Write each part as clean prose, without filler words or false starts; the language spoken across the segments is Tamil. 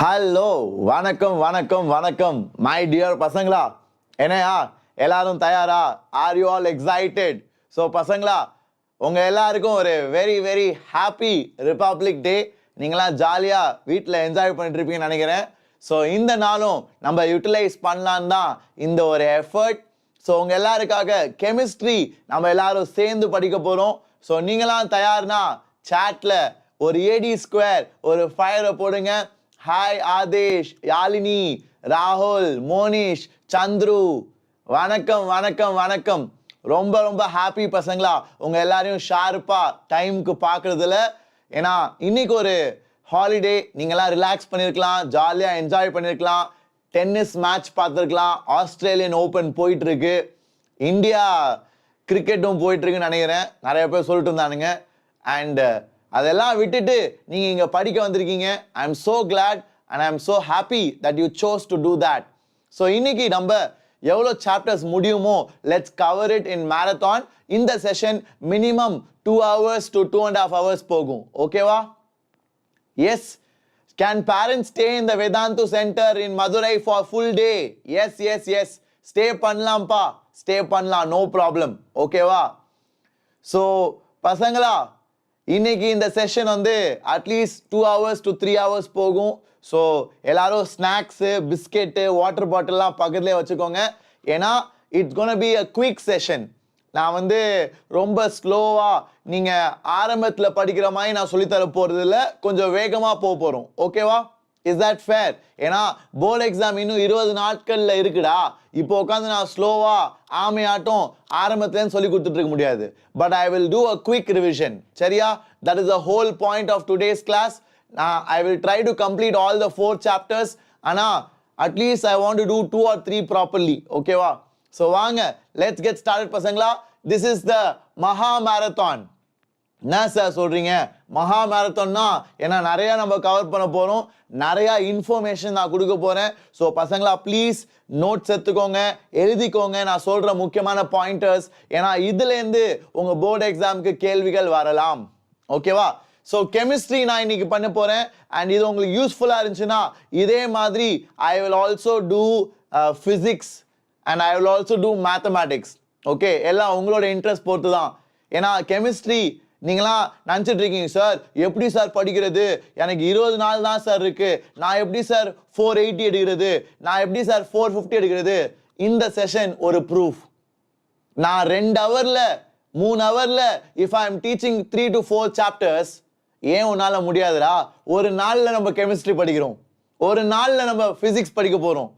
ஹலோ வணக்கம் வணக்கம் வணக்கம் மை டியர் பசங்களா. என்னையா எல்லாரும் தயாரா? R you all excited? So பசங்களா, உங்கள் எல்லாருக்கும் ஒரு வெரி வெரி ஹாப்பி ரிபப்ளிக் டே. நீங்களாம் ஜாலியாக வீட்டில் என்ஜாய் பண்ணிட்டு இருப்பீங்கன்னு நினைக்கிறேன். ஸோ இந்த நாளும் நம்ம யூட்டிலைஸ் பண்ணலான்னு தான் இந்த ஒரு எஃபர்ட். ஸோ உங்கள் எல்லாருக்காக கெமிஸ்ட்ரி நம்ம எல்லாரும் சேர்ந்து படிக்க போகிறோம். ஸோ நீங்களாம் தயார்னா சாட்டில் ஒரு AD2 ஒரு ஃபயரை போடுங்க. ஹாய் ஆதேஷ், யாழினி, ராகுல், மோனிஷ், சந்துரு, வணக்கம் வணக்கம் வணக்கம். ரொம்ப ரொம்ப ஹாப்பி பசங்களா உங்கள் எல்லாரையும் ஷார்ப்பாக டைமுக்கு பார்க்குறதுல. ஏன்னா இன்னைக்கு ஒரு ஹாலிடே, நீங்களாம் ரிலாக்ஸ் பண்ணியிருக்கலாம், ஜாலியாக என்ஜாய் பண்ணியிருக்கலாம், டென்னிஸ் மேட்ச் பார்த்துருக்கலாம், ஆஸ்திரேலியன் ஓப்பன் போயிட்டுருக்கு, இந்தியா கிரிக்கெட்டும் போயிட்டுருக்குன்னு நினைக்கிறேன், நிறைய பேர் சொல்லிட்டு இருந்தானுங்க. அண்ட் அதெல்லாம் விட்டுட்டு நீங்கள் இங்கே படிக்க வந்திருக்கீங்க. I am so glad and I am so happy that you chose to do that. So இன்னைக்கு நம்ம எவ்வளோ சாப்டர்ஸ் முடியுமோ let's cover it in marathon. இந்த session minimum 2 hours to 2.5 hours போகும். ஓகேவா? Yes. Can parents stay in the Vedantu center in Madurai for full day? Yes yes yes, stay பண்ணலாம்ப்பா, ஸ்டே பண்ணலாம், நோ ப்ராப்ளம். ஓகேவா? ஸோ பசங்களா, இன்னைக்கு இந்த செஷன் வந்து அட்லீஸ்ட் 2 hours to 3 hours போகும். ஸோ எல்லாரும் ஸ்நாக்ஸு, பிஸ்கெட்டு, வாட்டர் பாட்டில்லாம் பக்கத்துலேயே வச்சுக்கோங்க. ஏன்னா it's gonna be a quick session. நான் வந்து ரொம்ப ஸ்லோவாக நீங்கள் ஆரம்பத்தில் படிக்கிற மாதிரி நான் சொல்லித்தர போகிறது இல்லை, கொஞ்சம் வேகமாக போகிறோம். ஓகேவா? Is that fair? ஏன்னா போர்டு எக்ஸாம் இன்னும் 20 நாட்களில் இருக்குடா. இப்போ உட்காந்து நான் ஸ்லோவாக ஆமையாட்டம் ஆரம்பத்துலேன்னு சொல்லி கொடுத்துட்டு இருக்க முடியாது. But I will do a quick revision. சரியா? That is the whole point of today's class. I will try to complete all the 4 chapters. ஆனால் at least I want to do 2 or 3 properly. ஓகேவா? ஸோ வாங்க, லெட்ஸ் கெட் ஸ்டார்டட் பசங்களா. திஸ் இஸ் த மகா மேரத்தான். என்ன சார் சொல்கிறீங்க மகா மேரத்தான்னா? ஏன்னா நிறையா நம்ம கவர் பண்ண போகிறோம், நிறையா இன்ஃபர்மேஷன் நான் கொடுக்க போகிறேன். ஸோ பசங்களா ப்ளீஸ் நோட்ஸ் எடுத்துக்கோங்க, எழுதிக்கோங்க நான் சொல்கிற முக்கியமான பாயிண்டர்ஸ். ஏன்னா இதுலேருந்து உங்கள் போர்டு எக்ஸாமுக்கு கேள்விகள் வரலாம். ஓகேவா? ஸோ கெமிஸ்ட்ரி நான் இன்னைக்கு பண்ண போகிறேன். அண்ட் இது உங்களுக்கு யூஸ்ஃபுல்லாக இருந்துச்சுன்னா இதே மாதிரி I will also do physics and I will also do mathematics. Okay, எல்லாம் உங்களோட இன்ட்ரெஸ்ட் பொறுத்து தான். ஏன்னா கெமிஸ்ட்ரி நீங்களாம் நினச்சிட்டு இருக்கீங்க, சார் எப்படி சார் படிக்கிறது, எனக்கு 20 நாள் தான் சார் இருக்கு, நான் எப்படி சார் 480 எடுக்கிறது, நான் எப்படி சார் 450 எடுக்கிறது. இந்த செஷன் ஒரு ப்ரூஃப். நான் 2 hourல 3 hourல if I am teaching 3 to 4 chapters, ஏன் உன்னால முடியாதுடா? ஒரு நாளில் நம்ம கெமிஸ்ட்ரி படிக்கிறோம், ஒரு நாளில் நம்ம ஃபிசிக்ஸ் படிக்க போகிறோம்.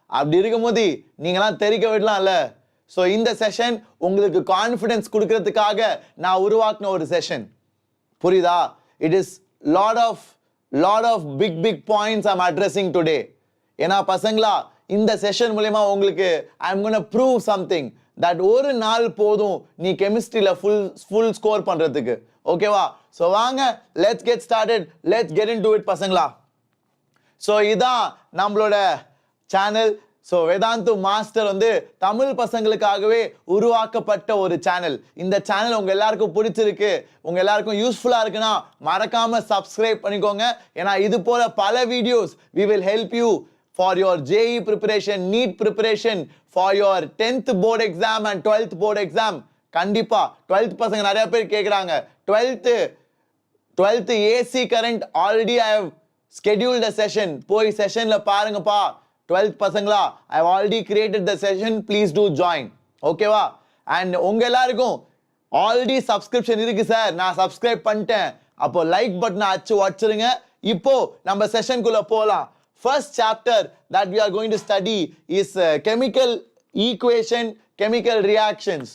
அப்படி இருக்கும் போது நீங்களாம் தெரிக்க விடலாம்ல. ஸோ இந்த செஷன் உங்களுக்கு கான்ஃபிடன்ஸ் கொடுக்கறதுக்காக நான் உருவாக்கின ஒரு செஷன். புரியுதா? It is lot of big points I am addressing today. ஏன்னா பசங்களா, இந்த செஷன் மூலமா உங்களுக்கு I am gonna prove something that ஒரு நாள் போதும் நீ கெமிஸ்ட்ரியில் ஃபுல் ஸ்கோர் பண்ணுறதுக்கு. ஓகேவா? ஸோ வாங்க, let's get started, let's get in to it பசங்களா. ஸோ இதான் நம்மளோட சேனல். ஸோ வேதாந்து மாஸ்டர் வந்து தமிழ் பசங்களுக்காகவே உருவாக்கப்பட்ட ஒரு சேனல். இந்த சேனல் உங்கள் எல்லாருக்கும் பிடிச்சிருக்கு, உங்கள் எல்லாருக்கும் யூஸ்ஃபுல்லாக இருக்குன்னா மறக்காமல் சப்ஸ்கிரைப் பண்ணிக்கோங்க. ஏன்னா இது போல பல videos we will help you for your JEE preparation, NEET preparation, for your 10th board exam and 12th board exam. கண்டிப்பாக 12th பசங்க நிறைய பேர் கேட்குறாங்க. 12th AC current already I have scheduled a session, போய் செஷனில் பாருங்கப்பா. 12th பசங்களா, I have already created the session, please do join. ஓகேவா? அண்ட் உங்கள் எல்லாருக்கும் ஆல்ரெடி சப்ஸ்கிரிப்ஷன் இருக்கு சார், நான் சப்ஸ்கிரைப் பண்ணிட்டேன், அப்போ லைக் பட்டனை வச்சிருங்க. இப்போ நம்ம செஷனுக்குள்ள போகலாம். First chapter that we are going to study is chemical equation, chemical reactions.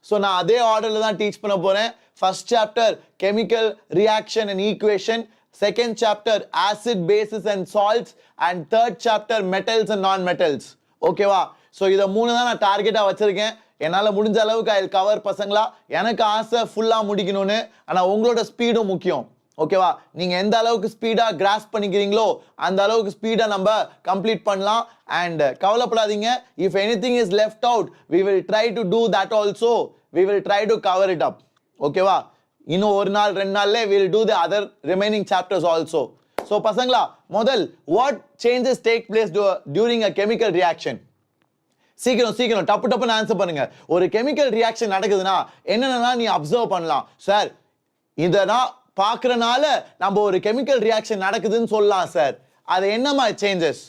So நான் அதே ஆர்டரில் தான் டீச் பண்ண போகிறேன். First chapter chemical reaction and equation, second chapter acid basis and salts, and third chapter metals and நான் மெட்டல்ஸ். ஓகேவா? ஸோ இதை 3 தான் நான் டார்கெட்டாக வச்சுருக்கேன். என்னால் முடிஞ்ச அளவுக்கு ஐ வில் கவர் பசங்களா. எனக்கு ஆசை ஃபுல்லாக முடிக்கணும்னு, ஆனால் உங்களோட ஸ்பீடும் முக்கியம். ஓகேவா? நீங்கள் எந்த அளவுக்கு ஸ்பீடாக கிராஸ் பண்ணிக்கிறீங்களோ அந்த அளவுக்கு ஸ்பீடாக நம்ம கம்ப்ளீட் பண்ணலாம். அண்ட் கவலைப்படாதீங்க, if anything is left out we will try to do that also, we will try to cover it up. ஓகேவா? இன்னும் ஒரு நாள் 2 நாள்ல we will do the other remaining chapters also. So பசங்களா முதல் what changes take place during a chemical reaction? சீக்கிரம் டப்புன்னு ஆன்சர் பண்ணுங்க. ஒரு கெமிக்கல் ரியாக்ஷன் நடக்குதுன்னா என்னென்னா நீ அப்சர்வ் பண்ணலாம். சார் இதனா பார்க்கறனால நம்ம ஒரு கெமிக்கல் ரியாக்ஷன் நடக்குதுன்னு சொல்லலாம் சார். அது என்னமா சேஞ்சஸ்?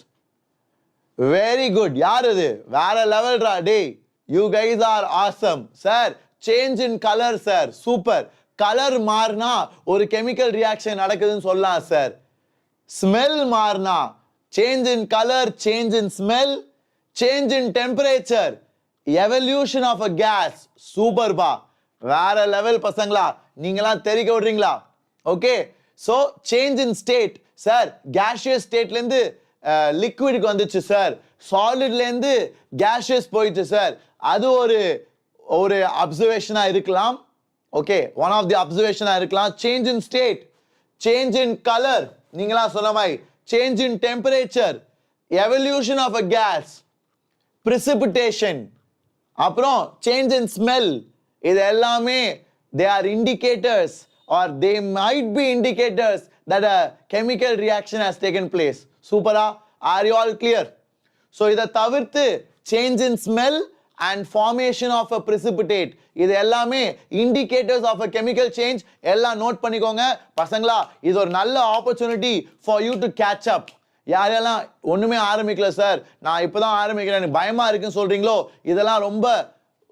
Very good. யார் இது? வேற லெவல்ரா டேய். You guys are awesome. Sir change in colour sir. Super. Colour மாறினா ஒரு கெமிக்கல் ரியாக்ஷன் நடக்குதுன்னு சொல்லலாம் சார். ஸ்மெல் மாறினா change in colour, change in smell, change in temperature, evolution of a gas. Super பா. வேற லெவல் பசங்களா. நீங்களாம் தெரிக்க விடுறீங்களா? Okay. so change in state. Sir gaseous stateல இருந்து liquidக்கு வந்துச்சு சார். solidல இருந்து gaseous போயிடுச்சு சார். அது ஒரு அப்சர்வேஷனா இருக்கலாம். Okay, one of the observation இருக்கலாம். change in state, change in color, நீங்களா சொன்ன மாதிரி change in temperature, evolution of a gas, precipitation, அப்புறம் change in smell. இது எல்லாமே they are indicators or they might be indicators that a chemical reaction has taken place. சூப்பரா? Are you all clear? so இத தவிர்த்து change in smell and formation of a precipitate, இது எல்லாமே indicators of a chemical change. எல்லாம் நோட் பண்ணிக்கோங்க பசங்களா. இது ஒரு நல்ல opportunity for you to catch up. யாரெல்லாம் ஒண்ணுமே ஆரம்பிக்கல சார், நான் இப்பதான் ஆரம்பிக்கிறேன், எனக்கு பயமா இருக்குன்னு சொல்றீங்களோ, இதெல்லாம் ரொம்ப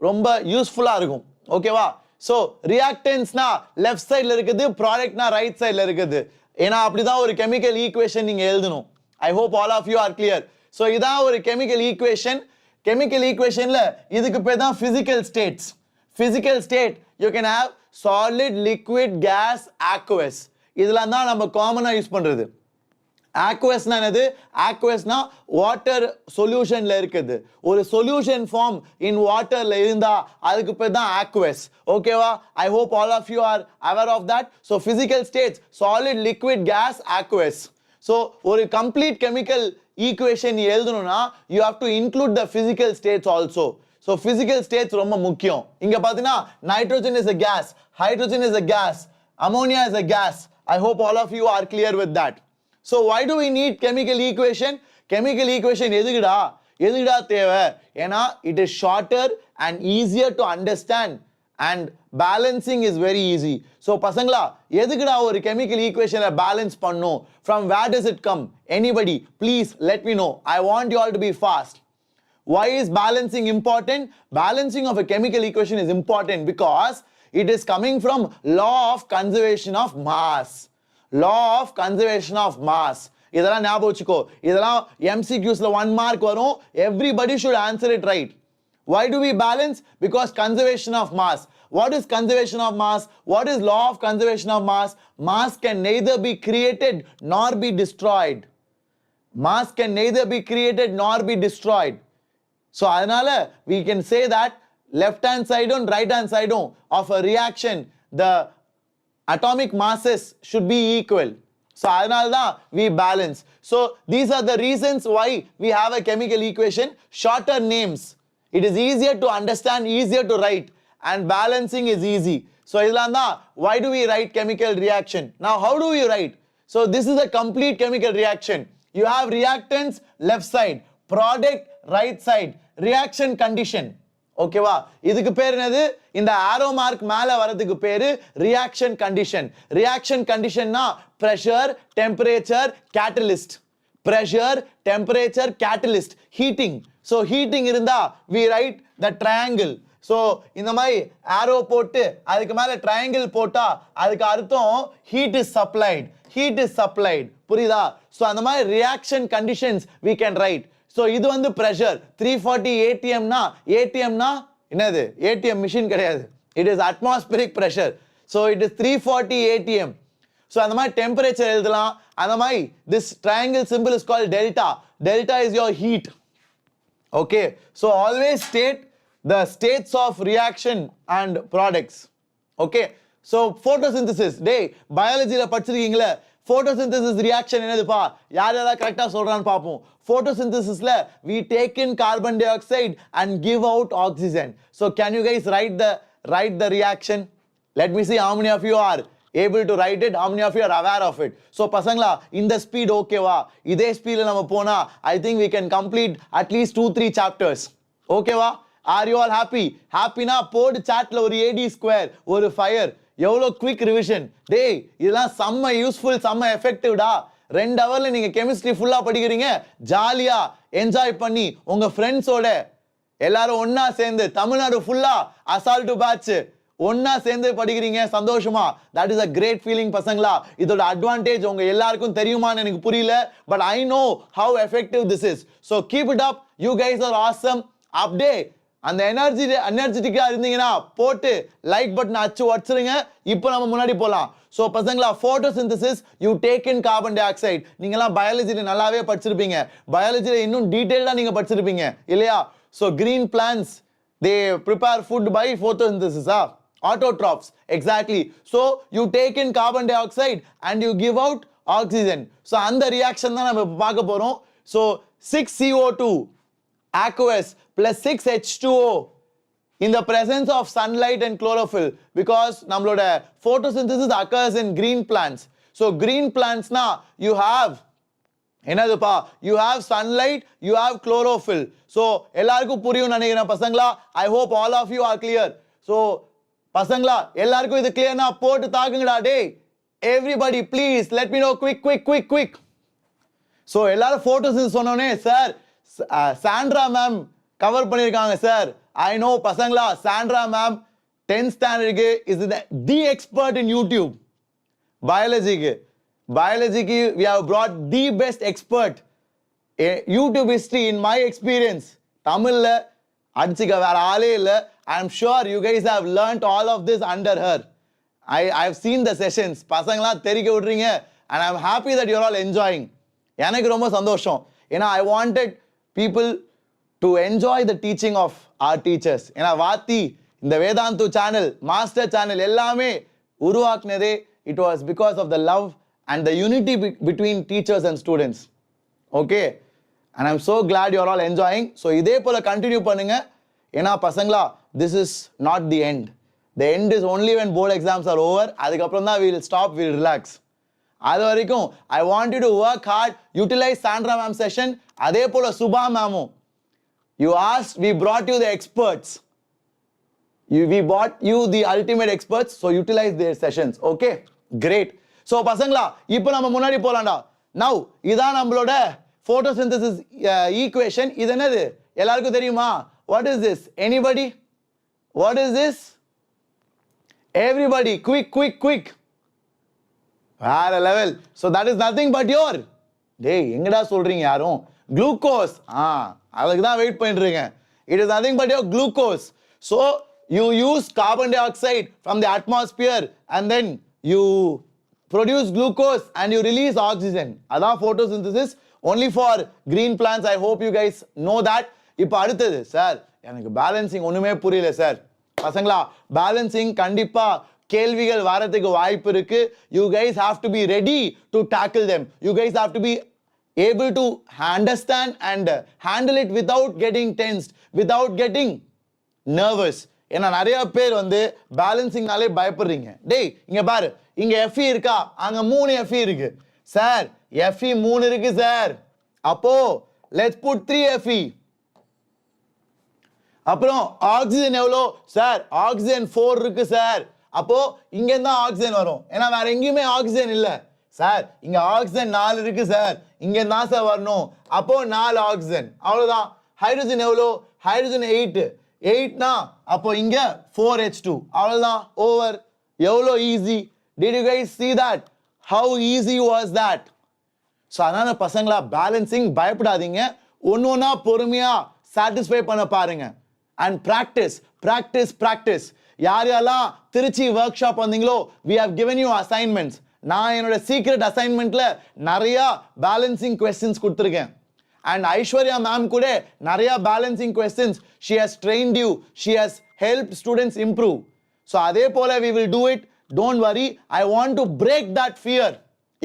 ரொம்ப யூஸ்ஃபுல்லா இருக்கும். ஓகேவா? சோ ரியாக்டன்ஸ்னா லெஃப்ட் சைடுல இருக்குது, ப்ராடக்ட்னா ரைட் சைடுல இருக்குது. ஏன்னா அப்படிதான் ஒரு கெமிக்கல் ஈக்குவேஷன் நீங்க எழுதணும். I hope all of you are clear. So இதான் ஒரு கெமிக்கல் ஈக்குவேஷன். கெமிக்கல் ஈக்குவேஷன்ல இதுக்கு பேர் தான் physical states. Physical state you can have solid, liquid, gas, aqueous. இதெல்லாம் தான் நம்ம காமனா யூஸ் பண்றது. aqueousனா என்னது? aqueousனா வாட்டர் சொல்யூஷன்ல இருக்குது. ஒரு சொல்யூஷன் ஃபார்ம் இன் வாட்டர்ல இருந்தா அதுக்கு பேர் தான் aqueous. ஓகேவா? I hope all of you are aware of that. so physical states solid, liquid, gas, aqueous. so ஒரு complete chemical equation நீ எழுதணும்னா you have to include the physical states also. so physical states ரொம்ப முக்கியம். இங்க பாத்தீங்கன்னா nitrogen is a gas, hydrogen is a gas, ammonia is a gas. I hope all of you are clear with that. so why do we need chemical equation? chemical equation எதுக்குடா தேவை? ஏன்னா it is shorter and easier to understand and balancing is very easy. so பசங்களா எதுக்குடா ஒரு chemical equation balance பண்ணும்? from where does it come? anybody please let me know. I want you all to be fast. why is balancing important? balancing of a chemical equation is important because it is coming from law of conservation of mass. law of conservation of mass. இதெல்லாம் ஞாபகம் வச்சுக்கோ. இதெல்லாம் MCQsல 1 mark வரும். everybody should answer it right. why do we balance? because conservation of mass. what is conservation of mass? what is law of conservation of mass? mass can neither be created nor be destroyed. mass can neither be created nor be destroyed. so அதனால we can say that left hand side and right hand side of a reaction the atomic masses should be equal. so அதனால தான் we balance. so these are the reasons why we have a chemical equation. shorter names, it is easier to understand, easier to write, and balancing is easy. so இதெல்லாம் தான் why do we write chemical reaction. now how do we write? so this is a complete chemical reaction. you have reactants left side, product right side, reaction condition. ஓகேவா? இதுக்கு பேர் என்னது? இந்த ஆரோ மார்க் மேல வரதுக்கு பேரு ரியாக்ஷன் கண்டிஷன். ரியாக்ஷன் கண்டிஷன்னா pressure, temperature, catalyst. Pressure, temperature, catalyst, heating. so heating இருந்தா we write the triangle. so இந்த மாதிரி ஆரோ போட்டு அதுக்கு மேல ட்ரையாங்கிள் போட்டா அதுக்கு அர்த்தம் heat is supplied. heat is supplied. புரியுதா? so அந்த மாதிரி reaction conditions we can write. so இது வந்து pressure 340 atm னா atm னா என்னது? atm மிஷின் கிடையாது. it is atmospheric pressure. so it is 340 atm. so அந்த மாதிரி temperature எழுதலாம். அந்த மாதிரி this triangle symbol is called delta. delta is your heat. okay, so always state the states of reaction and products. okay, so photosynthesis டேய் பயாலஜில படிச்சிருக்கீங்களே, photosynthesis reaction என்னதுப்பா? யாரெல்லாம் கரெக்டா சொல்றான்னு பாப்போம். photosynthesisல we take in carbon dioxide and give out oxygen. so can you guys write the reaction? let me see how many of you are able to write it? How many of you are aware of it? So பசங்களா இந்த ஸ்பீட் ஓகேவா? இதே ஸ்பீட்ல நம்ம போனா I think we can complete at least 2-3 chapters. ஓகேவா? Are you all happy? Happyனா போடு சாட்ல ஒரு AD ஸ்கொயர் ஒரு ஃபயர் எவ்வளோ குவிக் ரிவிஷன். டேய் இதெல்லாம் செம்ம யூஸ்ஃபுல் செம்ம எஃபெக்டிவ்டா. 2 ஹவர்ல நீங்க கெமிஸ்ட்ரி ஃபுல்லா படிக்கிறீங்க. ஜாலியா என்ஜாய் பண்ணி உங்க ஃப்ரெண்ட்ஸோட எல்லாரும் ஒன்னா சேர்ந்து தமிழ்நாடு ஃபுல்லா அசால்ட் பேட்ச் ஒன்னா சேர்ந்து படிக்கிறீங்க சந்தோஷமா. That is a great feeling பசங்களா. இதோட அட்வான்டேஜ் உங்க எல்லாருக்கும் தெரியுமான்னு எனக்கு புரியல. But I know how effective this is. So keep it up. You guys are awesome. அப்படியே அந்த எனர்ஜெட்டிக்கா இருந்தீங்கன்னா போட்டு லைக் பட்டன் அச்சு வச்சிருங்க. இப்போ நம்ம முன்னாடி போலாம். ஸோ பசங்களா photosynthesis you take in carbon di oxide. நீங்களாம் பயாலஜியில் நல்லாவே படிச்சிருப்பீங்க. பயாலஜியில் இன்னும் டீட்டெயிலாக நீங்கள் படிச்சிருப்பீங்க இல்லையா? So green plants they prepare food by போட்டோசிந்தசிஸா autotrophs exactly. So you take in carbon dioxide and you give out oxygen. So அந்த ரியாக்ஷன் தான் நம்ம பார்க்க போறோம். So 6CO2 aqueous plus 6H2O in the presence of sunlight and chlorophyll, because நம்மளோட photosynthesis occurs in green plants. So green plants na you have என்னதுப்பா, you have sunlight, you have chlorophyll. So எல்லாருக்கும் புரியும் நினைக்கிறேன் பசங்களா. I hope all of you are clear. So பசங்களா எல்லாருக்கும் இது கிளியர்னா போட்டு தாக்குங்கடா. டேய் everybody please let me know quick. So எல்லாரும் ஃபோட்டோஸ் சொன்னோன்னே சார் சாண்ட்ரா மேம் கவர் பண்ணியிருக்காங்க சார். ஐ நோ பசங்களா சாண்ட்ரா மேம் 10th ஸ்டாண்டர்டுக்கு is the expert in YouTube. பயாலஜிக்கு we have brought the best expert YouTube history in my experience. தமிழ்ல அடிச்சுக்க வேற ஆளே இல்லை. I'm sure you guys have learnt all of this under her. I've seen the sessions. பசங்களா தெரிக்க விடுறீங்க and I'm happy that you're all enjoying. எனக்கு ரொம்ப சந்தோஷம். ஏன்னா I wanted people to enjoy the teaching of our teachers. ஏன்னா வாத்தி இந்த வேதாந்து சேனல் மாஸ்டர் சேனல் எல்லாமே உருவாக்குனதே it was because of the love and the unity between teachers and students. Okay? And I'm so glad you're all enjoying. So இதே போல கண்டினியூ பண்ணுங்க. ஏன்னா பசங்களா this is not the end. The end is only when board exams are over. அதுக்கப்புறம் தான் we'll stop, we'll relax. அது வரைக்கும் I want you to work hard, utilize Sandra ma'am session. அதே போல Subha மேமும் you asked, we brought you the experts. We brought you the ultimate experts. So utilize their sessions. Okay? Great. So பசங்களா இப்போ நம்ம முன்னாடி போலாம்டா. Now இதான் நம்மளோட photosynthesis equation. இது என்னது எல்லாருக்கும் தெரியுமா? What is this? Anybody? What is this? Everybody, quick. வேற level. So that is nothing but your டேய் எங்கடா சொல்றீங்க யாரும்? Glucose. அதுக்கு தான் வெயிட் பண்ணிட்டு இருக்கேன். It is nothing but your glucose. So you use carbon dioxide from the atmosphere and then you produce glucose and you release oxygen. அதான் photosynthesis only for green plants. I hope you guys know that. இப்போ அடுத்தது சார் எனக்கு பேலன்சிங் ஒண்ணுமே புரியல சார். பசங்களா பேலன்சிங் கண்டிப்பா கேள்விகள் வரதுக்கு வாய்ப்பு இருக்கு. You guys have to be ready to tackle them. You guys have to be able to understand and handle it without getting tensed, without getting nervous. ஏன்னா நிறைய பேர் வந்து பேலன்சிங்னாலே பயப்படுறீங்க. டேய் இங்க பாரு, இங்க FE இருக்கா, அங்க 3 FE இருக்கு சார். FE 3 இருக்கு சார். அப்போ let's put 3 FE. அப்புறம் ஆக்சிஜன் எவ்வளோ சார்? ஆக்சிஜன் 4 இருக்கு சார். அப்போ இங்க இருந்தா ஆக்சிஜன் வரும். ஏன்னா வேற எங்கேயுமே ஆக்சிஜன் இல்ல சார். இங்க ஆக்சிஜன் 4 இருக்கு சார். இங்க இருந்தா சார் வரணும். அப்போ 4 ஆக்சிஜன் அவ்வளவுதான். ஹைட்ரஜன் எவ்வளோ? ஹைட்ரஜன் 8னா அப்போ இங்க 4H2 அவ்வளவுதான். ஓவர். எவ்வளோ easy. Did you guys see that? How easy was that? So அதனால பசங்களா பேலன்சிங் பயப்படாதீங்க. ஒன்னொன்னா பொறுமையா சாட்டிஸ்ஃபை பண்ண பாருங்க. And practice. யாரெல்லாம் திருச்சி ஒர்க் ஷாப் வந்தீங்களோ we have given you assignments. நான் என்னோட சீக்ரெட் அசைன்மெண்ட்ல நிறைய பேலன்சிங் கொஸ்டின்ஸ் கொடுத்துருக்கேன். And ஐஸ்வர்யா மேம் கூட நிறைய balancing questions she has trained you, she has helped students improve. So அதே போல we will do it. Don't worry. I want to break that fear.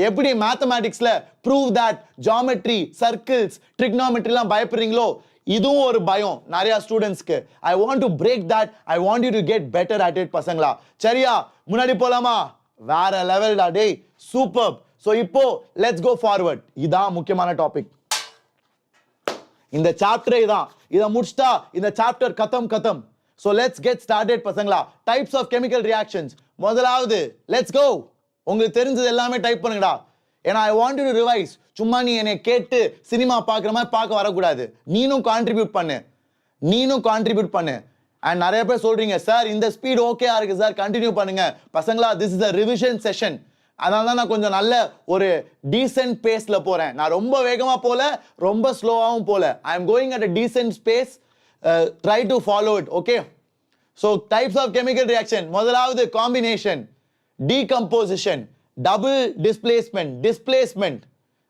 எப்படி மேத்தமேட்டிக்ஸ்ல prove that geometry, circles, trigonometryலாம் பயப்படுறீங்களோ இதுவும் ஒரு பயம் நிறைய ஸ்டூடெண்ட்ஸ்க்கு. I want to break that. I want you to get better at it பசங்களா. சரியா? முன்னாடி போலாமா? வேற லெவல் டா டேய், சூப்பர். ஸோ இப்போ லெட்ஸ் கோ ஃபார்வர்ட். இதான் முக்கியமான டாபிக். இந்த சாப்டரே இதான். இதை முடிச்சிட்டா இந்த சாப்டர் கதம். ஸோ லெட்ஸ் கெட் ஸ்டார்டட் பசங்களா. Types of chemical reactions. முதலாவது லெட்ஸ் கோ. உங்களுக்கு தெரிஞ்சது எல்லாமே டைப் பண்ணுங்கடா. ஏன்னா ஐ வாண்ட் டு ரிவைஸ். சும்மா நீ என்னை கேட்டு சினிமா பார்க்குற மாதிரி பார்க்க வரக்கூடாது. நீனும் கான்ட்ரிபியூட் பண்ணு. அண்ட் நிறைய பேர் சொல்றீங்க சார் இந்த ஸ்பீட் ஓகேயா இருக்கு சார், கண்டினியூ பண்ணுங்க. பசங்களா, this is a revision session. அதனால தான் நான் கொஞ்சம் நல்ல ஒரு டீசென்ட் பேஸ்ல போறேன். நான் ரொம்ப வேகமா போல, ரொம்ப ஸ்லோவாகவும் போல. I am going at a decent space. Try to follow it. Okay. So types of chemical reaction. முதலாவது combination, decomposition, double displacement,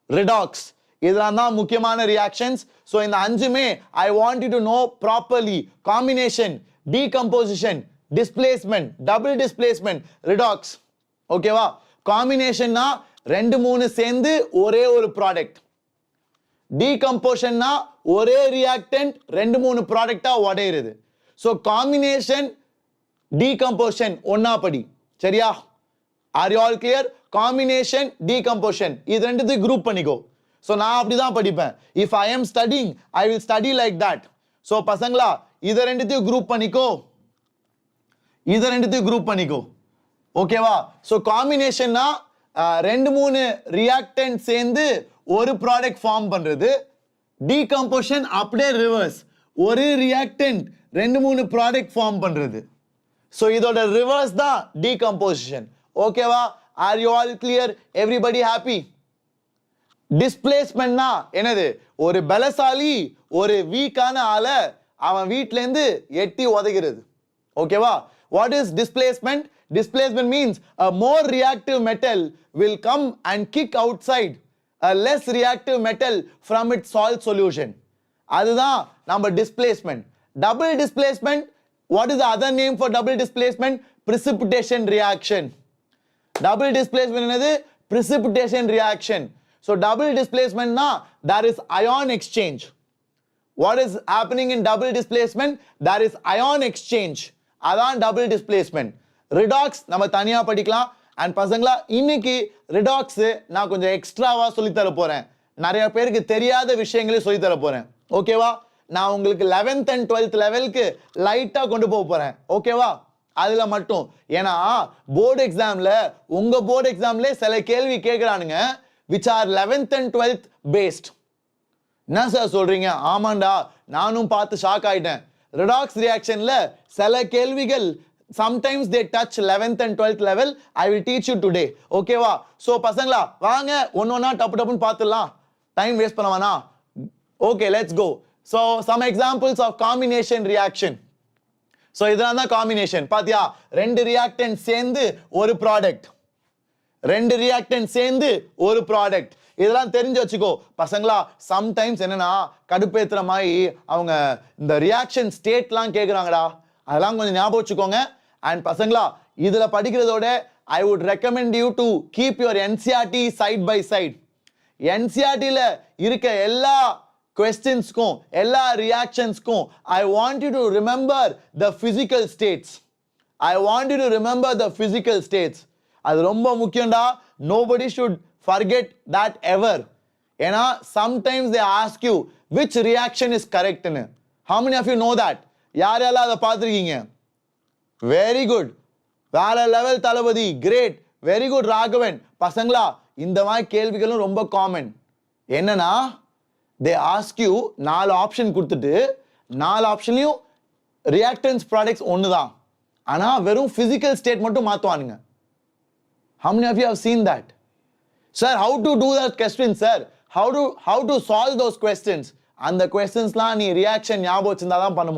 redox. இதெல்லாம் தான் முக்கியமான ரியாக்ஷன்ஸ். ஸோ இந்த அஞ்சுமே I want you to know properly. Combination, decomposition, displacement, double displacement, redox. ஓகேவா? காம்பினேஷன்னா 2-3 சேர்ந்து ஒரே ஒரு ப்ராடக்ட். டீகம்போசிஷன்னா ஒரே ரியாக்டன்ட் 2-3 ப்ராடக்டா உடையிறது. ஸோ காம்பினேஷன், டீகம்போசிஷன் ஒன்னா படி. சரியா? Are you all clear? Combination, decomposition இது ரெண்டுத்தையும் குரூப் பண்ணிக்கோ. ஸோ நான் அப்படிதான் படிப்பேன். If I M studying I will study like that. So பசங்களா, இதை ரெண்டுத்தையும் குரூப் பண்ணிக்கோ. ஓகேவா? ஸோ காம்பினேஷன்னா 2-3 ரியாக்டன்ட் சேர்ந்து ஒரு ப்ராடக்ட் ஃபார்ம் பண்றது. டீகம்போசிஷன் அப்படியே ரிவர்ஸ். ஒரு ரியாக்டன்ட் 2-3 ப்ராடக்ட் ஃபார்ம் பண்றது. ஸோ இதோட ரிவர்ஸ் தான் டீகம்போசிஷன். ஓகேவா? Are you all clear? Everybody happy? டிஸ்பிளேஸ்மெண்ட்னா என்னது? ஒரு பலசாலி ஒரு வீக்கான ஆளை அவன் வீட்ல இருந்து எட்டி உதைக்கிறது. ஓகேவா? What is displacement? Displacement means a more reactive metal will come and kick outside a less reactive metal from its salt solution. அதுதான் நம்ம displacement. Double displacement, what is the other name for double displacement? Precipitation reaction. Double displacement என்னது? Precipitation reaction. So double displacement na there is ion exchange. What is happening in double displacement? There is ion exchange. அதான் டபுள் டிஸ்பிளேஸ்மெண்ட். ரிடாக்ஸ் நம்ம தனியா படிக்கலாம். அண்ட் பசங்களா, இன்னைக்கு ரிடாக்ஸ் நான் கொஞ்சம் எக்ஸ்ட்ராவா சொல்லித்தர போறேன். நிறைய பேருக்கு தெரியாத விஷயங்களையும் சொல்லித்தர போறேன். ஓகேவா? நான் உங்களுக்கு 11th and 12th லெவலுக்கு லைட்டா கொண்டு போக போறேன். ஓகேவா? அதுல மட்டும். ஏன்னா போர்டு எக்ஸாம்ல, உங்க போர்டு எக்ஸாம்ல சில கேள்வி கேட்கிறானுங்க which are 11th and 12th based. என்ன சார் சொல்றீங்க? ஆமாண்டா, நானும் பார்த்து ஷாக் ஆயிட்டேன். ரிடாக்ஸ் ரியாக்ஷன்ல சில கேள்விகள் sometimes they touch 11th and 12th level. I will teach you today. ஓகேவா? சோ பசங்களா, வாங்க ஒன்னொன்னா டப்புன்னு பார்த்துடலாம். டைம் வேஸ்ட் பண்ண வேணாம். Okay, let's go. So some examples of combination reaction. So இதெல்லாம் தான் காம்பினேஷன். பாத்தியா? 2 ரியாக்டன்ட் சேர்ந்து ஒரு ப்ராடக்ட். 2 ரியாக்டன்ட் சேர்ந்து ஒரு ப்ராடக்ட். இதெல்லாம் தெரிஞ்சு வச்சுக்கோ பசங்களா. சம்டைம்ஸ் என்னன்னா கடுப்பேத்துற மாதிரி அவங்க இந்த ரியாக்ஷன் ஸ்டேட்லாம் கேட்குறாங்கடா. அதெல்லாம் கொஞ்சம் ஞாபகம் வச்சுக்கோங்க. அண்ட் பசங்களா, இதுல படிக்கிறதோட I would recommend you to keep your NCERT side by side. என்சிஆர்டியில் இருக்க எல்லா கொஸ்டின்ஸ்க்கும் எல்லா ரியாக்ஷன்ஸ்க்கும் I want you to remember the physical states. அது ரொம்ப முக்கியம்டா. nobody should forget that ever. ஏன்னா sometimes they ask you which reaction is correct ன்னு. how many of you know that? யாரெல்லாம் அதை பார்த்துருக்கீங்க? வெரி குட், வேற லெவல் தளபதி, கிரேட், வெரி குட் ராகவன். பசங்களா, இந்த மாதிரி கேள்விகளும் ரொம்ப காமன். என்னன்னா they ask you 4 ஆப்ஷன் கொடுத்துட்டு 4 ஆப்ஷன்லயும் ரியாக்டன்ஸ் ப்ராடக்ட்ஸ் ஒன்று தான். ஆனா வெறும் பிசிக்கல் ஸ்டேட் மட்டும் மாத்துவானுங்க. how many of you have seen that? Sir, how to do that question, sir? How to solve those questions? அந்த questionsலாம் நீ ரியாக்ஷன் ஞாபகம் வச்சிருந்தா தான் பண்ண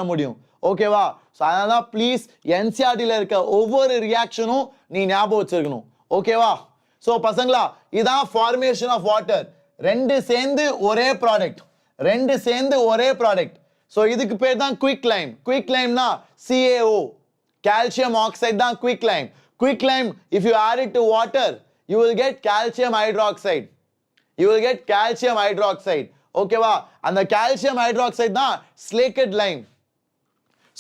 முடியும். ஓகேவா? ஸோ அதனால தான் ப்ளீஸ் என்சிஆர்டியில் இருக்க ஒவ்வொரு ரியாக்ஷனும் நீ ஞாபகம் வச்சிருக்கணும். ஓகேவா? ஸோ பசங்களா, இதான் ஃபார்மேஷன் ஆஃப் வாட்டர். 2 சேர்ந்து ஒரே ப்ராடக்ட். ஸோ இதுக்கு பேர் தான் குயிக் லைம். குயிக் லைம்னா CaO, calcium oxide தான் quick lime. Quick lime, if you add it to water, you will get calcium hydroxide. ஓகேவா? அந்த calcium hydroxide தான் slaked lime.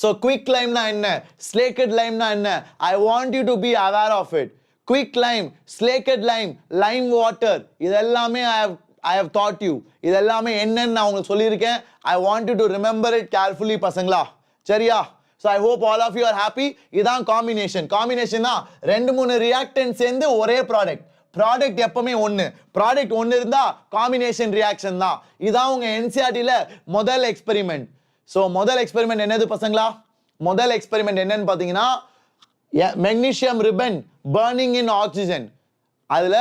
So quick climb na enna, slaked lime na enna, I want you to be aware of it. Quick lime, slaked lime, lime water, இதெல்லாமே I have taught you. இதெல்லாமே என்னன்னு நான் உங்களுக்கு சொல்லியிருக்கேன். I want you to remember it carefully பசங்களா. சரியா? So I hope all of you are happy. இதான் காம்பினேஷன். காம்பினேஷன்னா ரெண்டு மூணு ரியாக்டன்ட் சேர்ந்து ஒரே ப்ராடக்ட். ப்ராடக்ட் எப்பவுமே ஒன்று. ப்ராடக்ட் ஒன்று இருந்தா காம்பினேஷன் ரியாக்ஷன் தான். இதான் உங்க என்சிஆர்டில முதல் எக்ஸ்பெரிமெண்ட். ஸோ முதல் எக்ஸ்பெரிமெண்ட் என்னது பசங்களா? முதல் எக்ஸ்பெரிமெண்ட் என்னன்னு பார்த்தீங்கன்னா magnesium ribbon burning in oxygen. அதுல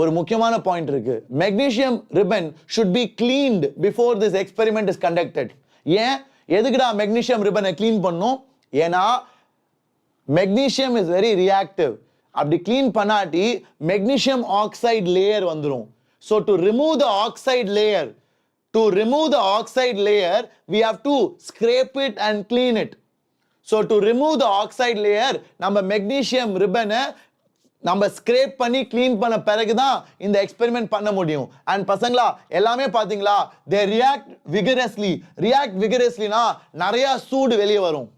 ஒரு முக்கியமான பாயிண்ட் இருக்கு. Magnesium ribbon should be cleaned before this experiment is conducted. ஏன் எதுக்குடா மெக்னீசியம் ரிப்பனை கிளீன் பண்ணும்? ஏன்னா மெக்னீசியம் இஸ் வெரி ரியாக்டிவ். அப்படி கிளீன் பண்ணாட்டி மெக்னீசியம் ஆக்சைடு லேயர் வந்துடும். So to remove the oxide layer, to remove the oxide layer, we have to scrape it and clean it. So to remove the oxide layer, நம்ம magnesium ribbon நம்ம scrape பண்ணி clean பண்ண பிறகு தான் இந்த experiment பண்ண முடியும். And பசங்களா எல்லாமே பாத்தீங்களா, they react vigorously. React vigorously னா நிறைய சூடு வெளியே வரும்.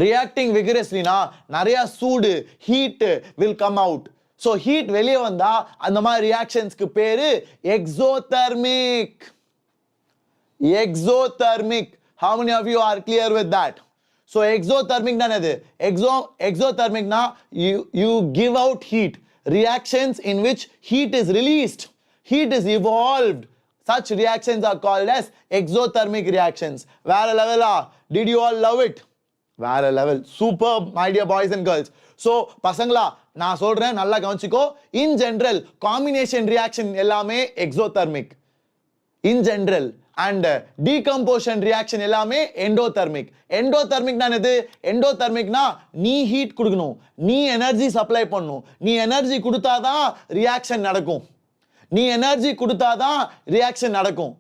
Reacting vigorously னா நிறைய சூடு, heat will come out. So heat வெளியே வந்தா அந்த மாதிரி ரியாக்ஷன்ஸ்க்கு பேரு exothermic. Exothermic. How many of you are clear with that? So exothermic na enadu? Exothermic na you give out heat. Reactions in which heat is released, heat is evolved. Such reactions are called as exothermic reactions. Where level ah? Did you all love it? Where level? Superb, my dear boys and girls. So பசங்களா நான் சொல்றேன் நல்லா கவனிச்சுக்கோ. In general combination reaction எல்லாமே exothermic in general, and decomposition reaction எல்லாமே endothermic. Endothermic னா என்னது? Endothermic னா நீ ஹீட் கொடுக்கணும், நீ எனர்ஜி சப்ளை பண்ணணும். நீ எனர்ஜி கொடுத்தாதான் ரியாக்ஷன் நடக்கும். நீ எனர்ஜி கொடுத்தாதான் ரியாக்ஷன் நடக்கும்.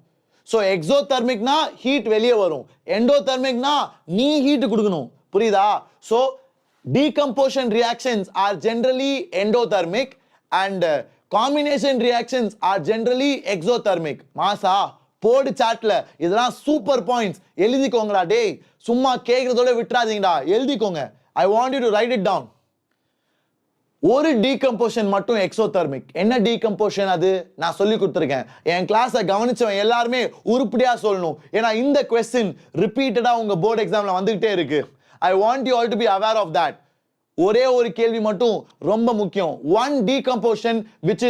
ஸோ எக்ஸோதெர்மிக்னா ஹீட் வெளியே வரும். எண்டோதெர்மிக்னா நீ ஹீட் கொடுக்கணும். புரியுதா? So decomposition reactions are generally endothermic and combination reactions are generally exothermic. மாசா போடு சாட்ல இதெல்லாம் சூப்பர் பாயிண்ட்ஸ். எழுதிக்கோங்கடா டேய், சும்மா கேக்குறதோட விட்டுறாதீங்கடா, எழுதிக்கோங்க. I want you to write it down. ஒரு டீகம்போசிஷன் மட்டும் எக்ஸோதெர்மிக். என்ன டீகம்போசிஷன் அது? நான் சொல்லி கொடுத்துருக்கேன். என் கிளாஸை கவனிச்சவன் எல்லாருமே உருப்படியா சொல்லணும். ஏன்னா இந்த கொஸ்டின் ரிப்பீட்டடா உங்க போர்டு எக்ஸாம்ல வந்துகிட்டே இருக்கு. I want you all to be aware of that. ஒரே ஒரு கேள்வி மட்டும் ரொம்ப முக்கியம். One decomposition which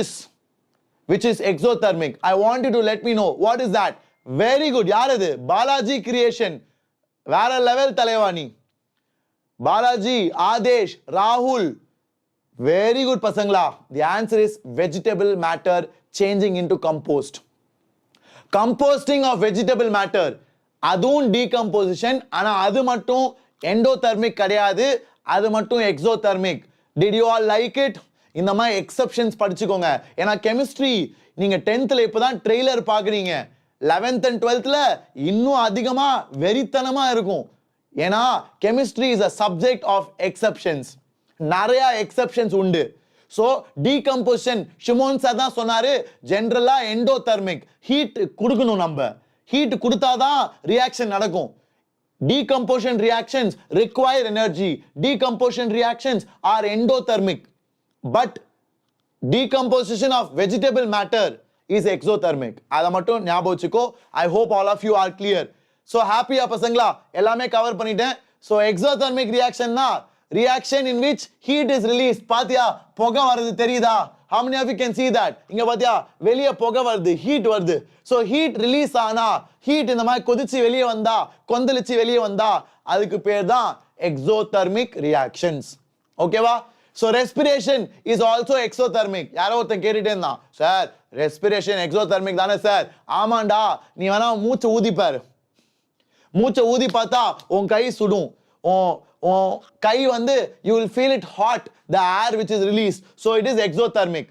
is exothermic. I want you to let me know what is that. Very good. யார் அது? பாலாஜி கிரியேஷன். வேற லெவல் தலைவாணி. பாலாஜி, ஆதேஷ், ராகுல். Very good பசங்களா. The answer is vegetable matter changing into compost. Composting of vegetable matter அதுவும் decomposition. ஆனா அது மட்டும் endothermic கிடையாது, அது மட்டும் exothermic. Did you all like it? இந்த மாதிரி எக்ஸெப்ஷன்ஸ் படிச்சுக்கோங்க. ஏன்னா கெமிஸ்ட்ரி நீங்க 10th இப்பதான் ட்ரெய்லர் பாக்குறீங்க. 11th and 12th இன்னும் அதிகமா வெறித்தனமா இருக்கும். ஏன்னா chemistry is a subject of exceptions. நிறைய எக்ஸெப்ஷன்ஸ் உண்டு. ஸோ டீகம்போசிஷன் ஷிமோன் சார் தான் சொன்னாரு, ஜென்ரலா எண்டோதெர்மிக். ஹீட் கொடுக்கணும், நம்ம ஹீட் கொடுத்தாதான் ரியாக்ஷன் நடக்கும். Decomposition reactions require energy. Decomposition reactions are endothermic. But decomposition of vegetable matter is exothermic. அதை மட்டும் ஞாபகம் வச்சுக்கோ. I hope all of you are clear. So happy பசங்களா? எல்லாமே கவர் பண்ணிட்டேன். So exothermic reaction னா reaction in which heat is released. பாத்தியா புகை வருது தெரியுதா? How many of you can see that? இங்க பாத்தியா வெளிய புகை வருது, ஹீட் வருது. So heat release ஆனா, ஹீட் இந்த மாதிரி கொதிச்சு வெளியே வந்தா, கொந்தளிச்சு வெளியே வந்தா, அதுக்கு பேர் தான் exothermic reactions. ஓகேவா? So respiration is also exothermic. யாரோ ஒருத்தன் கேட்டுட்டே இருந்தான், சார் ரெஸ்பிரேஷன் எக்ஸோதெர்மிக் தானே சார்? ஆமாண்டா, நீ வேணா மூச்சை ஊதிப்பாரு. மூச்சை ஊதி பார்த்தா உன் கை சுடும். கை வந்து you will feel it hot, the air which is released. So it is exothermic.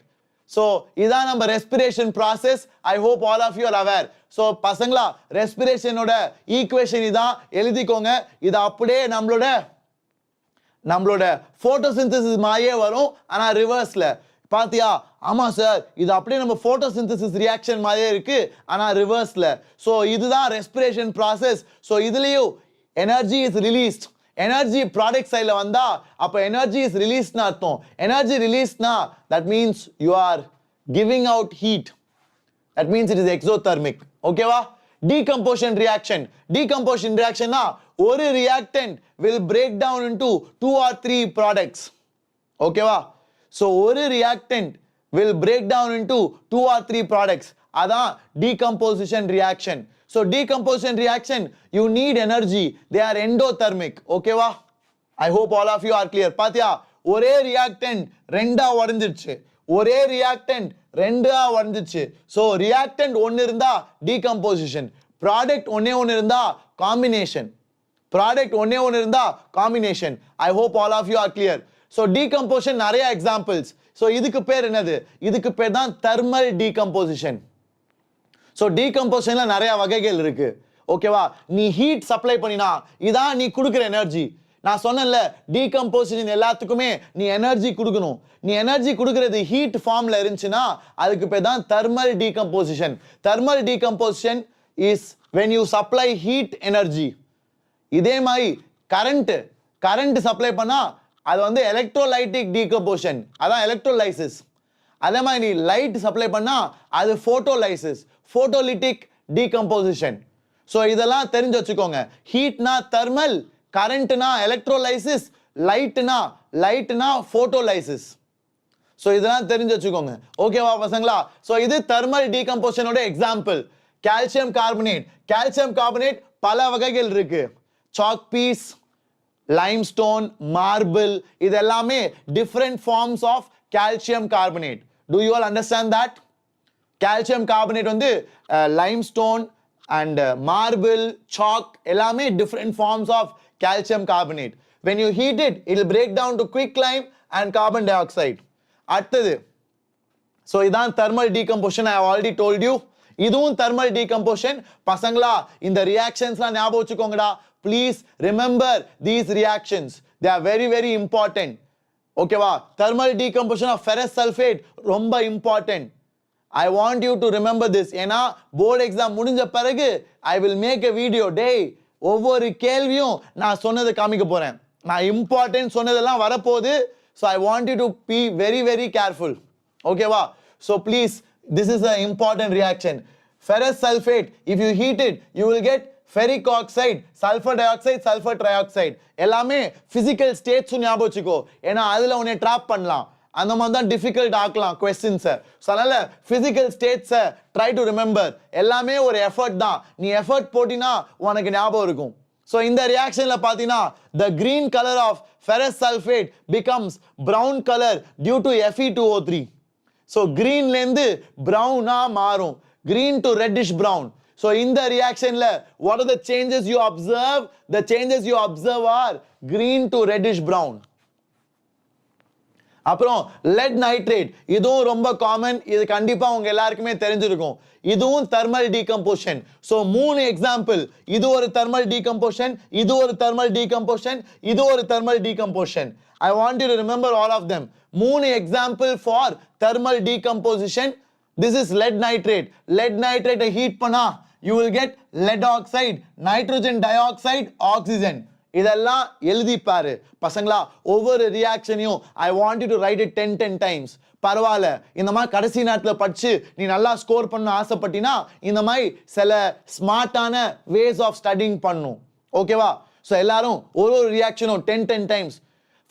So இதான் நம்ம respiration process. I hope all of you are aware. So பசங்களா respiration ஓட ஈக்குவேஷன் இதான், எழுதிக்கோங்க. இது அப்படியே நம்மளோட photosynthesis மாதிரியே வரும், ஆனா ரிவர்ஸ்ல. பாத்தியா? ஆமா சார், இது அப்படியே நம்ம photosynthesis ரியாக்ஷன் மாதிரியே இருக்கு, ஆனா ரிவர்ஸ்ல. ஸோ இதுதான் ரெஸ்பிரேஷன் ப்ராசஸ். ஸோ இதுலயும் energy is released. Energy product சைடில் வந்தா அப்போ எனர்ஜி இஸ் ரிலீஸ்ட்னு அர்த்தம். எனர்ஜி ரிலீஸ்னா that means you are giving out heat. That means it is exothermic. ஓகேவா? Decomposition reaction. டீகம்போசிஷன் ரியாக்ஷன்னா ஒரு reactant will break down into 2 or 3 products. ஓகேவா? ஸோ ஒரு reactant will break down into 2 or 3 products. அதான் decomposition reaction. So decomposition reaction, you need energy. They are endothermic. ஓகேவா? I hope all of you are clear. பாத்தியா, ஒரே ரியாக்டன்ட் ரெண்டா உடைஞ்சிருச்சு. ஒரே ரியாக்டன்ட் ரெண்டா உடைஞ்சிருச்சு. ஸோ ரியாக்டன்ட் ஒன்று இருந்தா டீகம்போசிஷன், ப்ராடக்ட் ஒன்னே ஒன்று இருந்தா காம்பினேஷன். ப்ராடக்ட் ஒன்னே ஒன்று இருந்தா combination. I hope all of you are clear. So decomposition நிறைய எக்ஸாம்பிள்ஸ். ஸோ இதுக்கு பேர் என்னது? இதுக்கு பேர் தான் தெர்மல் டீகம்போசிஷன். ஸோ டீகம்போசிஷன்ல நிறைய வகைகள் இருக்கு. ஓகேவா? நீ ஹீட் சப்ளை பண்ணினா இதான் நீ கொடுக்குற எனர்ஜி. நான் சொன்னேன்ல, டீகம்போசிஷன் எல்லாத்துக்குமே நீ எனர்ஜி கொடுக்கணும். நீ எனர்ஜி கொடுக்கறது ஹீட் ஃபார்ம்ல இருந்துச்சுன்னா அதுக்கு பேர் தான் thermal decomposition. Thermal decomposition is when you supply heat energy. இதே மாதிரி கரண்ட் சப்ளை பண்ணா அது வந்து எலக்ட்ரோலைட்டிக் டீகம்போசிஷன், அதான் எலக்ட்ரோலைசிஸ். அதே மாதிரி நீ லைட் சப்ளை பண்ணா அது ஃபோட்டோலைசிஸ், ஃபோட்டோலிட்டிக் டீகம்போசிஷன். ஸோ இதெல்லாம் தெரிஞ்சு வச்சுக்கோங்க. ஹீட்னா தெர்மல், கரண்ட்னா எலக்ட்ரோலைசிஸ், லைட்னா ஃபோட்டோலைசிஸ். ஸோ இதெல்லாம் தெரிஞ்சு வச்சுக்கோங்க. ஓகேவா பசங்களா? ஸோ இது தெர்மல் டீகம்போசிஷனோட example. Calcium carbonate. Calcium carbonate பல வகைகள் இருக்கு. சாக் பீஸ், limestone, marble, இது எல்லாமே different forms of calcium carbonate. Do you all understand that? Calcium carbonate வந்து limestone and marble, chalk எல்லாமே different forms of calcium carbonate. When you heat it, it will break down to quicklime and carbon dioxide. அடுத்தது, so இதான் thermal decomposition. I have already told you. இதுவும் thermal decomposition. பசங்களா இந்த ரியாக்ஷன்ஸ்லாம் ஞாபகம் வச்சுக்கோங்கடா. Please remember these reactions. They are very very important. ஓகேவா? thermal decomposition of ferrous sulfate ரொம்ப important. I want you to remember this. ஏன்னா போர்டு எக்ஸாம் முடிஞ்ச பிறகு I will make a video. டேய், ஒவ்வொரு கேள்வியும் நான் சொன்னதை காமிக்க போறேன். நான் இம்பார்ட்டன்ட் சொன்னதெல்லாம் வரப்போகுது. So I want you to be very very careful. ஓகேவா? So please, this is an important reaction. Ferrous sulfate, if you heat it, you will get ferric oxide, sulfur dioxide, sulfur trioxide. எல்லாமே physical states ஞாபகம் வச்சுக்கோ. ஏன்னா அதுல உன்னை ட்ராப் பண்ணலாம். அந்த மாதிரி தான் டிஃபிகல்ட் ஆக்கலாம் கொஸ்டின்ஸ். ஸோ அதனால physical states try to remember. எல்லாமே ஒரு எஃபர்ட் தான். நீ எஃபர்ட் போட்டினா உனக்கு ஞாபகம் இருக்கும். ஸோ இந்த ரியாக்ஷன்ல பார்த்தீங்கன்னா the green color of ferrous sulfate becomes brown color due to Fe2O3. So greenலேருந்து browனா மாறும். green to reddish brown. So in the reaction, what are the changes you observe? The changes you observe are green to reddish brown. அப்புறம் lead nitrate, இதுவும் ரொம்ப காமன். இது கண்டிப்பா உங்க எல்லாருக்குமே தெரிஞ்சிருக்கும். இதுவும் thermal decomposition. So மூணு எக்ஸாம்பிள். இது ஒரு thermal decomposition, இது ஒரு thermal decomposition, இது ஒரு thermal decomposition. I want you to remember all of them. மூணு example for thermal decomposition. This is lead nitrate. Lead nitrate heat பண்ணா you will get lead oxide, nitrogen dioxide, oxygen. இதெல்லாம் எழுதி பாரு பசங்களா. ஒவ்வொரு ரியாக்ஷனையும் I want you to write it 10 times. பரவாயில்ல, இந்த மாதிரி கடைசி நேரத்தில் படிச்சு நீ நல்லா ஸ்கோர் பண்ண ஆசைப்பட்டினா இந்த மாதிரி சில ஸ்மார்ட்டான வேஸ் ஆஃப் ஸ்டடிங் பண்ணும். ஓகேவா? ஸோ எல்லாரும் ஒரு ரியாக்ஷனும் 10 times,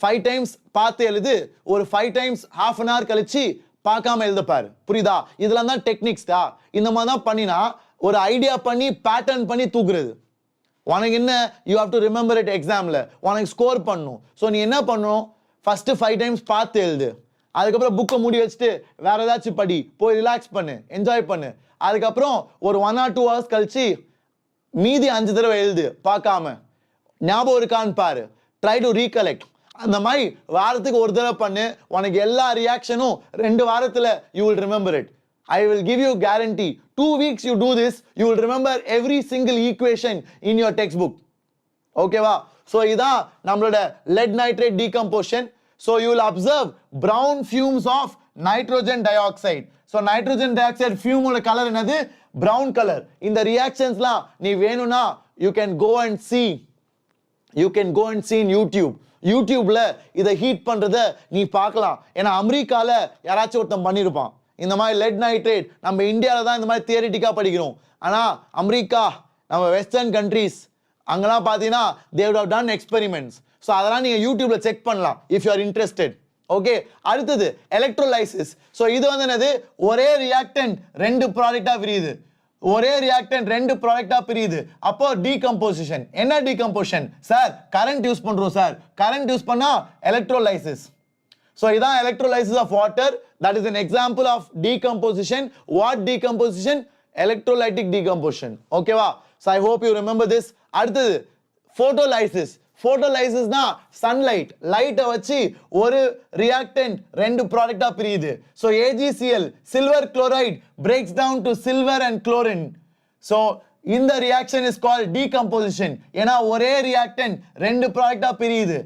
5 times பார்த்து எழுது. ஒரு 5 times half an hour கழிச்சு பார்க்காம எழுதப்பாரு. புரியுதா? இதெல்லாம் தான் டெக்னிக்ஸ் தான். இந்த மாதிரி தான் பண்ணினா ஒரு ஐடியா பண்ணி பேட்டர்ன் பண்ணி தூக்குறது. உனக்கு என்ன, you have to remember it எக்ஸாம்ல. உனக்கு ஸ்கோர் பண்ணணும். ஸோ நீ என்ன பண்ணணும், ஃபர்ஸ்ட் 5 times பார்த்து எழுது. அதுக்கப்புறம் புக்கை மூடி வச்சுட்டு வேற ஏதாச்சும் படி, போய் ரிலாக்ஸ் பண்ணு, என்ஜாய் பண்ணு. அதுக்கப்புறம் ஒரு 1 or 2 hours கழிச்சு மீதி 5 தடவை எழுது பார்க்காம. ஞாபகம் இருக்கான்னு பாரு. Try to recollect. அந்த மாதிரி வாரத்துக்கு ஒரு தடவை பண்ணு. உனக்கு எல்லா ரியாக்ஷனும் 2 வாரத்தில் you will remember it. I will give you guarantee. 2 weeks you do this, you will remember every single equation in your textbook. ஓகேவா? So இதான் நம்மளோட lead nitrate decomposition. So you will observe brown fumes of nitrogen dioxide. So nitrogen dioxide fume ஓட கலர் என்னது? brown color. இந்த reactionsலாம் நீ வேணும்னா you can go and see you can go and see in யூடியூப்ல இதை ஹீட் பண்றத நீ பார்க்கலாம். ஏன்னா அமெரிக்கால யாராச்சும் ஒருத்தன் பண்ணியிருப்பான் இந்த மாதிரி லெட் நைட்ரேட். நம்ம இந்தியாவில் தான் இந்த மாதிரி தியரிட்டிக்கா படிக்கிறோம். ஆனால் அமெரிக்கா, நம்ம வெஸ்டர்ன் கண்ட்ரீஸ் அங்கெல்லாம் பார்த்தீங்கன்னா they would have done experiments. So அதெல்லாம் நீங்கள் யூடியூப்ல செக் பண்ணலாம் if you are interested. Okay, அடுத்தது எலக்ட்ரோலைசிஸ். ஸோ இது வந்து என்னது, ஒரே ரியாக்டன்ட் ரெண்டு ப்ராடக்டா பிரியுது. ஒரே ரியாக்டன்ட் ரெண்டு ப்ராடக்டா பிரியுது. அப்போ டீகம்போசிஷன். என்ன டீகம்போசிஷன் சார்? கரண்ட் யூஸ் பண்றோம் சார். கரண்ட் யூஸ் பண்ணா எலக்ட்ரோலைசிஸ். So இதான் electrolysis of water. That is an example of decomposition. What decomposition? Electrolytic decomposition. Okay வா? So I hope you remember this. அடுத்தது photolysis. Photolysis na sunlight. Light வச்சு ஒரு reactant ரெண்டு ப்ராடக்டா பிரியுது. So AgCl, silver chloride, breaks down to silver and chlorine. So in the reaction is called decomposition. ஏன்னா ஒரே reactant ரெண்டு ப்ராடக்டா பிரியுது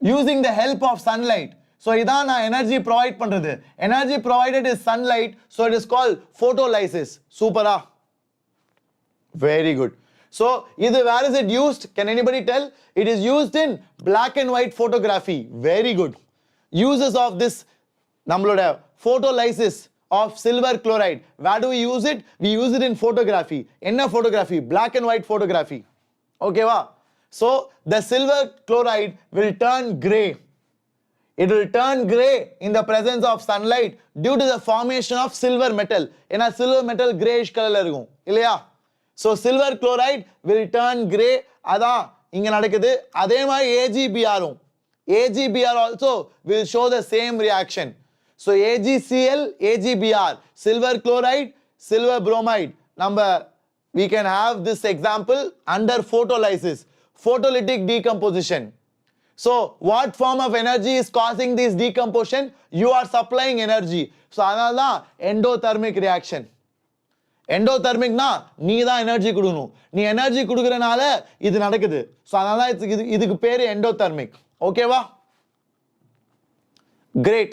using the help of sunlight. So இதான் நான் எனர்ஜி ப்ரொவைட் பண்றது. Energy provided is sunlight. So it is called photolysis. சூப்பரா? Very good. So இது where is it used? Can anybody tell? It is used in black and white photography. Very good. Uses of this நம்மளோட photolysis of silver chloride. Where do we use it? We use it in photography. என்ன photography? Black and white photography. Okay வா? So the silver chloride will turn gray. It will turn gray in the presence of sunlight due to the formation of silver metal. ஏன்னா silver metal grayish colorல இருக்கும் இல்லையா? So silver chloride will turn gray. அதான் இங்க நடக்குது. அதே மாதிரி AgBrம். AgBr also will show the same reaction. So AgCl, AgBr, silver chloride, silver bromide. We can have this example under photolysis, photolytic decomposition. So what form of energy is causing this decomposition? You are supplying energy. So அதனால தான் endothermic reaction. endothermic னா நீ தான் எனர்ஜி கொடுக்கணும். நீ எனர்ஜி கொடுக்கறனால இது நடக்குது. So அதனால தான் இதுக்கு பேரு endothermic. ஓகேவா? Great.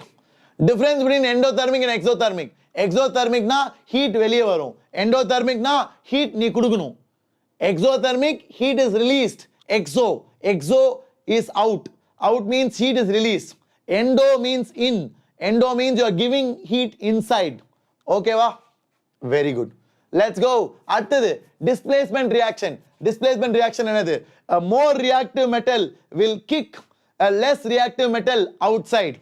Difference between endothermic and exothermic. exothermic னா heat வெளியே வரும். endothermic னா heat நீ கொடுக்கணும். exothermic, heat is released. exo is out. Out means heat is released. Endo means in. Endo means you are giving heat inside. Okay va? Very good. Let's go. அடுத்தது displacement reaction. Displacement reaction என்னது? A more reactive metal will kick a less reactive metal outside.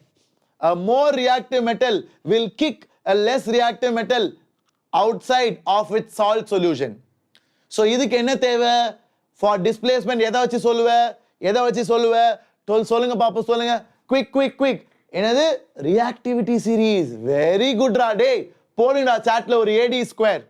A more reactive metal will kick a less reactive metal outside of its salt solution. So இதுக்கு என்ன தேவை? For displacement எதை வச்சு சொல்லுவ? சொல்லுங்க பாப்போம், சொல்லுங்க. குவிக். என்னது? Reactivity series. வெரி குட் ரா. டே போடுங்கடா சாட்ல ஒரு AD ஸ்கொயர்.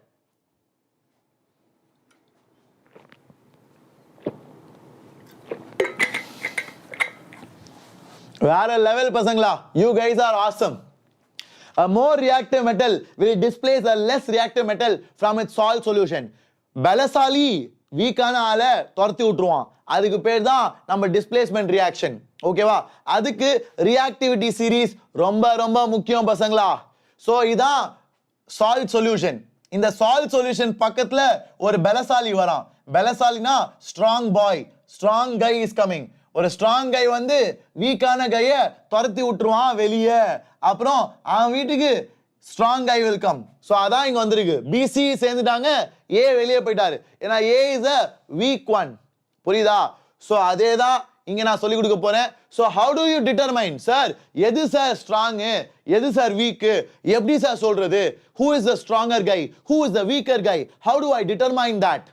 வேற லெவல் பசங்களா. You guys are awesome. A more reactive metal will displace a less reactive metal from its salt solution. பலசாலி வீக்கான ஆளை துரத்தி விட்டுருவான். அதுக்கு பேர் தான் நம்ம டிஸ்பிளேஸ்மெண்ட் ரியாக்ஷன். ஓகேவா? அதுக்கு ரியாக்டிவிட்டி சீரிஸ் ரொம்ப ரொம்ப முக்கியம் பசங்களா. ஸோ இதான் சால்ட் சொல்யூஷன். இந்த சால்ட் சொல்யூஷன் பக்கத்துல ஒரு பலசாலி வரான். பலசாலினா strong boy, strong guy is coming. ஒரு ஸ்ட்ராங் கை வந்து வீக்கான கையை துரத்தி விட்டுருவான் வெளியே. அப்புறம் அவன் வீட்டுக்கு ஸ்ட்ராங் கை வெல்கம். ஸோ அதான் இங்க வந்திருக்கு. பிசி சேர்ந்துட்டாங்க, ஏ வெளியே போயிட்டாரு. ஏன்னா ஏ இஸ் அ வீக் ஒன். புரியுதா? ஸோ அதே தான் இங்க நான் சொல்லி கொடுக்க போறேன். So how to you determine sir எது சார் ஸ்ட்ராங், எது சார் வீக், எப்படி சார் சொல்றது? Who is the stronger guy, who is the weaker guy, how to I determine that?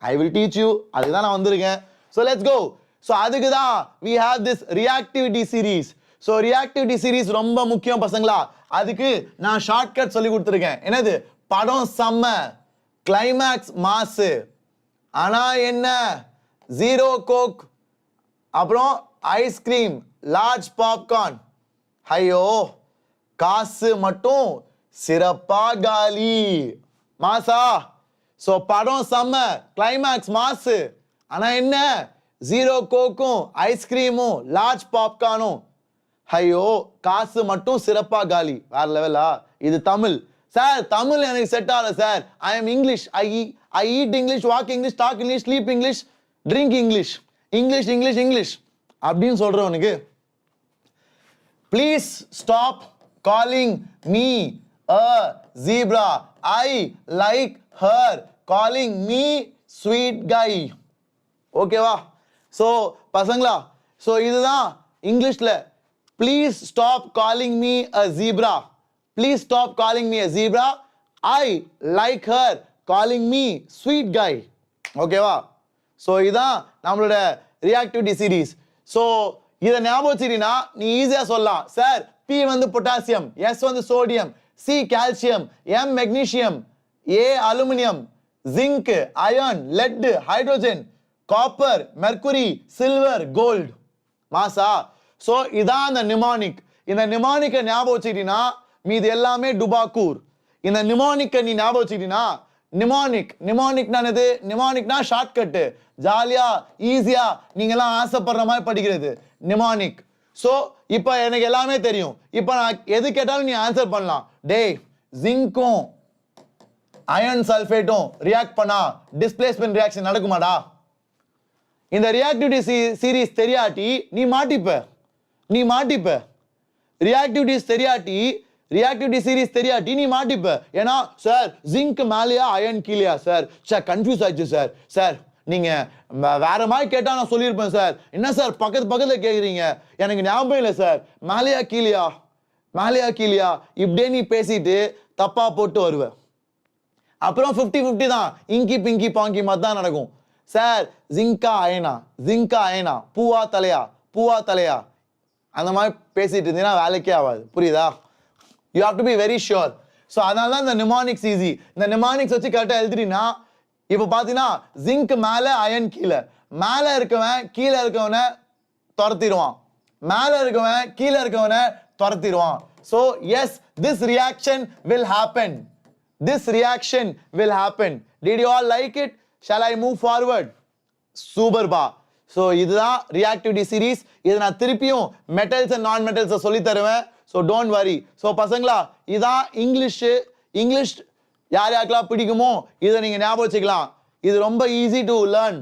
I will teach you. அதுதான் நான் வந்திருக்கேன். So let's go. ஸோ அதுக்கு தான் we have this reactivity series. So reactivity series ரொம்ப முக்கியம் பசங்களா. அதுக்கு நான் ஷார்ட்கட் சொல்லி கொடுத்துருக்கேன். என்னது? படம் செம்ம, கிளைமேக்ஸ் மாசு, ஆனா என்ன ஜீரோ கோக், அப்புறம் ஐஸ்கிரீம், லார்ஜ் பாப்கார்ன். ஐயோ காசு மட்டும் சிறப்பா காலி. மாசா? ஸோ படம் செம்ம, கிளைமேக்ஸ் மாசு, ஆனா என்ன ஜீரோ கோக்கும் ஐஸ்கிரீமும் லார்ஜ் பாப்கார்னும். ஐயோ காசு மட்டும் சிறப்பா காலி. வேற லெவலா? இது தமிழ் சார். தமிழ் எனக்கு செட் ஆகல sir. I am English. I eat English, walk English, talk English, sleep English, drink English. English English English அப்படின்னு சொல்றவனுக்கு please stop calling me a zebra. I like her calling me sweet guy. ஓகேவா? ஸோ பசங்களா, ஸோ இதுதான் இங்கிலீஷ்ல please stop calling me a zebra. Please stop calling me a zebra. I like her calling me sweet guy. ஓகேவா? ஸோ இதான் நம்மளோட ரியாக்டிவிட்டி சீரீஸ். ஸோ இதை ஞாபகம் வச்சுக்கிட்டீங்கன்னா நீ ஈஸியா சொல்லலாம். சார் பி வந்து பொட்டாசியம், எஸ் வந்து sodium, C calcium, M magnesium, A aluminium, zinc, iron, lead, hydrogen, copper, mercury, silver, gold. மாசா? ஸோ இதான் அந்த நிமானிக். இந்த நிமானிக்கை ஞாபகம் வச்சுக்கிட்டீங்கன்னா மீது எல்லாமே டுபாக்கூர். இந்த நிமானிக்கை நீ ஞாபகம் வச்சுக்கிட்டீங்கன்னா நிமானிக்னானது நிமானிக்னா ஷார்ட்கட்டு, ஜாலியா ஈஸியா நீங்கெல்லாம் ஆசைப்படுற மாதிரி படிக்கிறது நிமானிக். ஸோ இப்போ எனக்கு எல்லாமே தெரியும். இப்போ நான் எது கேட்டாலும் நீ ஆன்சர் பண்ணலாம். டேய், ஜிங்க்கும் அயர்ன் சல்ஃபேட்டும் ரியாக்ட் பண்ணா டிஸ்பிளேஸ்மெண்ட் ரியாக்ஷன் நடக்குமாடா? இந்த ரியாக்டிவிட்டி சீரீஸ் தெரியாட்டி நீ மாட்டிப்ப. ரியாக்டிவிட்டி சீரீஸ் தெரியாட்டி நீ மாட்டிப்ப. ஏன்னா சார் ஜிங்க் மேலேயா அயர்ன் கீழேயா சார் கன்ஃபியூஸ் ஆயிடுச்சு சார் நீங்க வேற மாதிரி கேட்டா நான் சொல்லியிருப்பேன் சார். என்ன சார் பக்கத்துல கேக்குறீங்க, எனக்கு ஞாபகம் இல்லை சார், மேலேயா கீழேயா இப்படியே நீ பேசிட்டு தப்பா போட்டு வருவ. அப்புறம் 50-50 தான், இங்கி பிங்கி பாங்கி மாதிரி தான் நடக்கும். சார் ஜிங்கா அயனா பூவா தலையா அந்த மாதிரி பேசிட்டு இருந்தீங்கன்னா வேலைக்கே ஆகாது. புரியுதா? You have to be very sure. So அதனால தான் இந்த நிமானிக்ஸ் ஈஸி. இந்த நிமானிக்ஸ் வச்சு கரெக்டாக எழுதுறீங்கன்னா இப்போ பார்த்தீங்கன்னா ஜிங்க் மேலே அயன் கீழே, மேலே இருக்கவன் கீழே இருக்கவனை துரத்திடுவான். So yes, this reaction will happen. Did you all like it? Shall I move forward? Super பா. ஸோ இதுதான் ரியாக்டிவிட்டி சீரீஸ். இதை நான் திருப்பியும் மெட்டல்ஸ் அண்ட் நான் மெட்டல்ஸை சொல்லி தருவேன். So don't worry. ஸோ பசங்களா, இதான் இங்கிலீஷ் யார் யாருக்கெல்லாம் பிடிக்குமோ இதை நீங்கள் ஞாபகம் வச்சுக்கலாம். இது ரொம்ப easy to learn.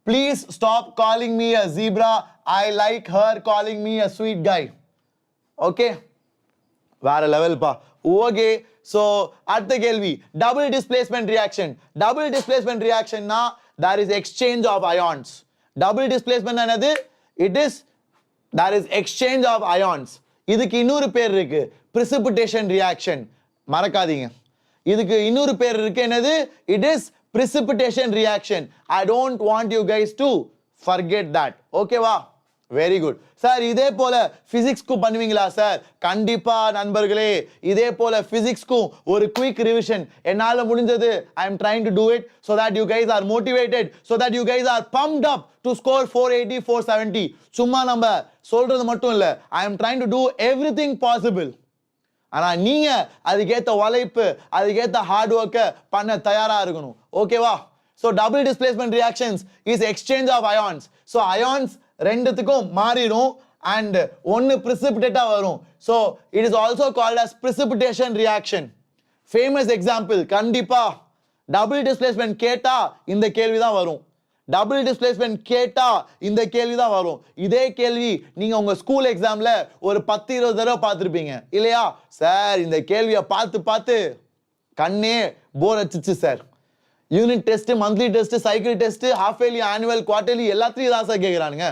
Please stop calling me a zebra. I like her calling me a sweet guy. Okay, வேற லெவல்ப்பா. ஓகே, ஸோ அடுத்த கேள்வி, டபுள் டிஸ்பிளேஸ்மெண்ட் ரியாக்ஷன்னா there is exchange of ions. Double displacement என்னது? there is exchange of ions. இதுக்கு இன்னொரு பேர் இருக்கு, precipitation reaction. மறக்காதீங்க, இதுக்கு இன்னொரு பேர் இருக்கு. என்னது? it is precipitation reaction. I don't want you guys to forget that. ஓகேவா? Very good sir. இதே போல பிசிக்ஸ்க்கும் பண்ணுவீங்களா சார்? கண்டிப்பா நண்பர்களே, இதே போல பிசிக்ஸ்க்கும் ஒரு குயிக் ரிவிஷன் என்னால முடிஞ்சது. I am trying to do it so that you guys are motivated, so that you guys are pumped up to score 480 470. சும்மா நம்ம சொல்றது மட்டும் இல்ல, I am trying to do everything possible. ஆனா நீங்க அதுக்கேத்த உழைப்பு, அதுக்கேத்த ஹார்ட் ஒர்க்கை பண்ண தயாரா இருக்கணும். ஓகேவா? So double displacement reactions is exchange of ions. So ions ரெண்டுத்துக்கும் மாறிடும் and ஒன்னு precipitate வரும். So it is also called as precipitation reaction. Famous example, கண்டிப்பா double displacement கேட்டா இந்த கேள்வி தான் வரும். இதே கேள்வி நீங்க உங்க ஸ்கூல் எக்ஸாம்ல ஒரு 10-20 தடவை பார்த்திருப்பீங்க இல்லையா? சார் இந்த கேள்வியை பார்த்து கண்ணே போர் அடிச்சிச்சு sir. Unit test, monthly test, cycle test, half yearly, annual, quarterly எல்லாத்தையும் தான் சார் கேட்குறானுங்க.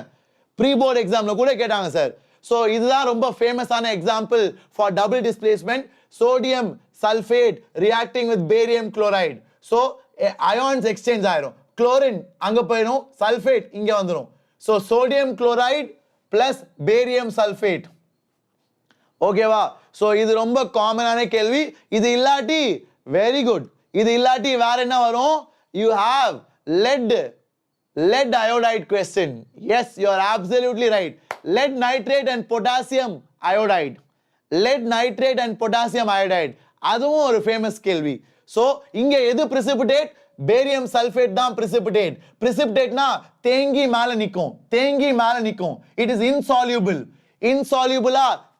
ப்ரீ போர்ட் எக்ஸாம்ல கூட கேட்டாங்க சார். ஸோ இதுதான் ரொம்ப ஃபேமஸான example for double displacement. Sodium sulphate reacting with barium chloride. So ions exchange ஆயிரும். குளோரின் அங்கே போயிடும், சல்ஃபேட் இங்கே வந்துடும். So sodium chloride plus barium sulphate. ஓகேவா? ஸோ இது ரொம்ப காமனான கேள்வி. இது இல்லாட்டி வெரி குட், இது இல்லாட்டி வேற என்ன வரும்? You have lead iodide question. Yes, you are absolutely right. Lead nitrate and potassium iodide. அதுவும் ஒரு ஃபேமஸ் கேள்வி. சோ இங்க எது precipitate? பேரியம் சல்ஃபேட் தான் precipitate. Precipitateனா தேங்கி மேல நிக்கும். It is insoluble.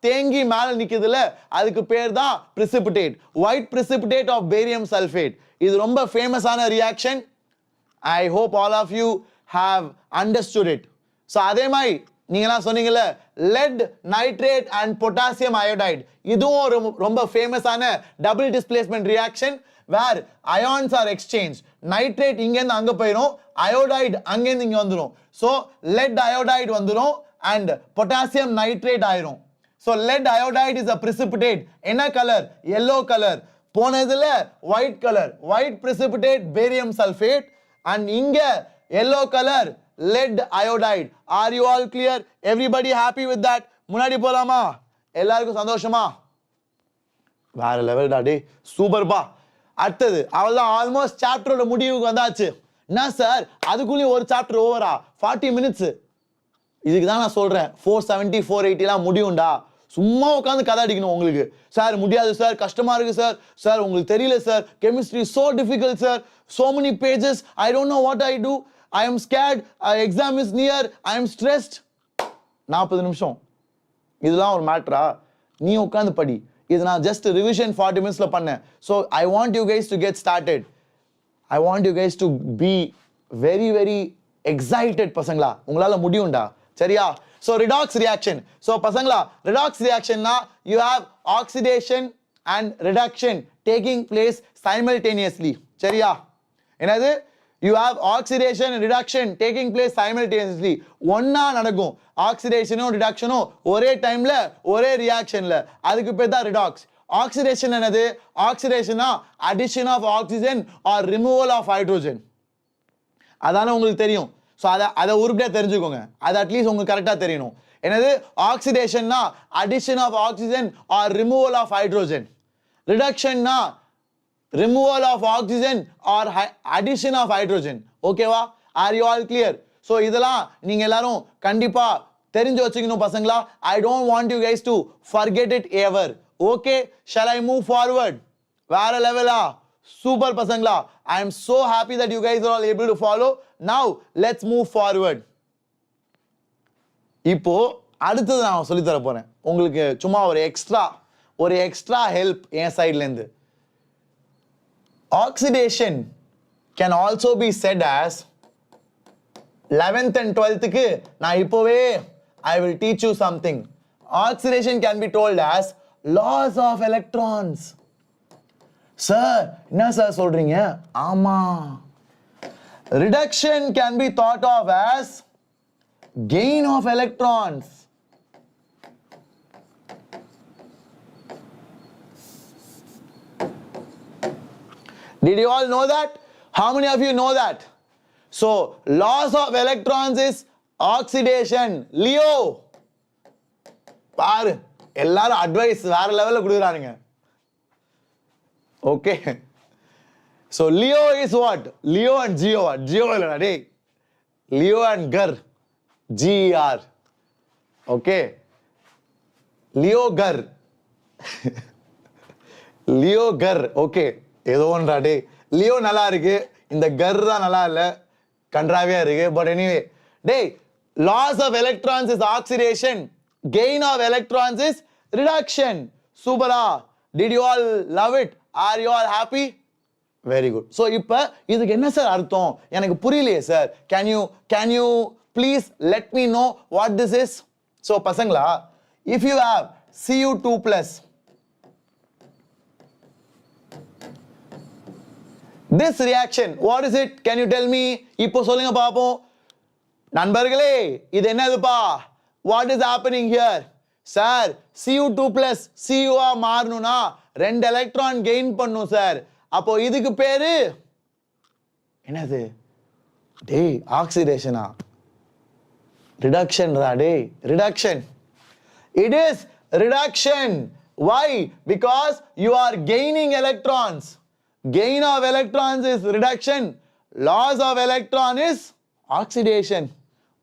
தேங்கி மேல நிக்குதுல, அதுக்கு பேர் தான் precipitate. White precipitate of barium sulfate. இது ரொம்ப ஃபேமஸான reaction. I hope all of you have understood it. So அதே மாதிரி நீங்கலாம் சொன்னீங்கல்ல lead nitrate and potassium iodide இதுவும் ரொம்ப ஃபேமஸான double displacement reaction where ions are exchanged. nitrate இங்க இருந்து அங்க போயிடும், iodide அங்க இருந்து இங்க வந்துரும். So lead iodide வந்துரும் and potassium nitrate ஆயிரும். So lead iodide is a precipitate. என்ன கலர்? yellow color. போனதுல white color. white precipitate barium sulfate and இங்க yellow color lead iodide. Are you all clear? Everybody happy with that? முன்னாடி போலாமா? எல்லாருக்கும் சந்தோஷமா? வேற லெவல் டா டேய், சூப்பர் பா. அடுத்தது அவ்வளவுதான், ஆல்மோஸ்ட் சாப்டரோட முடிவுக்கு வந்தாச்சு. என்ன சார் அதுக்குள்ளேயும் ஒரு சாப்டர் ஓவரா? 40 மினிட்ஸ். இதுக்கு தான் நான் சொல்றேன் 470 480 முடியும்டா. சும்மா உட்காந்து கதை அடிக்கணும் உங்களுக்கு. சார் முடியாது சார், கஷ்டமா இருக்கு சார், சார் உங்களுக்கு தெரியல sir, chemistry so difficult sir, so many pages, I don't know what I do, I am scared, exam is near, I am stressed. 40 நிமிஷம் இதெல்லாம் ஒரு மேட்டரா? நீ உட்காந்து படி. இது நான் ஜஸ்ட் ரிவிஷன் 40 மினிட்ஸ்ல பண்ணேன். So I want you guys to get started. I want you guys to be very very excited பசங்களா. உங்களால முடியும்டா, சரியா? So redox reaction. ஸோ பசங்களா, ரிடாக்ஸ் ரியாக்ஷன்னா you have oxidation and reduction taking place simultaneously, சரியா? என்னது? you have oxidation and reduction taking place simultaneously. ஒண்ணா நடக்கும். ஆக்சிடேஷனும் ரிடக்ஷனும் ஒரே டைம்ல ஒரே ரியாக்ஷன்ல, அதுக்கு பேர் தான் ரிடாக்ஸ். ஆக்சிடேஷன் என்னது? ஆக்சிடேஷனா addition of oxygen or removal of hydrogen. அதானே உங்களுக்கு தெரியும். ஸோ அதை உருப்படியா தெரிஞ்சுக்கோங்க. அது அட்லீஸ்ட் உங்களுக்கு கரெக்டா தெரியணும். என்னது? ஆக்சிடேஷன்னா addition of oxygen or removal of hydrogen. ரிடக்ஷன்னா removal of oxygen or addition of hydrogen. ஓகேவா? are you all clear? so இதெல்லாம் நீங்க எல்லாரும் கண்டிப்பா தெரிஞ்சு வச்சுக்கணும் பசங்களா. I don't want you guys to forget it ever. okay, shall I move forward? வேற லெவலா? சூப்பர் பசங்களா. I am so happy that you guys are all able to follow. now let's move forward. இப்போ அடுத்தது நான் சொல்லி தர போறேன் உங்களுக்கு. சும்மா ஒரு எக்ஸ்ட்ரா ஹெல்ப் என் சைடுல இருந்து. Oxidation can also be said as 11th and 12th க்கு நான் இப்போவே I will teach you something. Oxidation can be told as loss of electrons. Sir என்ன சார் சொல்றீங்க? ஆமா. Reduction can be thought of as gain of electrons. Did you all know that? How many of you know that? So loss of electrons is oxidation. Leo பாரு, எல்லாரும் அட்வைஸ் வேற லெவல்ல கொடுக்குறானுங்க. okay, so Leo is what? Leo and Geo. Geo இல்லடா டேய், Leo and Gar, GER. okay, Leo Gar. Leo Gar. okay, ஏதோ ஒன்றா டே. லியோ நல்லா இருக்கு, இந்த கர் தான் நல்லா இல்ல, கன்றாவியா இருக்கு. பட் எனிவே டே, loss of electrons is oxidation, gain of electrons is reduction. சூப்பரா? Did you all love it? Are you all happy? Very good. So இப்போ இதுக்கு என்ன சார் அர்த்தம்? எனக்கு புரியலையே sir. Can you please let me know what this is? So பசங்களா, if you have Cu2+, this reaction, what is it? Can you tell me? இப்போ சொல்லுங்க பாப்போம். நண்பர்களே, இது என்னதுப்பா? What is happening here? Sir, Cu2+ Cu ஆ மாறணும்னா 2 எலக்ட்ரான் கெயின் பண்ணும் சார். அப்போ இதுக்கு பேரு என்னது? டேய், ஆக்சிடேஷனா? ரிடக்ஷன் ரா டேய், reduction. It is reduction. Why? Because you are gaining electrons. Gain of electrons is reduction. Loss of electron is oxidation.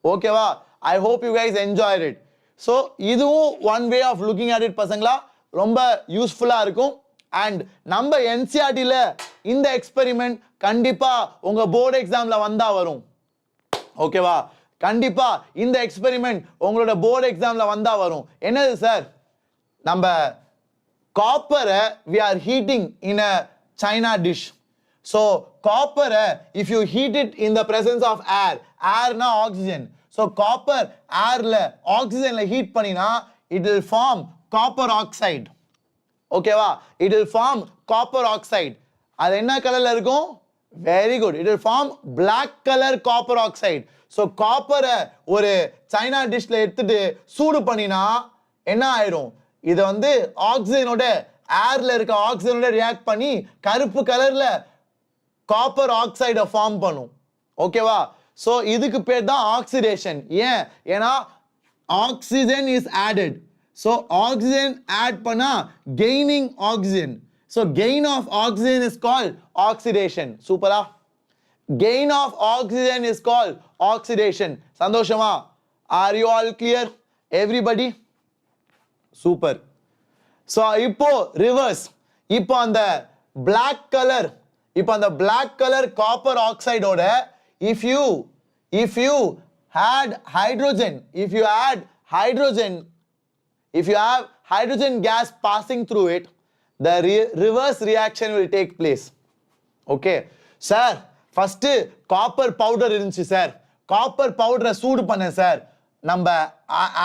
Okay va? I hope you guys enjoyed it. So இதுவும் one way of looking at it பசங்களா. ரொம்ப யூஸ்ஃபுல்லா இருக்கும். and நம்ம NCERT ல இந்த எக்ஸ்பெரிமெண்ட் கண்டிப்பா உங்க போர்டு எக்ஸாம்ல வந்தா வரும். ஓகேவா? கண்டிப்பா இந்த எக்ஸ்பெரிமெண்ட் உங்களோட போர்டு எக்ஸாம்ல வந்தா வரும். என்னது சார்? நம்ம காப்பரை we are heating in a China dish. So copper, if you heat it in the presence of air, air na oxygen. So copper air la oxygen la heat panina it will form copper oxide. Okay va, it will form copper oxide. அது என்ன கலர்ல இருக்கும்? Very good, it will form black color copper oxide. So copper ஒரு சைனா டிஷ்ல எடுத்துட்டு சூடு பண்ணினா என்ன ஆயிடும்? இது வந்து ஆக்சிஜனோட ஏர்ல இருக்க ஆக்சிஜனோட ரியாக்ட் பண்ணி கருப்பு கலர்ல காப்பர் ஆக்சைடை ஃபார்ம் பண்ணும். ஓகேவா? ஸோ இதுக்கு பேர் தான் ஆக்சிடேஷன். ஏன்? ஏன்னா oxygen is added. So oxygen add பண்ணா gaining oxygen. So gain of oxygen is called oxidation. சூப்பரா? Gain of oxygen is called oxidation. சந்தோஷமா? Are you all clear everybody? Super. So இப்போ ரிவர்ஸ். இப்போ அந்த பிளாக் கலர், இப்போ அந்த பிளாக் கலர் காப்பர் ஆக்சைடோட if you had hydrogen, if you have hydrogen gas passing through it, the reverse reaction will take place. Okay sir, first copper powder இருந்துச்சு சார், காப்பர் பவுடரை சூடு பண்ணேன் சார். நம்ம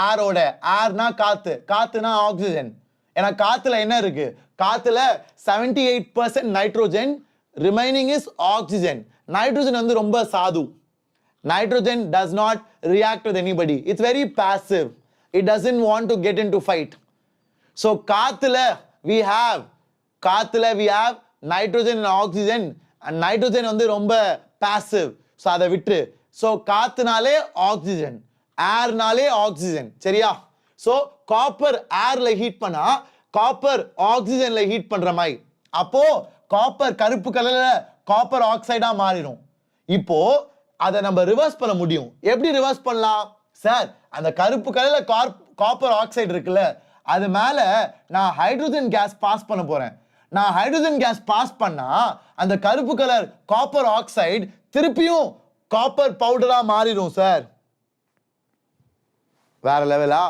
ஏரோட, ஏர்னா காத்து, காத்துனா ஆக்சிஜன். ஏன்னா காத்துல என்ன இருக்கு? காத்துல 78% nitrogen, remaining is oxygen. Nitrogen வந்து ரொம்ப சாது. Nitrogen does not react with anybody. It's very passive. It doesn't want to get into fight. So காத்துல we have nitrogen and oxygen, and nitrogen வந்து ரொம்ப passive. So அதை விட்டு. So காத்துனாலே ஆக்சிஜன், ஏர்னாலே ஆக்சிஜன். சரியா? So காப்பர் ஏர்ல ஹீட் பண்ணா காப்பர் ஆக்சிஜன்ல ஹீட் பண்ற மாதிரி, அப்போ காப்பர் கருப்பு கலர்ல காப்பர் ஆக்சைடா மாறிடும். இப்போ அதை நம்ம ரிவர்ஸ் பண்ண முடியும். எப்படி ரிவர்ஸ் பண்ணலாம் சார்? அந்த கருப்பு கலர்ல காப்பர் ஆக்சைடு இருக்குல்ல, அது மேல நான் ஹைட்ரோஜன் கேஸ் பாஸ் பண்ண போறேன். நான் ஹைட்ரோஜன் கேஸ் பாஸ் பண்ணா அந்த கருப்பு கலர் காப்பர் ஆக்சைடு திருப்பியும் காப்பர் பவுடரா மாறிடும் சார். வேற லெவலா?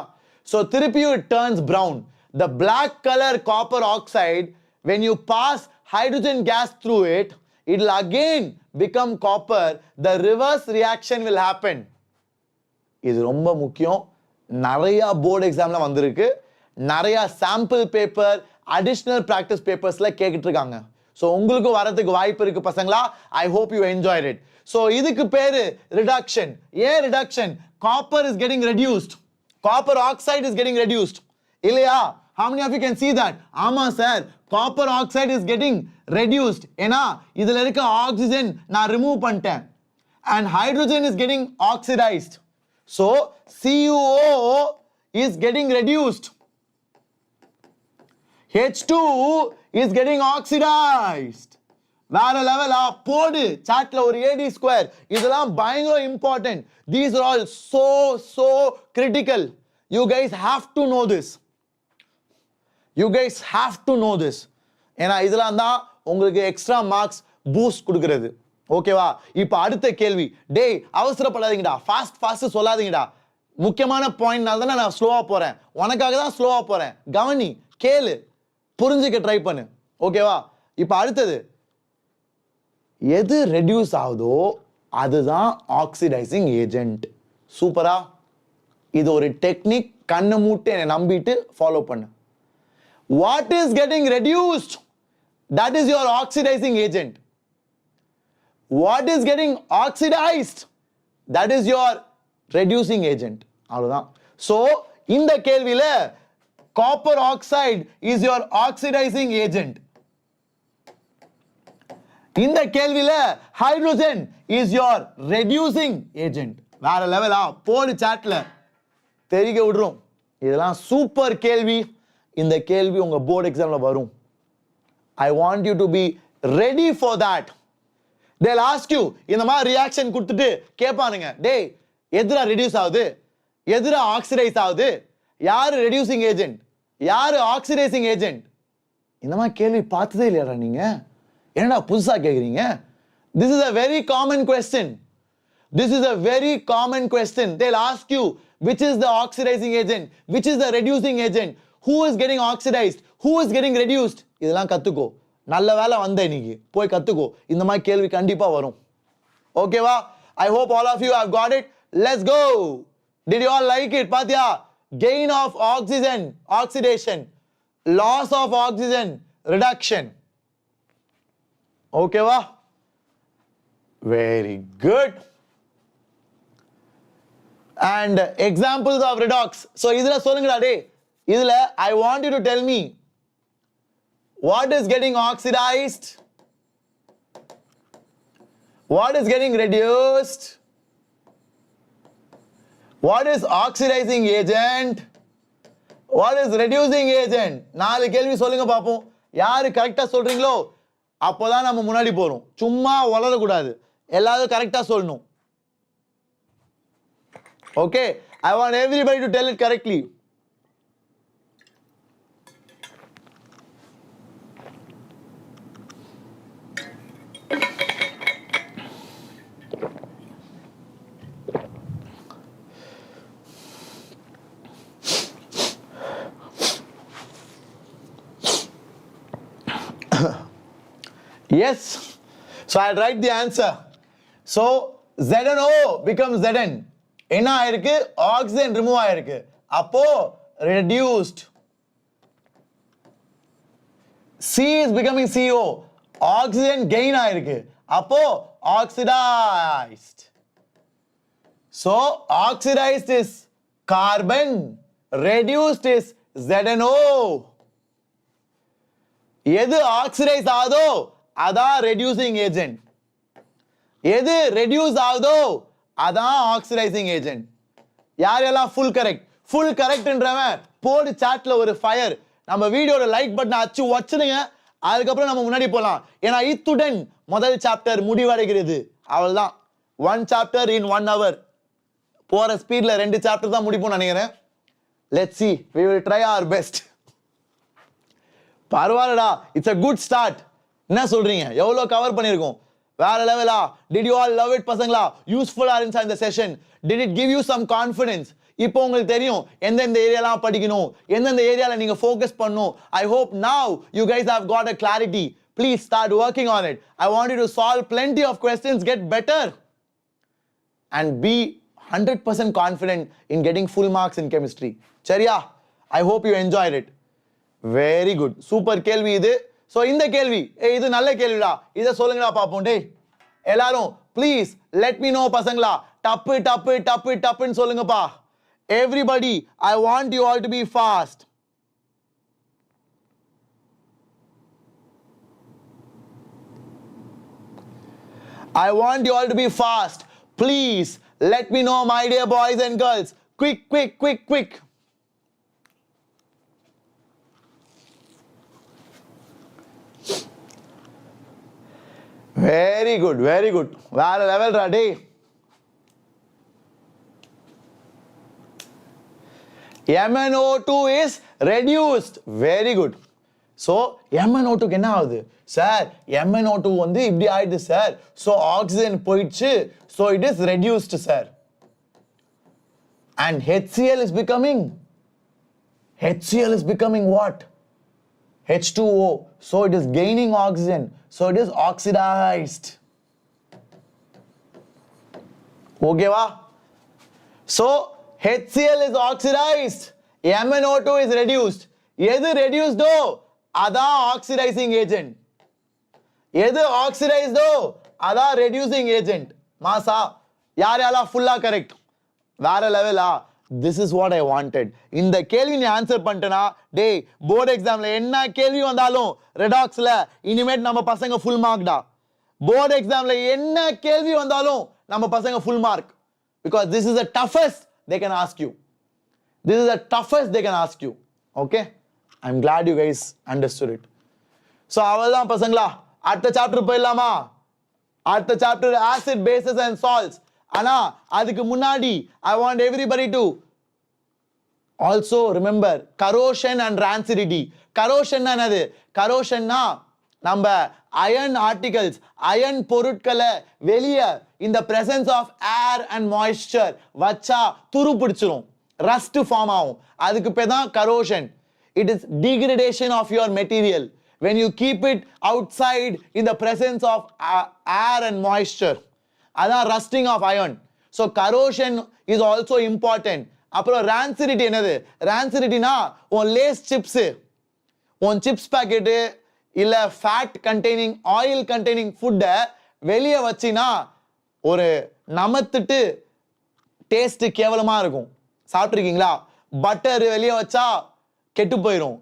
So திருப்பியும் it turns brown. The black color copper oxide, when you pass hydrogen gas through it, it will again become copper. The reverse reaction will happen. இது ரொம்ப முக்கியம். நிறைய போர்டு எக்ஸாம்ல வந்திருக்கு, நிறைய சாம்பிள் பேப்பர், அடிஷனல் பிராக்டிஸ் பேப்பர்ஸ்ல கேட்டுட்டு இருக்காங்க. ஸோ உங்களுக்கு வரதுக்கு வாய்ப்பு இருக்கு பசங்களா. I hope you enjoyed it. So இதுக்கு பேரு ரிடக்ஷன். ஏன் reduction? Copper is getting reduced, copper oxide is getting reduced. இல்லையா? How many of you can see that? ஆமா sir, copper oxide is getting reduced. ஏன்னா இதுல இருக்க ஆக்சிஜன் நான் ரிமூவ் பண்ணிட்டேன், and hydrogen is getting oxidized. So CuO is getting reduced, H2 is getting oxidized. வேற லெவலா? போடு சாட்ல ஒரு AD ஸ்கொயர். இதெல்லாம் பயங்கர important. These are all so critical. You guys have to know this. You guys have to know this. ஏன்னா இதெல்லாம் தான் உங்களுக்கு எக்ஸ்ட்ரா மார்க்ஸ் பூஸ்ட் கொடுக்கிறது. ஓகேவா? இப்போ அடுத்த கேள்வி. டேய் அவசரப்படாதீங்கடா, ஃபாஸ்ட் சொல்லாதீங்கடா. முக்கியமான பாயிண்ட்னால தானே நான் ஸ்லோவா போறேன். உனக்காக தான் ஸ்லோவா போறேன். கவனி, கேளு, புரிஞ்சுக்க ட்ரை பண்ணு. ஓகேவா? இப்போ அடுத்தது, எது ரெடியூஸ் ஆகுதோ அதுதான் ஆக்சிடைசிங் ஏஜென்ட். சூப்பரா? இது ஒரு டெக்னிக். கண்ணை மூட்டு என்னை நம்பிட்டு ஃபாலோ பண்ணு. What is getting reduced? That is your oxidizing agent. What is getting oxidized? That is your reducing agent. அவ்வளவுதான். So இந்த கேள்வியில copper oxide is your oxidizing agent. இந்த கேள்வியில hydrogen is your reducing agent. வேற லெவலா? போடு சாட்ல தெரிக்க விடுறோம். இதெல்லாம் சூப்பர் கேள்வி. இந்த கேள்வி உங்க போர்டு எக்ஸாம்ல வரும். I want you to be ready for that. They'll ask you, இந்த மாதிரி ரியாக்ஷன் கொடுத்துட்டு கேட்பானுங்க, டேய் எதுரா ரெடியூஸ் ஆகுது, எதுரா ஆக்சிடைஸ் ஆகுது, யாரு ரெடியூசிங் ஏஜென்ட், யாரு ஆக்சிடைசிங் ஏஜென்ட்? இந்த மாதிரி கேள்வி பார்த்ததே இல்லையாடா நீங்க? என்னடா புதுசா கேக்குறீங்க? This is a very common question. This is a very common question. They'll ask you which is the oxidizing agent, which is the reducing agent, who is getting oxidized, who is getting reduced. இதெல்லாம் கத்துக்கோ. நல்ல வேலை வந்த இன்னைக்கு போய் கத்துக்கோ. இந்த மாதிரி கேள்வி கண்டிப்பா வரும். ஓகேவா? I hope all of you have got it. Let's go. Did you all like it? Patya, gain of oxygen, oxidation, loss of oxygen, reduction. Okay, va? Very good. And examples of redox. So, I want you to tell me what is getting oxidized, what is getting reduced, what is oxidizing agent, what is reducing agent. 4 கேள்வி சொல்லுங்க பாப்போம். யாரு கரெக்ட்டா சொல்றீங்களோ அப்போதான் நம்ம முன்னாடி போறோம். சும்மா வளர கூடாது. எல்லாரும் கரெக்ட்டா சொல்லணும். Okay, I want everybody to tell it correctly. Yes, so I'll write the answer. So ZnO becomes Zn. என்ன ஆயிருக்கு? ஆக்சிஜன் ரிமூவ் ஆயிருக்கு. அப்போ reduced. C is becoming CO. Oxygen gain ஆயிருக்கு. அப்போ oxidized. So oxidized is carbon, reduced is ZnO. எது ஆக்சிடைஸ் ஆகுதோ அதான் ரெடியூசிங் ஏஜென்ட். எது ரெடியூஸ் ஆகுதோ அதான் ஆக்சிடைசிங் ஏஜென்ட். யாரெல்லாம் ஃபுல் கரெக்ட்? ஃபுல் கரெக்ட்ன்றவன் போடு சாட்ல ஒரு ஃபயர். நம்ம வீடியோட லைக் பட்டனை அச்சு வச்சிடுங்க. அதுக்கப்புறம் நம்ம முன்னாடி போலாம். ஏன்னா இத்துடன் முதல் சாப்டர் முடிவடைகிறது. அவ்வளவுதான். 1 chapter in 1 hour. போற ஸ்பீட்ல 2 சாப்டர் தான் முடிப்போம் நினைக்கிறேன். Let's see. We will try our best. பரவாயில்லடா, இட்ஸ் a good start. என்ன சொல்றீங்க? எவ்வளவு கவர் பண்ணிருக்கோம்? வேற லெவலா? Did you all love it பசங்களா? யூஸ்ஃபுல்லா இருந்துச்சா இந்த session? Did it give you some confidence? இப்போ உங்களுக்கு தெரியும் எந்தெந்த ஏரியாலாம் படிக்கணும், எந்தெந்த ஏரியால நீங்க ஃபோக்கஸ் பண்ணணும். I hope now you guys have got a clarity. Please start working on it. I want you to solve plenty of questions, get better, and be 100% confident in getting full marks in chemistry. சரியா? I hope you enjoyed it. Very good. Super கேள்வி இது. So இந்த கேள்வி இது நல்ல கேள்விடா. இத சொல்லுங்கடா பாப்போம். டேய் எல்லாரும் please let me know பசங்களா. டப்பு டப்பு டப்பு டப்புன்னு சொல்லுங்கப்பா. Everybody, I want you all to be fast. I want you all to be fast. Please let me know, my dear boys and girls. Quick, quick, quick, quick. Very good, very good. Where level ready? MnO2 is reduced. Very good. So MnO2 க்கு என்ன ஆகுது? சார் MnO2 வந்து இப்படி ஆயிடுது சார். So oxygen போயிடுச்சு. So it is reduced sir. And HCl is becoming what? H2O. So it is gaining oxygen. So it is oxidized. Okay va? So HCl is oxidized. MnO2 is reduced. எது reduced ஓ அதான் oxidizing agent. எது oxidized ஓ அதான் reducing agent. மாசா யாரெல்லாம் ஃபுல்லா கரெக்ட்? வேற லெவலா? This is what I wanted. இந்த கேள்வி நீ ஆன்சர் பண்ணிட்டனா டேய் போர்டு எக்ஸாம்ல என்ன கேள்வி வந்தாலும் ரெடாக்ஸ்ல இனிமேட் நம்ம பசங்க ஃபுல் மார்க்டா. போர்டு எக்ஸாம்ல என்ன கேள்வி வந்தாலும் நம்ம பசங்க full mark. Because this is the toughest they can ask you. This is the toughest they can ask you. Okay? I'm glad you guys understood it. So அவ்வளவுதான் பசங்களா. அடுத்த சாப்டர் போயிடலாமா? அடுத்த chapter acid, bases and salts. ஆனா அதுக்கு முன்னாடி I want everybody to also remember corrosion and rancidity. corrosion என்னது? corrosion னா நம்ம iron articles, iron பொருட்களை வெளியே in the presence of air and moisture வச்சா துரு பிடிச்சிரும், rust ஃபார்ம் ஆகும். அதுக்கு பேர் தான் corrosion. It is degradation of your material when you keep it outside in the presence of air and moisture. அதான் rusting of iron. So corrosion is also important. அப்புறம் ரான்சிடிட்டி என்னது? ரான்சிடிட்டினா உன் லேஸ் சிப்ஸு, உன் சிப்ஸ் பேக்கெட்டு இல்லை ஃபேட் கண்டெய்னிங் ஆயில் கண்டெய்னிங் ஃபுட்டை வெளியே வச்சினா ஒரு நமத்துட்டு டேஸ்ட் கேவலமாக இருக்கும். சாப்பிட்ருக்கீங்களா? பட்டர் வெளியே வச்சா கெட்டு போயிடும்.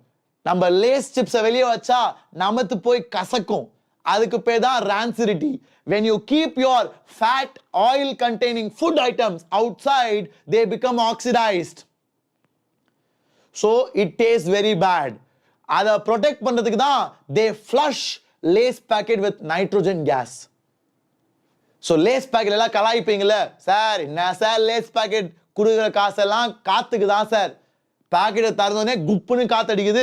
நம்ம லேஸ் சிப்ஸை வெளியே வச்சா நமத்து போய் கசக்கும். அதுக்கு பேர் தான் rancidity. When you keep your fat oil containing food items outside, they become oxidized. So it tastes very bad. அதை ப்ரொடெக்ட் பண்றதுக்கு தான் they flush lace packet with nitrogen gas. So Lay's packet எல்லாம் கலாய்ப்பீங்கல்ல, சார் என்ன சார் லேஸ் பேக்கெட் கொடுக்குற காசெல்லாம் காத்துக்கு தான் சார், பேக்கெட்டை திறந்தோடனே குப்புன்னு காத்தடிக்குது,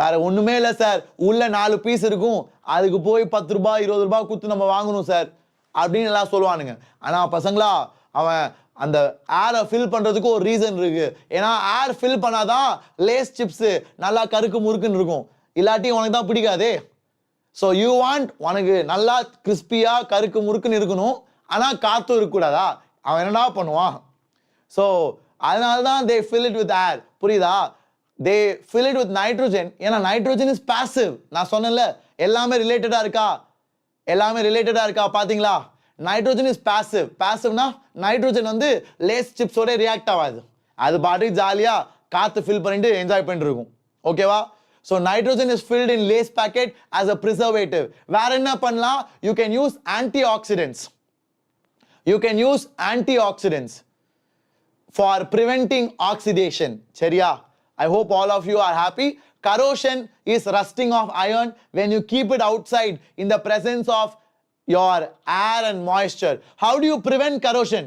வேற ஒண்ணுமே இல்லை சார், உள்ள 4 பீஸ் இருக்கும், அதுக்கு போய் 10 ரூபாய் 20 ரூபாய் கொடுத்து நம்ம வாங்கணும் சார் அப்படின்னு எல்லாம் சொல்லுவானுங்க. ஆனா பசங்களா அவன் அந்த ஏரை ஃபில் பண்றதுக்கு ஒரு ரீசன் இருக்கு. ஏன்னா ஏர் ஃபில் பண்ணாதான் லேஸ் சிப்ஸ் நல்லா கருக்கு முறுக்குன்னு இருக்கும், இல்லாட்டி உனக்கு தான் பிடிக்காதே. ஸோ யூ வாண்ட் உனக்கு நல்லா கிறிஸ்பியா கருக்கு முறுக்குன்னு இருக்கணும், ஆனா காத்தும் இருக்கக்கூடாதா? அவன் என்னடா பண்ணுவான்? ஸோ அதனால தான் they fill it with air. புரியுதா? they fill it with nitrogen. ஏன்னா nitrogen is passive. நான் சொன்னேன்ல எல்லாமே ரிலேட்டடா இருக்கா, எல்லாமே ரிலேட்டடா இருக்கா பாத்தீங்களா? Nitrogen is passive. பாசிவ்னா நைட்ரோஜன் வந்து லேஸ் சிப்ஸோட ரியாக்ட் ஆகாது, அது பாட்டுக்கு ஜாலியா காத்து ஃபில் பண்ணிட்டு என்ஜாய் பண்ணிட்டு இருக்கும். ஓகேவா? So nitrogen is filled in Lay's packet as a preservative. வேற என்ன பண்ணலாம்? You can use antioxidants. You can use antioxidants for preventing oxidation. சரியா? I hope all of you are happy. Corrosion is rusting of iron when you keep it outside in the presence of your air and moisture. How do you prevent corrosion?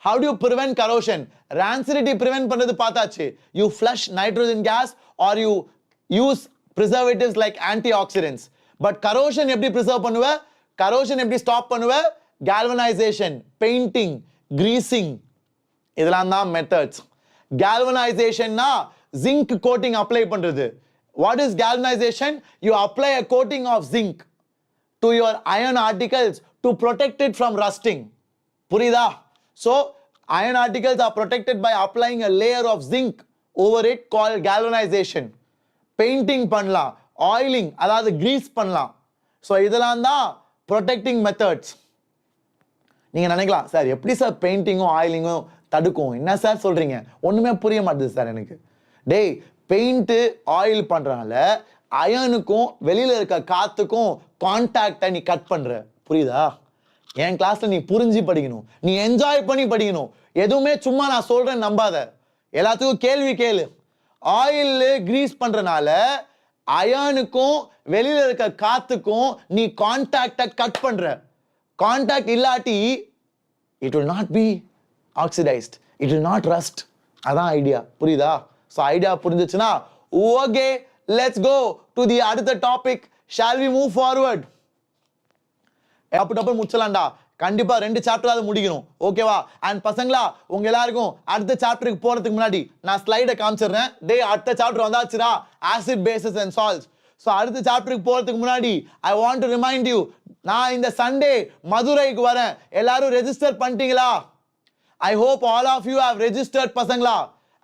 How do you prevent corrosion? Rancidity prevent பண்றது பார்த்தாச்சு. You flush nitrogen gas or you use preservatives like antioxidants. But corrosion எப்படி preserve பண்ணுவ? Corrosion எப்படி stop பண்ணுவ? Galvanization, painting, greasing, இதெல்லாம் தான் மெத்தட்ஸ். galvanization-னா zinc coating apply பண்றது. What is galvanization? You apply a coating of zinc to your iron articles to protect it from rusting. புரியுதா? So iron articles are protected by applying a layer of zinc over it called galvanization. Painting பண்ணலாம், oiling அதாவது grease பண்ணலாம். So இதெல்லாம் தான் protecting methods. நீங்க நினைக்கலாம், சார் எப்படி சார் பெயிண்டிங்கும் ஆயிலிங்கும் தடுக்கும், என்ன சார் சொல்றீங்க, ஒண்ணுமே புரிய மாட்டேது சார் எனக்கு. டேய், பெயிண்ட் ஆயில் பண்றனால அயனுக்கும் வெளியில இருக்க காத்துக்கும் கான்டாக்டை நீ கட் பண்ற. புரியுதா? என் கிளாஸ்ல நீ புரிஞ்சு படிக்கணும், நீ என்ஜாய் பண்ணி படிக்கணும். எதுவுமே சும்மா நான் சொல்றேன் நம்பாத, எல்லாத்துக்கும் கேள்வி கேளு. ஆயில் கிரீஸ் பண்றனால அயனுக்கும் வெளியில இருக்க காத்துக்கும் நீ கான்டாக்டை கட் பண்ற. கான்டாக்ட் இல்லாட்டி it will not be oxidized, it will not rust. அதான் ஐடியா. புரியுதா? ஸோ ஐடியா புரிஞ்சிச்சுன்னா okay, let's go to the அடுத்த topic. Shall we move forward? டப்பு முடிச்சலாம்டா, கண்டிப்பா 2 சாப்டர் அது முடிக்கணும். ஓகேவா? அண்ட் பசங்களா, உங்க எல்லாருக்கும் அடுத்த சாப்டருக்கு போறதுக்கு முன்னாடி நான் ஸ்லைடை காமிச்சிடுறேன். டே, அடுத்த சாப்டர் வந்தாச்சுடா, acid bases and salts. So அடுத்த சாப்டருக்கு போறதுக்கு முன்னாடி I want to remind you, நான் இந்த சண்டே மதுரைக்கு வரேன். எல்லாரும் ரெஜிஸ்டர் பண்ணிட்டீங்களா? I hope all of you have registered பசங்களா.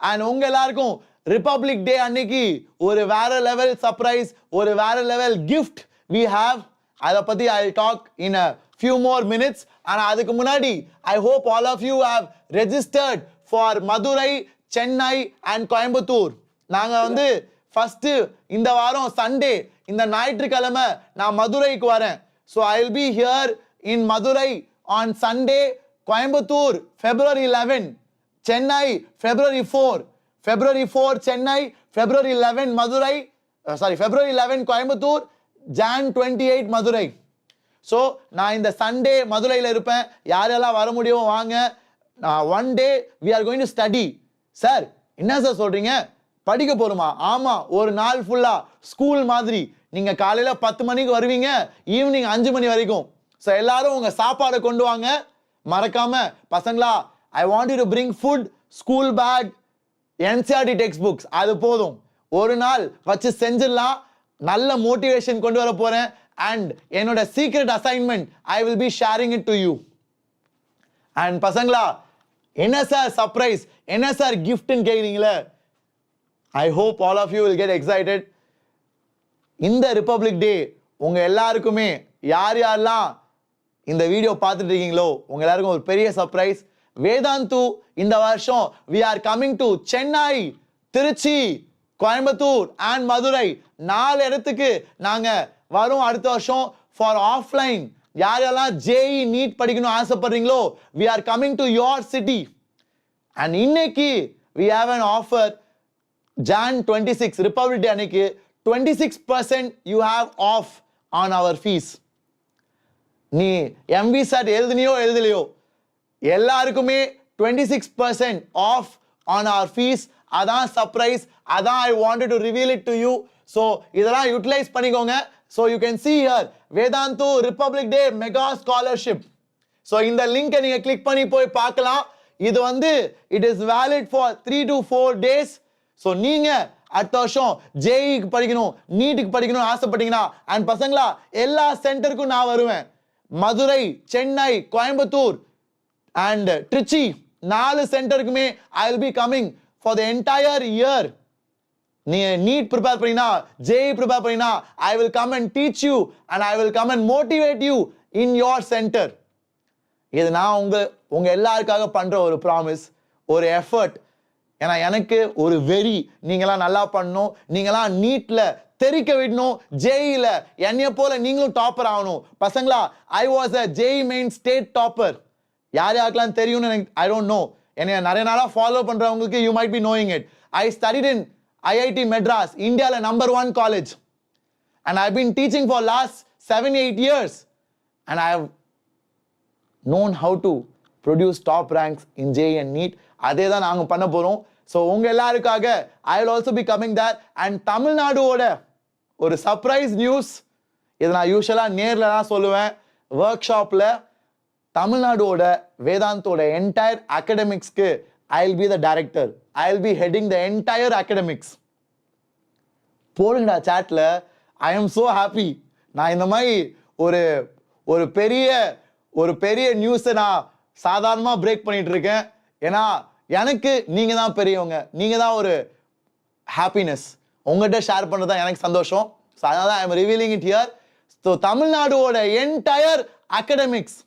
அண்ட் உங்க எல்லாருக்கும் ரிபப்ளிக் டே அன்னைக்கு ஒரு வேற லெவல் சர்ப்ரைஸ், ஒரு வேற லெவல் கிஃப்ட் வி ஹேவ். அதை பத்தி I talk in a few more minutes. ஆனா அதுக்கு முன்னாடி I hope all of you have registered for Madurai, Chennai and Coimbatore. நாங்க வந்து ஃபர்ஸ்ட் இந்த வாரம் சண்டே, இந்த ஞாயிற்றுக்கிழமை நான் மதுரைக்கு வரேன். So I will be here in Madurai on Sunday, Coimbatore February 11, Chennai February 4, February 4 Chennai, February 11 Madurai, February 11 Coimbatore, Jan 28 Madurai. So நான் இந்த சண்டே மதுரையில் இருப்பேன். யாரெல்லாம் வர முடியுமோ வாங்க. One day we are going to study. Sir என்ன சார் சொல்றீங்க, படிக்க போறோமா? ஆமா, ஒரு நாள் ஃபுல்லா ஸ்கூல் மாதிரி. நீங்க காலையில 10 மணிக்கு வருவீங்க, ஈவினிங் 5 மணி வரைக்கும். ஸோ எல்லாரும் உங்க சாப்பாடை கொண்டு வாங்க மறக்காம. பசங்களா, ஐ want you to bring food, school bag, NCERT text books. அது போதும், ஒரு நாள் வச்சு செஞ்சிடலாம். நல்ல மோட்டிவேஷன் கொண்டு வர போறேன். அண்ட் என்னோட secret assignment I will be sharing it to you. And பசங்களா என்ன சார் சர்ப்ரைஸ், என்ன சார் கிஃப்ட்னு கேக்குறீங்களே, I hope all of you will get excited. இந்த ரிப்பப்ளிக் டே உங்க எல்லாருக்குமே யார் யாரெல்லாம் இந்த வீடியோ பார்த்துட்டு இருக்கீங்களோ உங்க எல்லாருக்கும் ஒரு பெரிய சர்ப்ரைஸ். வேதாந்து இந்த வருஷம் we are coming to Chennai, Trichy, Coimbatore and Madurai 4 இடத்துக்கு நாங்க வரும் அடுத்த வருஷம் ஃபார் ஆஃப்லைன். யாரெல்லாம் ஜேஇ நீட் படிக்கணும் ஆசைப்படுறீங்களோ we are coming to your city. and இன்னைக்கு we have an offer. Jan 26 Republic Day அன்னைக்கு 26% you have off on our fees. நீ எம்வி செட் எழுதலையோ எல்லாருக்குமே 26% off on our fees. அதான் சர்ப்ரைஸ், அதான் I wanted to reveal it to you. so இதெல்லாம் யூட்டிலைஸ் பண்ணிக்கோங்க. so you can see here Vedantu Republic Day mega scholarship. so இந்த லிங்கை நீங்க கிளிக் பண்ணி போய் பார்க்கலாம். இது வந்து it is valid for 3 to 4 days. so நீங்க அடுத்த வருஷம் ஜேஇக்கு படிக்கணும், நீட்டுக்கு படிக்கணும் ஆசைப்பட்டீங்கன்னா, அண்ட் பசங்களா எல்லா சென்டருக்கும் நான் வருவேன். மதுரை, சென்னை, கோயம்புத்தூர் அண்ட் திருச்சி 4 சென்டருக்குமே I will be coming for the entire year. நீ நீட் ப்ரிப்பேர் பண்ணினா, ஜேஇ ப்ரிப்பேர் பண்ணினா, I will come and teach you and I will come and motivate you in your centre. இது நான் உங்க எல்லாருக்காக பண்ற ஒரு ப்ராமிஸ், ஒரு எஃபர்ட். ஏன்னா எனக்கு ஒரு வெறி, நீங்களாம் நல்லா பண்ணணும், நீங்களாம் நீட்ல தெரிக்க விடணும், ஜேஇல என்னைய போல நீங்களும் டாப்பர் ஆகணும். பசங்களா I was a JEE main state topper. யார் யாருக்கெல்லாம் தெரியும்னு எனக்கு ஐ டோன்ட் நோ. என்னைய நிறைய நாளா ஃபாலோ பண்றவங்களுக்கு you might be knowing it. I studied in IIT Madras, இந்தியால number 1 college. and I've been teaching for last 7-8 years and I have known how to produce top ranks in JEE and NEET. அதே தான் நாங்க பண்ண போறோம். ஸோ உங்க எல்லாருக்காக I will also be coming there. And தமிழ்நாடுவோட ஒரு சர்ப்ரைஸ் நியூஸ், இதை நான் யூஸ்வலாக நேரில் தான் சொல்லுவேன். ஒர்க் ஷாப்பில் தமிழ்நாடுவோட வேதாந்தோட என்டையர் அகடமிக்ஸ்க்கு I will be the director, I will be heading the entire academics. போடுங்கடா சாட்ல. I am so happy. நான் இந்த மாதிரி ஒரு பெரிய நியூஸை நான் சாதாரணமாக பிரேக் பண்ணிட்டு இருக்கேன். ஏன்னா எனக்கு நீங்க தான் பெரியவங்க, நீங்க தான் ஒரு ஹாப்பினஸ். உங்ககிட்ட ஷேர் பண்றது தான் எனக்கு சந்தோஷம். ஸோ அதனால I am revealing it here. So தமிழ்நாடுவோட என்டையர் அகடமிக்ஸ்,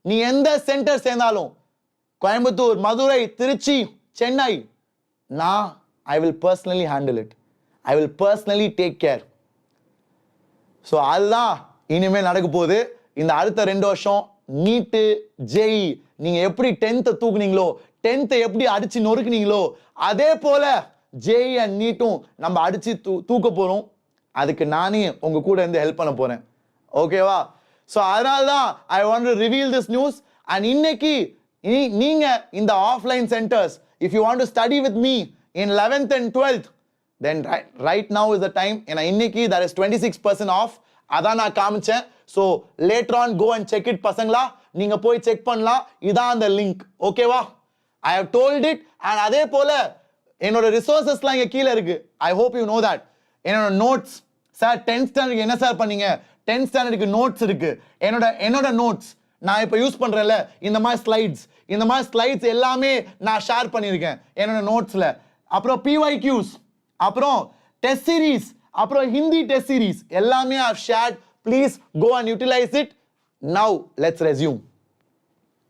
நீ எந்த சென்டர் சேர்ந்தாலும், கோயம்புத்தூர், மதுரை, திருச்சி, சென்னை, நான் I will personally handle it, I will personally take care. So அதுதான் இனிமேல் நடக்க போகுது. இந்த அடுத்த 2 வருஷம் நீட்டு, ஜேஇ, நீங்க எப்படி 10th தூக்குனீங்களோ, 10th எப்படி அடிச்சு நொறுக்குனீங்களோ, அதே போல ஜேஇ அண்ட் நீட்டும் நம்ம அடிச்சு தூக்க போறோம். அதுக்கு நானே உங்க கூட இருந்து ஹெல்ப் பண்ண போறேன். ஓகேவா? ஸோ அதனால தான் ஐ want to reveal this news. And இன்னைக்கு நீங்க இந்த offline centres, if you want to study with me in 11th and 12th, then right now is the time. ஏன்னா இன்னைக்கு there is 26% off. அதான் நான் காமிச்சேன். So later on go and check it பசங்களா. நீங்க போய் செக் பண்ணலாம். இதான் அந்த லிங்க். ஓகேவா? I have told it. And அதே போல என்னோட ரிசோர்சஸ்லாம் இங்க கீழே இருக்கு. I hope you know that. என்னோட நோட்ஸ் சார் 10th ஸ்டாண்டர்டுக்கு என்ன சார் பண்ணீங்க, 10th ஸ்டாண்டர்டுக்கு நோட்ஸ் இருக்கு. என்னோட நோட்ஸ் நான் இப்போ யூஸ் பண்றேன்ல, இந்த மாதிரி ஸ்லைட்ஸ் எல்லாமே நான் ஷேர் பண்ணியிருக்கேன் என்னோட நோட்ஸ்ல. அப்புறம் PYQs, அப்புறம் டெஸ்ட் சீரீஸ், அப்புறம் ஹிந்தி டெஸ்ட் சீரீஸ் எல்லாமே I shared. Please go and utilise it. Now let's resume.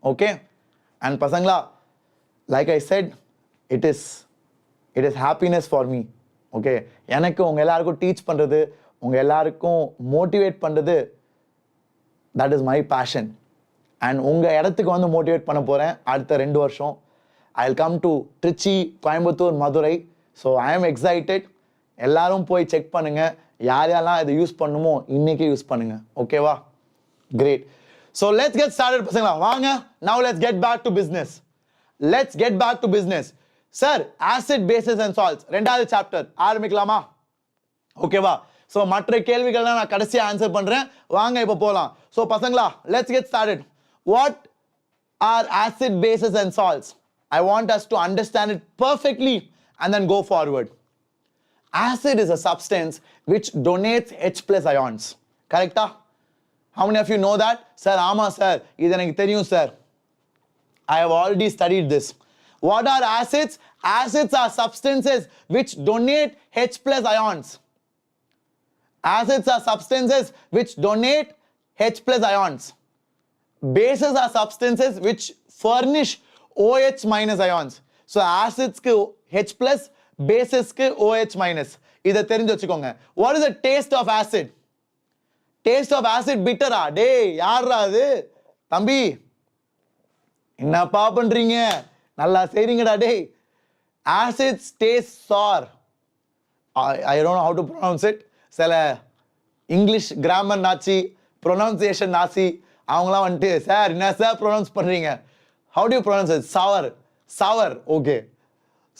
Okay? And பசங்களா, like I said, it is happiness for me. Okay? எனக்கு உங்க எல்லாருக்கும் டீச் பண்றது, உங்க எல்லாருக்கும் மோட்டிவேட் பண்றது, that is my passion. And உங்க இடத்துக்கு வந்து மோட்டிவேட் பண்ண போறேன் அடுத்த 2 வருஷம். I will come to Trichy, Coimbatore, Madurai. So I am excited. எல்லாரும் போய் செக் பண்ணுங்க. யார் யாரெல்லாம் இதை யூஸ் பண்ணுமோ இன்னைக்கு யூஸ் பண்ணுங்க. ஓகேவா? Great. So let's get started பசங்களா. வாங்க, now let's get back to business. Sir, acid bases and salts 2வது சாப்டர் ஆரம்பிக்கலாமா? ஓகேவா? ஸோ மற்ற கேள்விகள்லாம் நான் கடைசியா ஆன்சர் பண்றேன். வாங்க இப்போ போலாம். ஸோ பசங்களா, let's get started. What are acid bases and salts? I want us to understand it perfectly and then go forward. Acid is a substance which donates H+ ions. Correct? How many of you know that? Sir, ஆமா சார், இது எனக்கு தெரியும் sir. I have already studied this. What are acids? Acids are substances which donate H plus ions. Acids are substances which donate H plus ions. Bases are substances which furnish OH minus ions. So acids ku H plus, bases ku OH minus. இதை தெரிஞ்சு வச்சுக்கோங்க. What is the taste of acid? Taste of acid bitter ah? டேய் யாரா அது? தம்பி என்னப்பா பண்றீங்க? நல்லா செய்றீங்கடா டேய். Acids taste sour. I don't know how to pronounce it. சில English grammar Nachi, pronunciation Nachi அவங்களாம் வந்துட்டு சார் என்ன சார் ப்ரொனவுன்ஸ் பண்றீங்க? How do you pronounce it? Sour. Sour. Okay.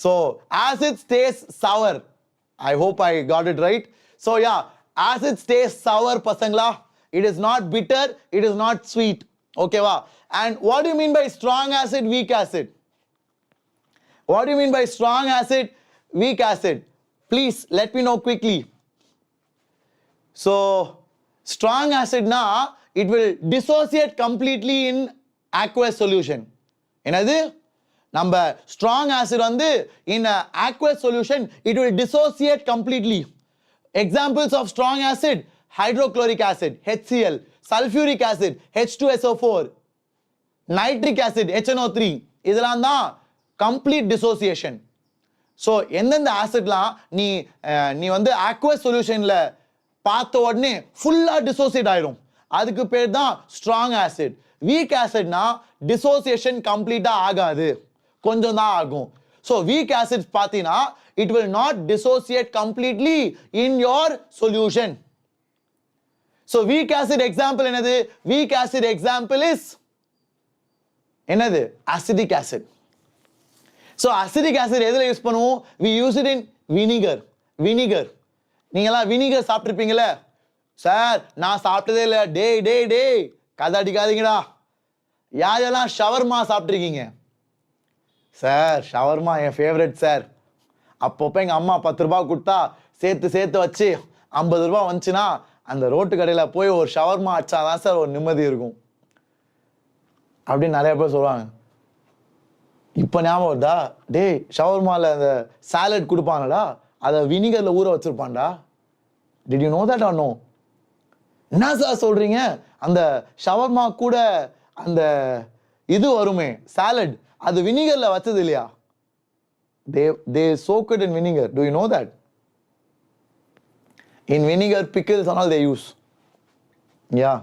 So acids taste sour. I hope I got it right. So yeah, acids taste sour pasangla. It is not bitter. It is not sweet. Okay va? And what do you mean by strong acid, weak acid? What do you mean by strong acid, weak acid? Please let me know quickly. So strong acid na, it will dissociate completely in aqueous solution. என்னது? நம்ம strong acid வந்து in aqueous solution it will dissociate completely. Examples of strong acid: hydrochloric acid HCl, sulfuric acid H2SO4, nitric acid HNO3. இதெல்லாம் தான் complete dissociation. So எந்தெந்த ஆசிட்லாம் நீ வந்து aqueous solutionல பார்த்த உடனே ஃபுல்லா dissociate ஆயிடும், அதுக்கு பேர் தான் strong acid. weak acidனா dissociation கம்ப்ளீட்டா ஆகாது, கொஞ்சம் தான் ஆகும். So weak acids பார்த்தீனா it will not dissociate completely in your solution. So weak acid example என்னது? weak acid example is என்னது? acidic acid. So acidic acid எதுல யூஸ் பண்ணுவோம்? we use it in vinegar. நீங்கலாம் vinegar சாப்பிட்டிருப்பீங்கல? சார் நான் சாப்பிட்டதே இல்லை. டேய் கதை அடிக்காதீங்கடா. யாரெல்லாம் ஷவர்மா சாப்பிட்ருக்கீங்க? சார் ஷவர்மா என் ஃபேவரட் சார். அப்பப்போ எங்கள் அம்மா 10 ரூபாய் கொடுத்தா சேர்த்து வச்சு 50 ரூபாய் வந்துச்சுன்னா அந்த ரோட்டு கடையில் போய் ஒரு ஷவர்மா அடிச்சாதான் சார் ஒரு நிம்மதி இருக்கும் அப்படின்னு நிறைய பேர் சொல்லுவாங்க. இப்போ ஞாபகம் வருதா? டேய் ஷவர்மாவில் அந்த சாலட் கொடுப்பாங்கடா, அதை வினிகரில் ஊற வச்சுருப்பான்டா. Did you know that or no? என்ன சார் சொல்கிறீங்க? அந்த ஷவர்மா கூட அந்த இது வருமே சாலட், அது வினிகரில் வச்சது இல்லையா? they soak it in vinegar. Do you know that? In vinegar, pickles and all they use. Yeah.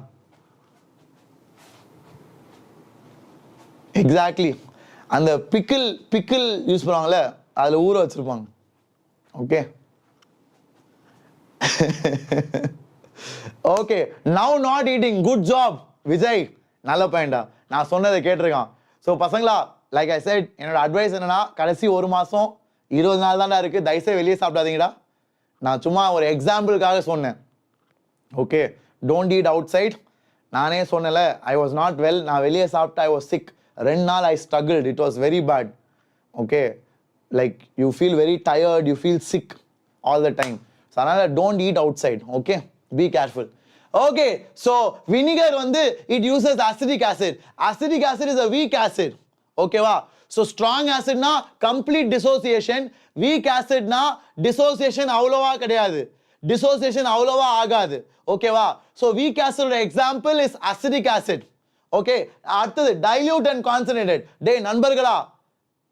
Exactly. அந்த பிக்கிள் யூஸ் பண்ணுவாங்கல்ல, அதில் ஊற வச்சிருப்பாங்க. Okay okay now not eating. good job Vijay, நல்ல பையன்டா, நான் சொன்னதை கேட்டிருக்கான். ஸோ பசங்களா, லைக் ஐ செட், என்னோட அட்வைஸ் என்னன்னா, கடைசி 1 மாதம் 20 நாள் தான்டா இருக்கு, தயவுசெய்து வெளியே சாப்பிடாதீங்கடா. நான் சும்மா ஒரு எக்ஸாம்பிளுக்காக சொன்னேன். Okay, don't eat outside. நானே சொன்னல, ஐ வாஸ் நாட் வெல், நான் வெளியே சாப்பிட்டு ஐ வாஸ் சிக். 2 நாள் I struggled, it was very bad. Okay, like you feel very tired, you feel sick all the time. So அதனால் don't eat outside. Okay, be careful. Okay, so vinegar வந்து it uses acetic acid. Acetic acid is a weak acid. ஓகேவா? ஸோ ஸ்ட்ராங் ஆசிட்னா கம்ப்ளீட் டிசோசியேஷன், வீக் ஆசிட்னா டிசோசியேஷன் அவ்வளோவா கிடையாது, டிசோசியேஷன் அவ்வளோவா ஆகாது. ஓகேவா? ஸோ வீக் ஆசிடோட example is acetic acid. Okay, அடுத்தது டைல்யூட் அண்ட் கான்சன்ட்ரேட்டட். டேய்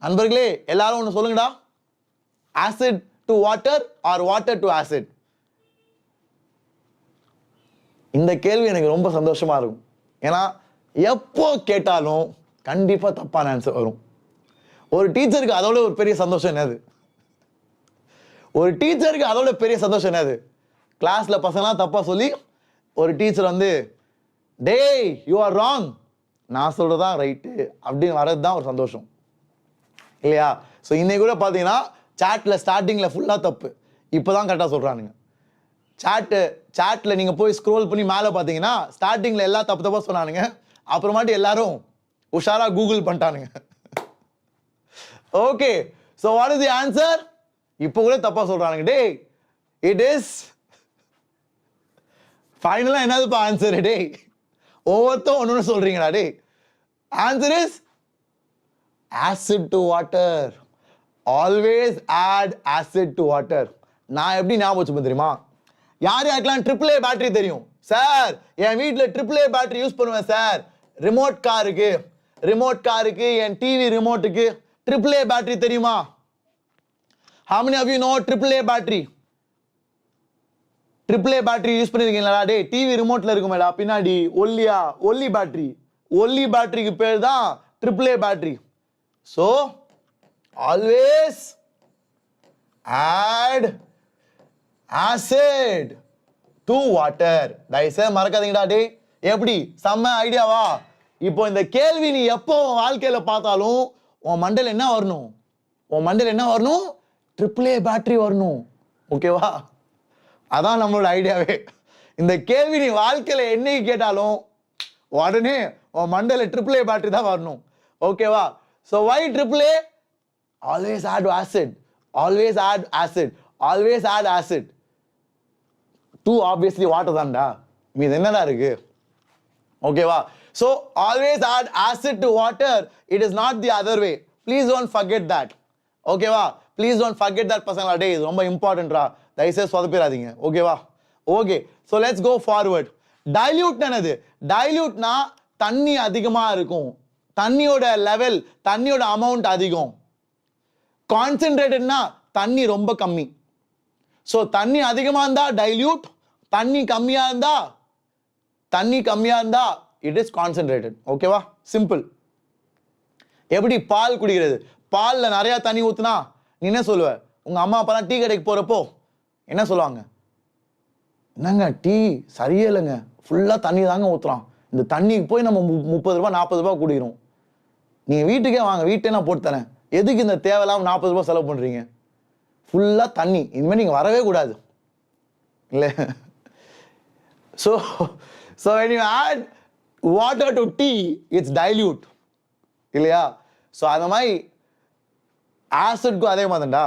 நண்பர்களே எல்லாரும் ஒன்று சொல்லுங்கடா, acid to water or water to acid? இந்த கேள்வி எனக்கு ரொம்ப சந்தோஷமா இருக்கும். ஏன்னா எப்போ கேட்டாலும் கண்டிப்பா தப்பான ஆன்சர் வரும். ஒரு டீச்சருக்கு அதோட ஒரு பெரிய சந்தோஷம் என்னது? கிளாஸ்ல பசங்களாம் தப்பா சொல்லி ஒரு டீச்சர் வந்து டேய் யூ ஆர் ராங், நான் சொல்றதுதான் ரைட்டு அப்படின்னு வர்றது தான் ஒரு சந்தோஷம் இல்லையா? ஸோ இன்னைக்கு கூட பார்த்தீங்கன்னா சாட்ல ஸ்டார்டிங்ல ஃபுல்லா தப்பு, இப்போதான் கரெக்டாக சொல்றானுங்க. சாட்ல நீங்க போய் ஸ்க்ரோல் பண்ணி மேலே பார்த்தீங்கன்னா ஸ்டார்டிங்ல எல்லா தப்பா சொன்னானுங்க, அப்புறமாட்டி எல்லாரும் உஷாரா கூகுள் பண்ணிட்டானுங்க. Okay, so what is the answer? இப்போ கூட தப்பா சொல்றானுங்க. டேய் இட் இஸ் ஃபைனலா என்னதுப்பா ஆன்சர்? டேய் ஒவ்வொருத்தரும் ஒன்று சொல்றீங்களா? டேய் answer is acid to water. Always add acid to water. நான் எப்படி ஞாபகம் வச்சுப்பேன் தெரியுமா? யார் யாருக்கெல்லாம் AAA பேட்டரி தெரியும்? சார் என் வீட்டில் AAA பேட்டரி யூஸ் பண்ணுவேன் சார். ரிமோட் காருக்கு என் டிவி ரிமோட்டுக்கு AAA பேட்டரி தெரியுமா? How many of you know AAA battery? AAA battery use பண்ணிருக்கீங்களா? டேய் டிவி ரிமோட்ல இருக்குமேடா பின்னாடி ஒல்லி பேட்டரிக்கு பேர் தான் AAA battery. So always add acid to water. தயவுசெய்து மறக்காதீங்கடா டேய். எப்படி செம்ம ஐடியாவா? இப்போ இந்த கேள்வி நீ எப்போ வாழ்க்கையில பார்த்தாலும் உன் மண்டையில என்ன வரணும்? AAA பேட்டரி வரணும். ஓகேவா? அதான் நம்மளோட ஐடியாவே. இந்த கேள்வி நீ வாழ்க்கையில என்னைக்கு கேட்டாலும் உடனே உன் மண்டையில AAA பேட்டரி தான் வரணும். ஓகேவா? So why AAA? Always add acid. Two obviously water தான்டா. மீது என்னடா இருக்கு? ஓகேவா? So always add acid to water. It is not the other way. Please don't forget that. ஓகேவா? Please don't forget that பசங்களா. டேய் இது ரொம்ப இம்பார்ட்டன்ட்ரா. தயவுசெய்து சொதப்பிடாதீங்க. ஓகேவா? Okay. So let's go forward. Dilute என்னது? Diluteனா தண்ணி அதிகமா இருக்கும். தண்ணியோட லெவல், தண்ணியோட அமௌண்ட் அதிகம். கான்சென்ட்ரேட்டட்னா தண்ணி ரொம்ப கம்மி. ஸோ தண்ணி அதிகமாக இருந்தா டைல்யூட், தண்ணி கம்மியாக இருந்தா இட் இஸ் கான்சென்ட்ரேட்டட். ஓகேவா? சிம்பிள். எப்படி பால் குடிக்கிறது? பாலில் நிறையா தண்ணி ஊற்றுனா நீ என்ன சொல்லுவ? உங்கள் அம்மா அப்பாலாம் டீ கடைக்கு போகிறப்போ என்ன சொல்லுவாங்க? என்னங்க டீ சரியே இல்லைங்க, ஃபுல்லாக தண்ணி தாங்க ஊற்றுறான், இந்த தண்ணிக்கு போய் நம்ம 30 ரூபா 40 ரூபா குடிக்கிறோம். நீங்கள் வீட்டுக்கே வாங்க, வீட்டே நான் போட்டு தரேன், எதுக்கு இந்த தேவையில்லாமல் 40 ரூபா செலவு பண்ணுறீங்க? ஃபுல்லாக தண்ணி, இனிமேல் நீங்கள் வரவே கூடாது இல்லை? So when you add water to tea, it's dilute இல்லையா? ஸோ அந்த மாதிரி ஆசிட்க்கும் அதே மாதிரிடா.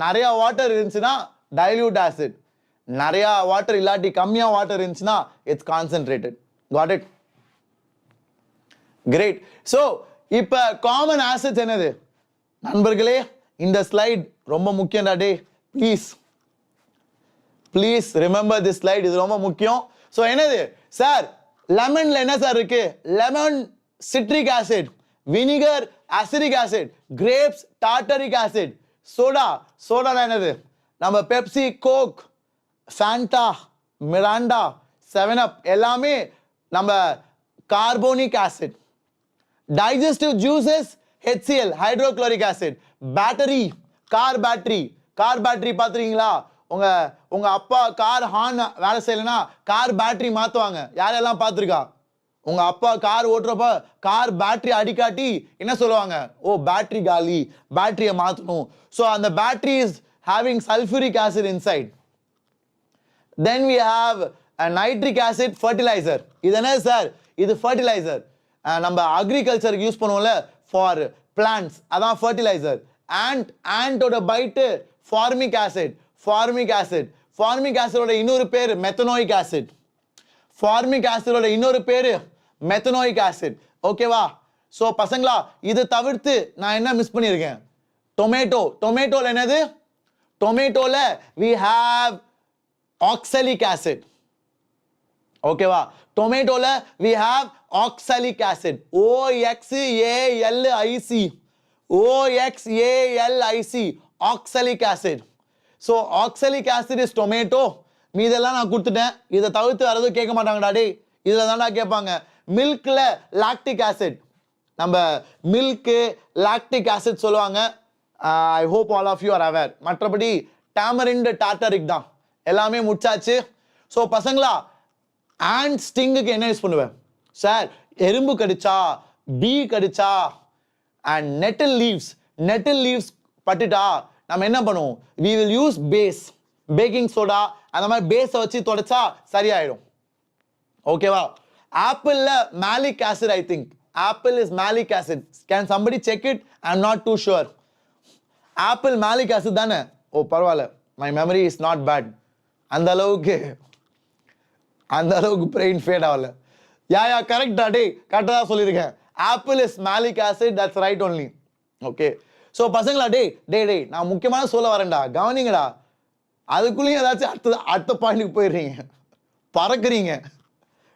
நிறையா வாட்டர் இருந்துச்சுன்னா டைல்யூட் ஆசிட், நிறையா வாட்டர் இல்லாட்டி கம்மியாக வாட்டர் இருந்துச்சுன்னா it's concentrated. Got it? Great. So இப்போ காமன் ஆசிட்ஸ் என்னது நண்பர்களே? இந்த ஸ்லைட் ரொம்ப முக்கியம்டா டே. ப்ளீஸ் ரிமெம்பர் திஸ் ஸ்லைட், இது ரொம்ப முக்கியம். ஸோ என்னது சார்? லெமன்ல என்ன சார் இருக்கு? Lemon citric acid, vinegar acetic acid, grapes tartaric acid, soda என்னது? நம்ம Pepsi, Coke, Fanta, Mirinda, 7up எல்லாமே நம்ம carbonic acid. Digestive juices HCl, hydrochloric acid. Battery, car battery பார்த்துருக்கீங்களா? உங்க அப்பா கார் ஹார்ன் வேலை செய்யலைன்னா கார் பேட்டரி மாற்றுவாங்க. யாரெல்லாம் பார்த்துருக்கா? உங்க அப்பா கார் ஓட்டுறப்ப கார் பேட்டரி அடிக்காட்டி என்ன சொல்லுவாங்க? ஓ பேட்டரி காலி, பேட்டரியை மாற்றணும். ஸோ அந்த battery is having sulphuric acid inside. Then we have a nitric acid fertilizer. இது என்ன சார்? இது ஃபர்டிலைசர். நம்ம அக்ரிகல்ச்சருக்கு யூஸ் பண்ணுவோம்ல ஃபார் பிளான்ட்ஸ், அதான் ஃபர்டிலைசர். ஆண்டோட பைட்டு ஃபார்மிக் ஆசிட். ஃபார்மிக் ஆசிடோட இன்னொரு பேர் மெத்தனோயிக் ஆசிட். மெத்தனோயிக் ஆசிட். ஓகேவா? ஸோ பசங்களா, இது தவிர்த்து நான் என்ன மிஸ் பண்ணியிருக்கேன்? டொமேட்டோல என்னது? டொமேட்டோல we have oxalic acid. ஓகேவா? டொமேட்டோல we have oxalic acid. OXALIC oxalic acid. So oxalic acid is tomato. மீதெல்லாம் நான் கொடுத்துட்டேன். இதை தவிர்த்து வேற எதுவும் கேட்க மாட்டாங்கடா டே. இதில் தான்டா கேட்பாங்க. மில்க்ல லாக்டிக் ஆசிட், நம்ம மில்க்கு லாக்டிக் ஆசிட் சொல்லுவாங்க. I hope all of you are aware. மற்றபடி டாமரிண்ட் டார்டரிக் தான். எல்லாமே முடிச்சாச்சு. ஸோ பசங்களா, அண்ட் ஸ்டிங்குக்கு என்ன யூஸ் பண்ணுவேன் சார்? எறும்பு கடிச்சா, பீ கடிச்சா, அண்ட் நெட்டில் லீவ்ஸ் பட்டுட்டா நம்ம என்ன பண்ணுவோம்? we will use base, baking soda, அந்த மாதிரி பேஸை வச்சு தொடச்சா சரியாயிடும். ஓகேவா? ஆப்பிள்ல malic acid, I think apple is malic acid. Can somebody check it? I am not too sure. Apple malic acid தானே? ஓ பரவாயில்ல, my memory is not bad. அந்த அளவுக்கு பிரெயின் ஃபேட் ஆகல. யா கரெக்டா டே, கரெக்டாக தான் சொல்லியிருக்கேன். Apple is malic acid, that's right only. Okay so பசங்களா டேய் நான் முக்கியமான சொல்ல வரேன்டா கவனிங்கடா அதுக்குள்ளேயும் ஏதாச்சும் அடுத்த பாயிண்ட்டுக்கு போயிடுறீங்க பறக்குறீங்க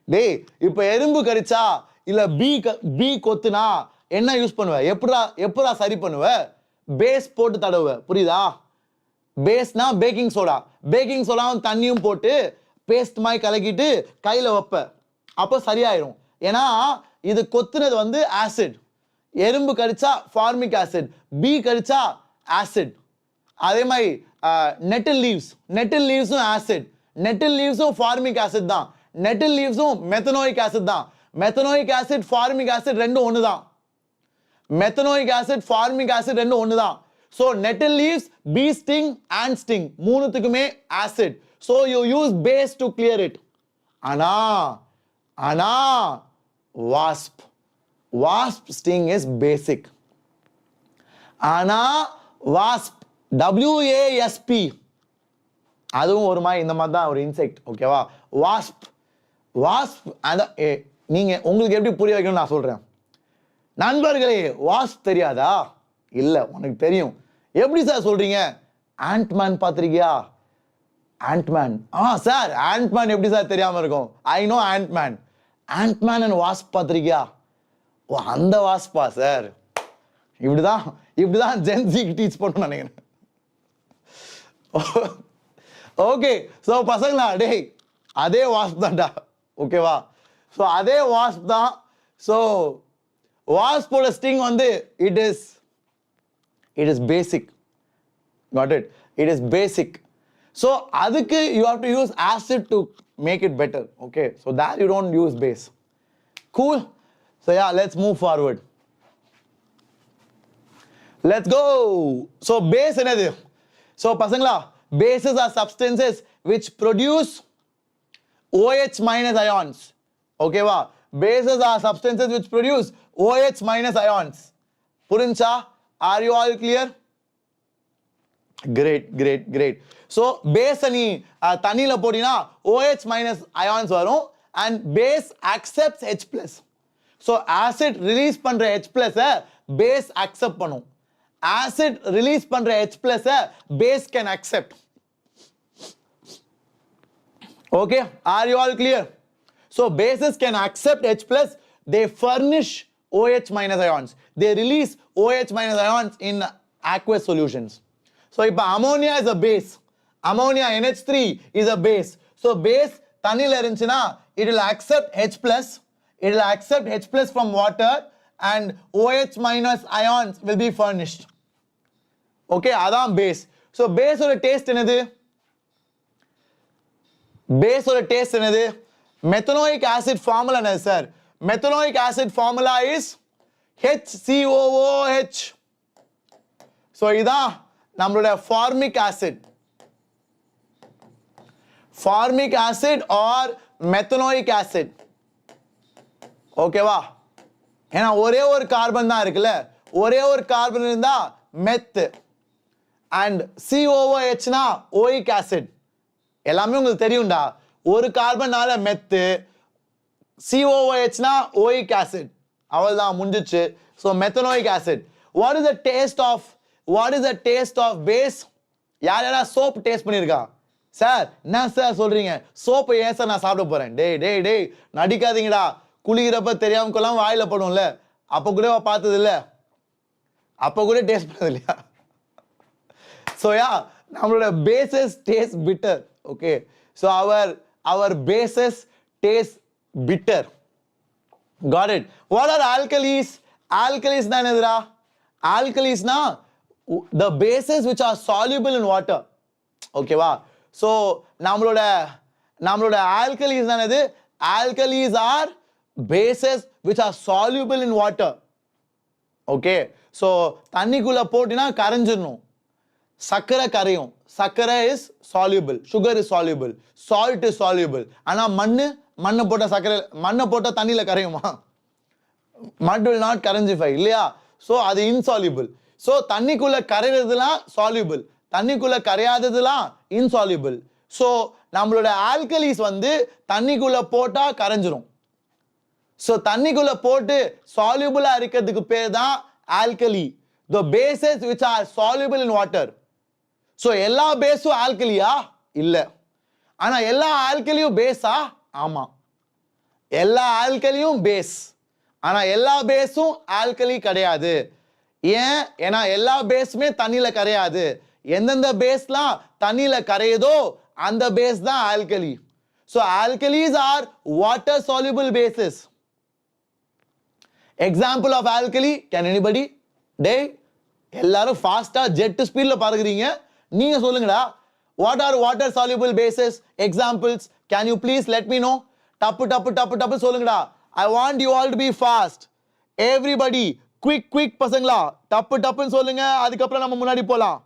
டேய் இப்போ எறும்பு கடிச்சா இல்லை பீ கொத்துனா என்ன யூஸ் பண்ணுவ எப்படா சரி பண்ணுவ பேஸ் போட்டு தடவுவ புரியுதா பேஸ்னா பேக்கிங் சோடாவும் தண்ணியும் போட்டு பேஸ்ட் மாதிரி கலக்கிட்டு கையில் வைப்ப அப்போ சரியாயிரும் ஏன்னா இது கொத்துனது வந்து ஆசிட் எறும்பு கடிச்சா ஃபார்மிக் ஆசிட் பீ கடிச்சா ஆசிட் அதே மாதிரி நெட்டில் லீவ்ஸும் ஆசிட் நெட்டில் லீவ்ஸும் ஃபார்மிக் ஆசிட் தான் நெட்டில் லீவ்ஸும் மெத்தனோயிக் ஆசிட் தான் மெத்தனோயிக் ஆசிட் ஃபார்மிக் ஆசிட் ரெண்டும் ஒன்று தான் மெத்தனோயிக் ஆசிட் ஃபார்மிக் ஆசிட் ரெண்டும் ஒன்று தான் so nettle leaves bee sting and sting மூணுத்துக்குமே acid so you use base to clear it ஆனா wasp sting is basic ஆனா wasp WASP அதுவும் ஒரு மாதிரி இந்த மாதிரி தான் ஒரு இன்செக்ட் ஓகேவா wasp அந்த நீங்க உங்களுக்கு எப்படி புரிய வைக்கணும்னு நான் சொல்றேன் நண்பர்களே wasp தெரியாதா இல்ல உனக்கு தெரியும் எப்படி சார் சொல்றீங்க ஆண்ட்மேன் பார்த்திருக்கியா ஆண்ட்மேன் சார் ஆண்ட்மேன் எப்படி சார் தெரியாம இருக்கும் I know Ant Man and wasp பார்த்திருக்கியா ஓ அந்த வாஸ்பா சார் இப்படிதான் ஜென்சிக்கு டீச் பண்ணணும்னு நினைக்கிறேன் ஓகே ஸோ பசங்களா டேய் அதே வாஸ்ப் தான்டா ஓகேவா ஸோ அதே வாஸ்ப் தான் ஸோ வாஸ்போட ஸ்டிங் வந்து it is basic got it is basic so அதுக்கு you have to use acid to make it better okay so that you don't use base cool so yeah let's move forward let's go so base enadhu so pasangla bases are substances which produce OH minus ions okay va bases are substances which produce OH minus ions purincha are you all clear great so base ani தண்ணில போடினா OH minus ions வரும் and base accepts H plus so acid release பண்ற H plus base accept பண்ணும் acid release பண்ற H plus base can accept okay are you all clear so bases can accept H plus they furnish OH minus ions they release OH minus ions in aqueous solutions so if ammonia is a base ammonia NH3 is a base so base தண்ணில இருந்துச்சுனா it will accept H plus from water and OH minus ions will be furnished okay அதான் base so base ஓட டேஸ்ட் என்னது methanoic acid formula என்னது sir methanoic acid formula is HCOOH so இதான் நம்மளோட formic acid or methanoic acid ஓகேவா ஏன்னா ஒரே ஒரு கார்பன் தான் இருக்குல்ல ஒரே ஒரு கார்பன் இருந்தா மெத் and COOH னா oic acid எல்லாமே உங்களுக்கு தெரியும்டா ஒரு கார்பனால மெத் COOH னா oic acid அவ்வளவுதான் முடிஞ்சிச்சு so methanoic acid what is the taste of base யாரா சோப் டேஸ்ட் பண்ணிருக்கா சார் என்ன சார் சொல்றீங்க சோப்பை ஏன் சார் நான் சாப்பிட போறேன் டேய் நடிக்காதீங்கடா குளிக்கிறப்ப தெரியாம கொள்ளாம வாயில படும்ல அப்ப கூட பார்த்தது இல்ல அப்ப கூட டேஸ்ட் பண்ணது இல்லையா so yeah நம்மளோட bases taste bitter okay so our bases taste bitter got it what are alkalis na enadra alkalis na the bases which are soluble in water okay va so நம்மளோட alkalis na enadhu alkalis are bases which are soluble in water okay so தண்ணிக்குள்ள போடினா கரைஞ்சிரணும் சக்கரை கரையும் சக்கரை is soluble sugar is soluble salt is soluble ஆனா மண்ணு போட்ட சக்கரை மண்ணை போட்ட தண்ணில கரையுமா mud will not கரைஞ்சிஃபை இல்லையா so அது insoluble so தண்ணிக்குள்ள கரையிறதுலாம் soluble தண்ணிக்குள்ள கரையாததுலாம் insoluble so நம்மளோட alkalis வந்து தண்ணிக்குள்ள போட்டா கரைஞ்சிரும் so தண்ணிக்குள்ள போட்டு soluble-ஆ இருக்கிறதுக்கு பேர் தான் alkali the bases which are soluble in water. So எல்லா பேஸும் ஆல்கலியா இல்ல, ஆனா எல்லா ஆல்கலியும் பேஸா? ஆமா, எல்லா ஆல்கலியும் பேஸ், ஆனா எல்லா பேஸும் ஆல்கலி கிடையாது. ஏன்? ஏன்னா எல்லா பேஸுமே தண்ணியில கரையாது. எந்தெந்த பேஸ்லாம் தண்ணியில கரையுதோ அந்த பேஸ் தான் alkali. So alkalis are water soluble bases. Example of alkali, can anybody? டேய் எல்லாரும் ஃபாஸ்டா ஜெட் ஸ்பீட்ல பறக்குறீங்க, நீங்க சொல்லுங்கடா. What are water soluble bases? Examples, can you please let me know? டப்பு டப்பு டப்பு டப்பு சொல்லுங்கடா. I want you all to be fast. Everybody quick பசங்களா, டப்பு டப்புன்னு சொல்லுங்க, அதுக்கப்புறம் நம்ம முன்னாடி போலாம்.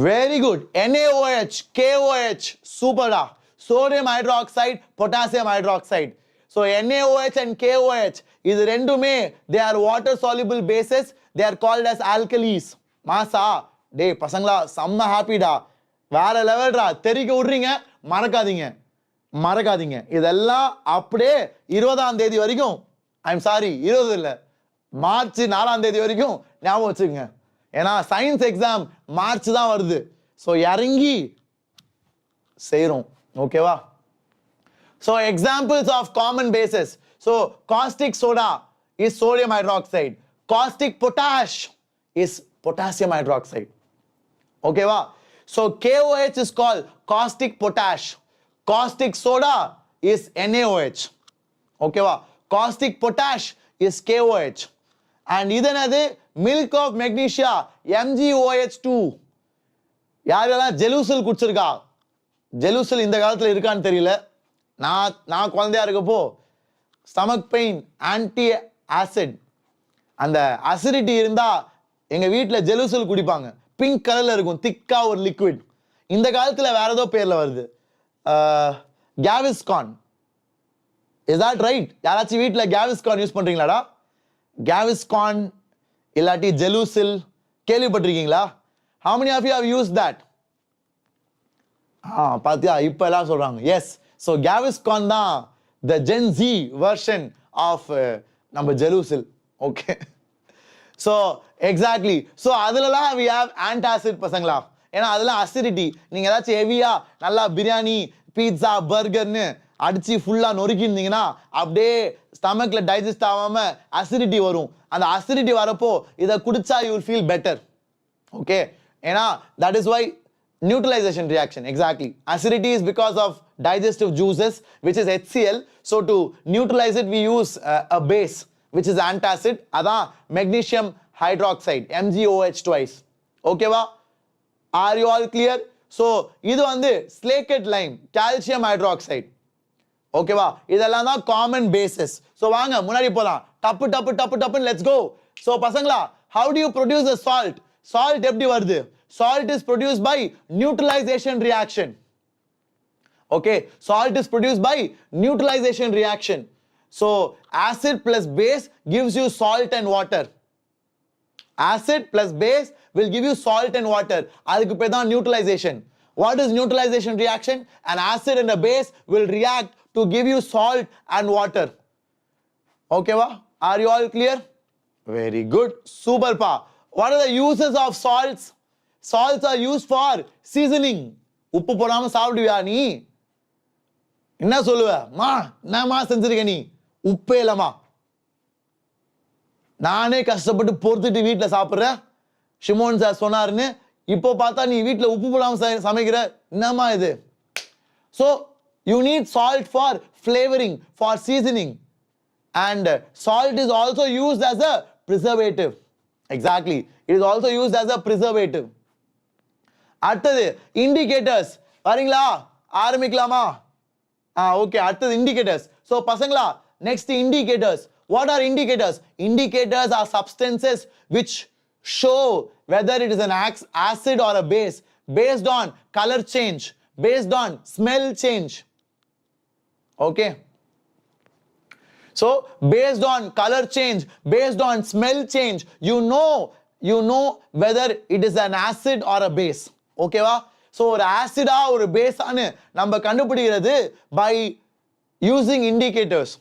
Very good. NaOH, KOH, super da. Sodium hydroxide, potassium hydroxide. So NaOH and KOH இது ரெண்டுமே they are water soluble bases. They are called as alkalis. மாசா டேய் பசங்களா செம்ம ஹாப்பிடா, வேற லெவல்டா, தெரிக்க விடுறீங்க. மறக்காதீங்க இதெல்லாம் அப்படியே 20ஆம் தேதி வரைக்கும், ஐம் சாரி 20 இல்ல, மார்ச் 4ஆம் தேதி வரைக்கும் ஞாபகம் வச்சுக்கோங்க. ஏன்னா சயின்ஸ் எக்ஸாம் மார்ச் தான் வருது. ஸோ இறங்கி செய்கிறோம், ஓகேவா? So examples of common bases. So caustic soda is sodium hydroxide, caustic potash is potassium hydroxide. ஓகேவா? ஸோ KOH is called caustic potash. Caustic soda is NaOH. ஓகேவா? Caustic potash is KOH. And இதனது milk of magnesia MgOH2. யாரெல்லாம் ஜெலூசல் குடிச்சிருக்கா? ஜெலூசல் இந்த காலத்தில் இருக்கான்னு தெரியல. நான் குழந்தையா இருக்கப்போ ஸ்டமக் பெயின், ஆன்டி ஆசிட், அந்த அசிடிட்டி இருந்தா எங்க வீட்டில் ஜெலூசல் குடிப்பாங்க. பிங்க் கலர்ல இருக்கும், திக்கா ஒரு லிக்விட். இந்த காலத்தில் வேற ஏதோ பேர்ல வருது, கேவிஸ்கான். Is that right? யாராச்சும் வீட்டில் கேவிஸ்கான் யூஸ் பண்றீங்களாடா? கேவிஸ்கான் இல்லாட்டி ஜெலூசில் கேள்விப்பட்டிருக்கீங்களா? How many of you have used that? பாத்தியா இப்ப எல்லாம் சொல்றாங்க. எஸ், ஸோ கேவிஸ்கான் தான் the Gen Z version of நம்ம Gelusil. Okay, so exactly. So அதுலலாம் we have antacid பசங்களா, ஏன்னா அதெல்லாம் அசிடிட்டி. நீங்க ஏதாச்சும் ஹெவியா நல்லா பிரியாணி, பீட்சா, பர்கர்னு அடிச்சு ஃபுல்லா நொறுக்கிருந்தீங்கன்னா அப்படியே ஸ்டமக்ல டைஜஸ்ட் ஆகாம அசிடிட்டி வரும். அந்த அசிடிட்டி வரப்போ இதை குடிச்சா you will feel better. Okay, ஏன்னா that is why neutralization reaction. Exactly, acidity is because of digestive juices which is HCl. So to neutralize it we use a base which is antacid. அதான் magnesium hydroxide, MgOH twice. ஓகேவா? Are you all clear? So இது வந்து slaked lime, calcium hydroxide. ஓகேவா? இதெல்லாம் தான் common bases. So வாங்க முன்னாடி போலாம். டப்பு let's go. So பசங்களா, how do you produce the salt? Salt எப்படி வருது? Salt is produced by neutralization reaction. Okay, salt is produced by neutralization reaction. So acid plus base gives you salt and water. Acid plus base will give you salt and water. அதுக்கு பேர் தான் neutralization. What is neutralization reaction? An acid and a base will react to give you salt and water. Okay va? Are you all clear? Very good, super pa. What are the uses of salts? Salts are used for seasoning. உப்பு போடாம சாப்பிடுவியா நீ? என்ன சொல்லுவ? மா என்னமா செஞ்சிருக்க நீ? உப்பே இல்லமா, நானே கஷ்டப்பட்டு பொறுத்துட்டு வீட்டில் சாப்பிட்றேன், ஷிமோன் சார் சொன்னாருன்னு. இப்போ பார்த்தா நீ வீட்டில் உப்பு போடாம சமைக்கிற, என்னமா இது? So you need salt for flavoring, for seasoning, and salt is also used as a preservative. Exactly, it is also used as a preservative. அடுத்தது indicators. வரீங்களா? ஆரம்பிக்கலாமா? ஓகே, அடுத்தது indicators. So பசங்களா, next indicators. What are indicators? Indicators are substances which show whether it is an acid or a base based on color change, based on smell change. Okay, so based on color change, based on smell change, you know whether it is an acid or a base. ஓகேவா? ஸோ ஒரு ஆசிடா ஒரு பேஸானு நம்ம கண்டுபிடிக்கிறது by using indicators.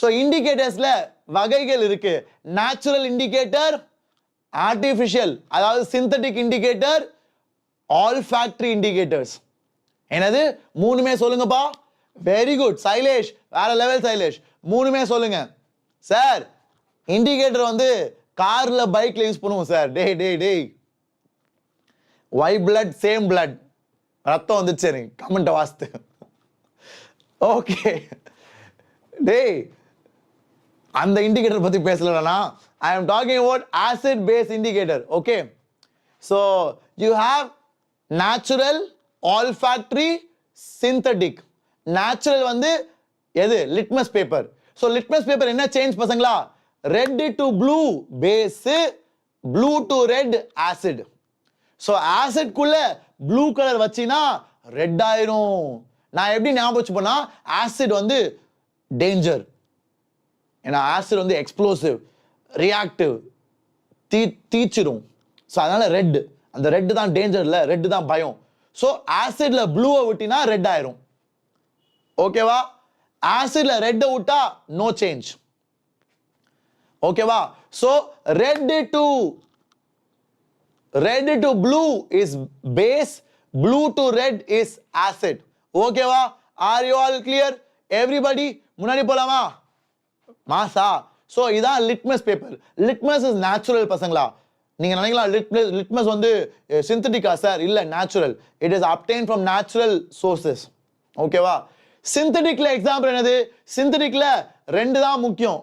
ஸோ இண்டிகேட்டர்ஸ்ல வகைகள் இருக்கு. நேச்சுரல் இண்டிகேட்டர், ஆர்டிஃபிஷியல் அதாவது சிந்தட்டிக் இண்டிகேட்டர், ஆல்ஃபாக்டரி இண்டிகேட்டர்ஸ். என்னது மூணுமே சொல்லுங்கப்பா. வெரி குட் சைலேஷ், வேற லெவல் சைலேஷ். மூணுமே சொல்லுங்க சார். இண்டிகேட்டர் வந்து கார்ல பைக்ல யூஸ் பண்ணுவோம் சார். டேய் ஒய் பிளட் சேம் பிளட், ரத்தம் வந்துச்சு எனக்கு கமெண்ட் வாஸ்து. ஓகே டேய் அந்த இண்டிகேட்டர் பத்தி பேசலனா, ஐ am talking about acid base indicator. Okay, so you have natural, olfactory, synthetic. natural வந்து எது? Litmus paper. So litmus paper என்ன சேஞ்ச் பசங்களா? Red to blue base, blue to red acid. So ஆசிட்குள்ள ப்ளூ கலர் வச்சினா ரெட் ஆயிரும். நான் எப்படி ஞாபகம் வச்சுப்பேன்னா, ஆசிட் வந்து டேஞ்சர். ஏன்னா ஆசிட் வந்து எக்ஸ்ப்ளோசிவ், ரியாக்டிவ், தீச்சிரும். ஸோ அதனால ரெட், அந்த ரெட் தான் டேஞ்சர் இல்லை, ரெட் தான் பயம். ஸோ ஆசிட்ல ப்ளூவை விட்டினா ரெட் ஆயிரும். ஓகேவா? ஆசிட்ல ரெட்டை விட்டா நோ சேஞ்ச். ஓகேவா? So red to blue is base, blue to red is acid. ஓகேவா? Are you all clear everybody? முன்னாடி போலாமா? மாசா. ஸோ இதான் litmus paper. Litmus is natural பசங்களா. நீங்க நினைக்கலாம் லிட்மஸ் வந்து சிந்தட்டிக்கா சார்? இல்ல, natural. It is obtained from natural sources. ஓகேவா? சிந்தட்டிக்ல எக்ஸாம்பிள் என்னது? சிந்தட்டிக்ல ரெண்டு தான் முக்கியம்,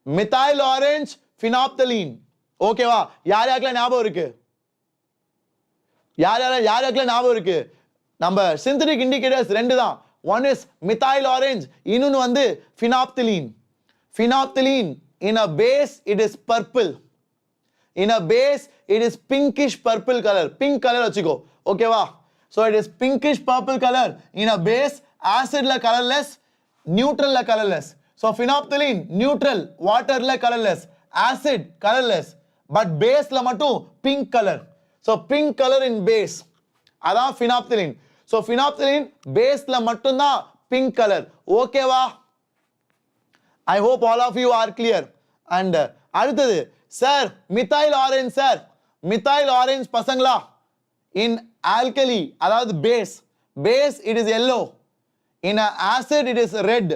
மித்தைல் ஆரஞ்சு, ஃபினாப்தலீன். ஓகேவா? யார் யாருக்கெல்லாம் ஞாபகம் இருக்கு? யார் யாருக்கெல்லாம் ஞாபகம் இருக்கு? நம்ம சிந்தட்டிக் இண்டிகேட்டர்ஸ் ரெண்டு தான். ஒன் இஸ் மித்தைல் ஆரஞ்சு, இன்னொன்னு வந்து ஃபினாப்தலீன். Phenolphthalein, in a base it is purple. In a base it is pinkish purple color. Pink color vachiko. Okay va? So it is pinkish purple color. In a base, acid la colorless, neutral la colorless. So phenolphthalein neutral, water la colorless, acid colorless, but base la mattum pink color. So pink color in base. Adha phenolphthalein. So phenolphthalein base la mattum da pink color. Okay va? I hope all of you are clear. And அடுத்தது sir methyl orange. Sir methyl orange பசங்களா in alkali அதாவது base it is yellow, in a acid it is red.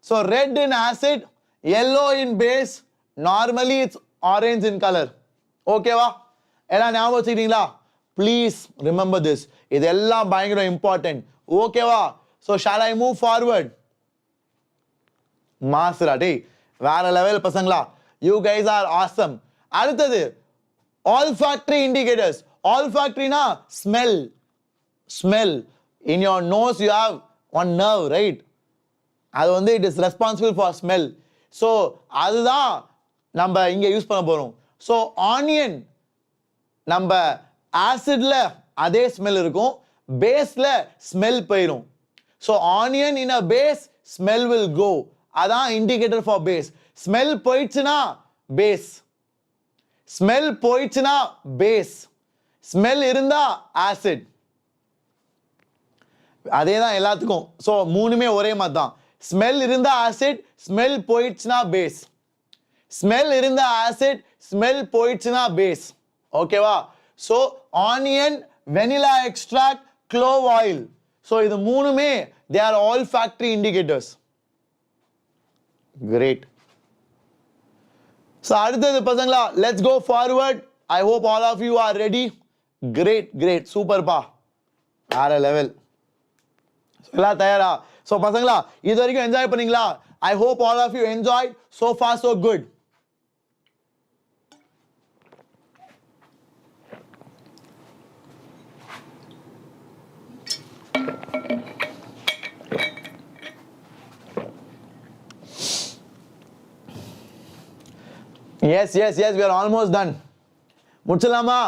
So red in acid, yellow in base, normally it's orange in color. ஓகேவா? எல்லாம் ஞாபகம் வச்சுக்கிட்டீங்களா? Please remember this. இதெல்லாம் பயங்கர இம்பார்ட்டன்ட். ஓகேவா? So shall I move forward? மாஸ்டரா டேய் வேற லெவல் பசங்களா. You guys are awesome. அடுத்தது ஆல்ஃபாக்டரி இண்டிகேட்டர்ஸ். ஆல்ஃபாக்டரினா smell. In your nose you have one nerve, right? அது வந்து it is responsible for smell. So அதுதான் நம்ம இங்க யூஸ் பண்ண போறோம். ஸோ ஆனியன் நம்ம ஆசிட்ல அதே ஸ்மெல் இருக்கும், பேஸ்ல ஸ்மெல் போயிடும். So onion in a base, smell will go. அதான் இண்டிகேட்டர் ஃபார் பேஸ். ஸ்மெல் போயிடுச்சுனா பேஸ், ஸ்மெல் போயிடுச்சுனா பேஸ், ஸ்மெல் இருந்தா ஆசிட். அதே தான் எல்லாத்துக்கும். ஸோ மூணுமே ஒரே மாதிரி தான். ஸ்மெல் இருந்தா ஆசிட், ஸ்மெல் போயிடுச்சுனா பேஸ். ஸ்மெல் இருந்தா ஆசிட், ஸ்மெல் போயிடுச்சுனா பேஸ். ஓகேவா? So onion, vanilla extract, clove oil. So இது மூணுமே they are all factory indicators. Great. So அடுத்தது பசங்களா, let's go forward. I hope all of you are ready. Great, super பா, வேற லெவல். எல்லாம் தயாரா? So பசங்களா இது வரைக்கும் என்ஜாய் பண்ணீங்களா? I hope all of you enjoyed. So far so good. Yes, we are almost done. முடிச்சலாமா?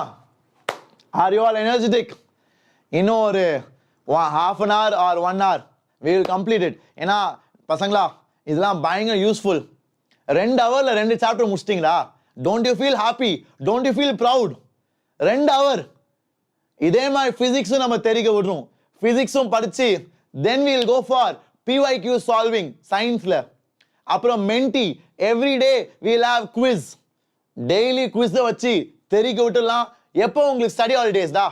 Are you all energetic? இன்னும் ஒரு half an hour or 1 hour we will complete it. ஏன்னா பசங்களா இதெல்லாம் பயங்கர யூஸ்ஃபுல். 2 ஹவர்ல 2 சாப்டர் முடிச்சிட்டீங்களா? Don't you feel happy? Don't you feel proud? 2 hour. இதே மாதிரி பிசிக்ஸும் நம்ம தெரிக்க விடுறோம். பிசிக்ஸும் படிச்சு then we will go for PYQ solving scienceல. அப்புறம் மென்டி every day we'll have quiz daily quiz வச்சு தெரிக்க விட்டுலாம். எப்போ உங்களுக்கு ஸ்டடி ஹாலிடேஸ்டா?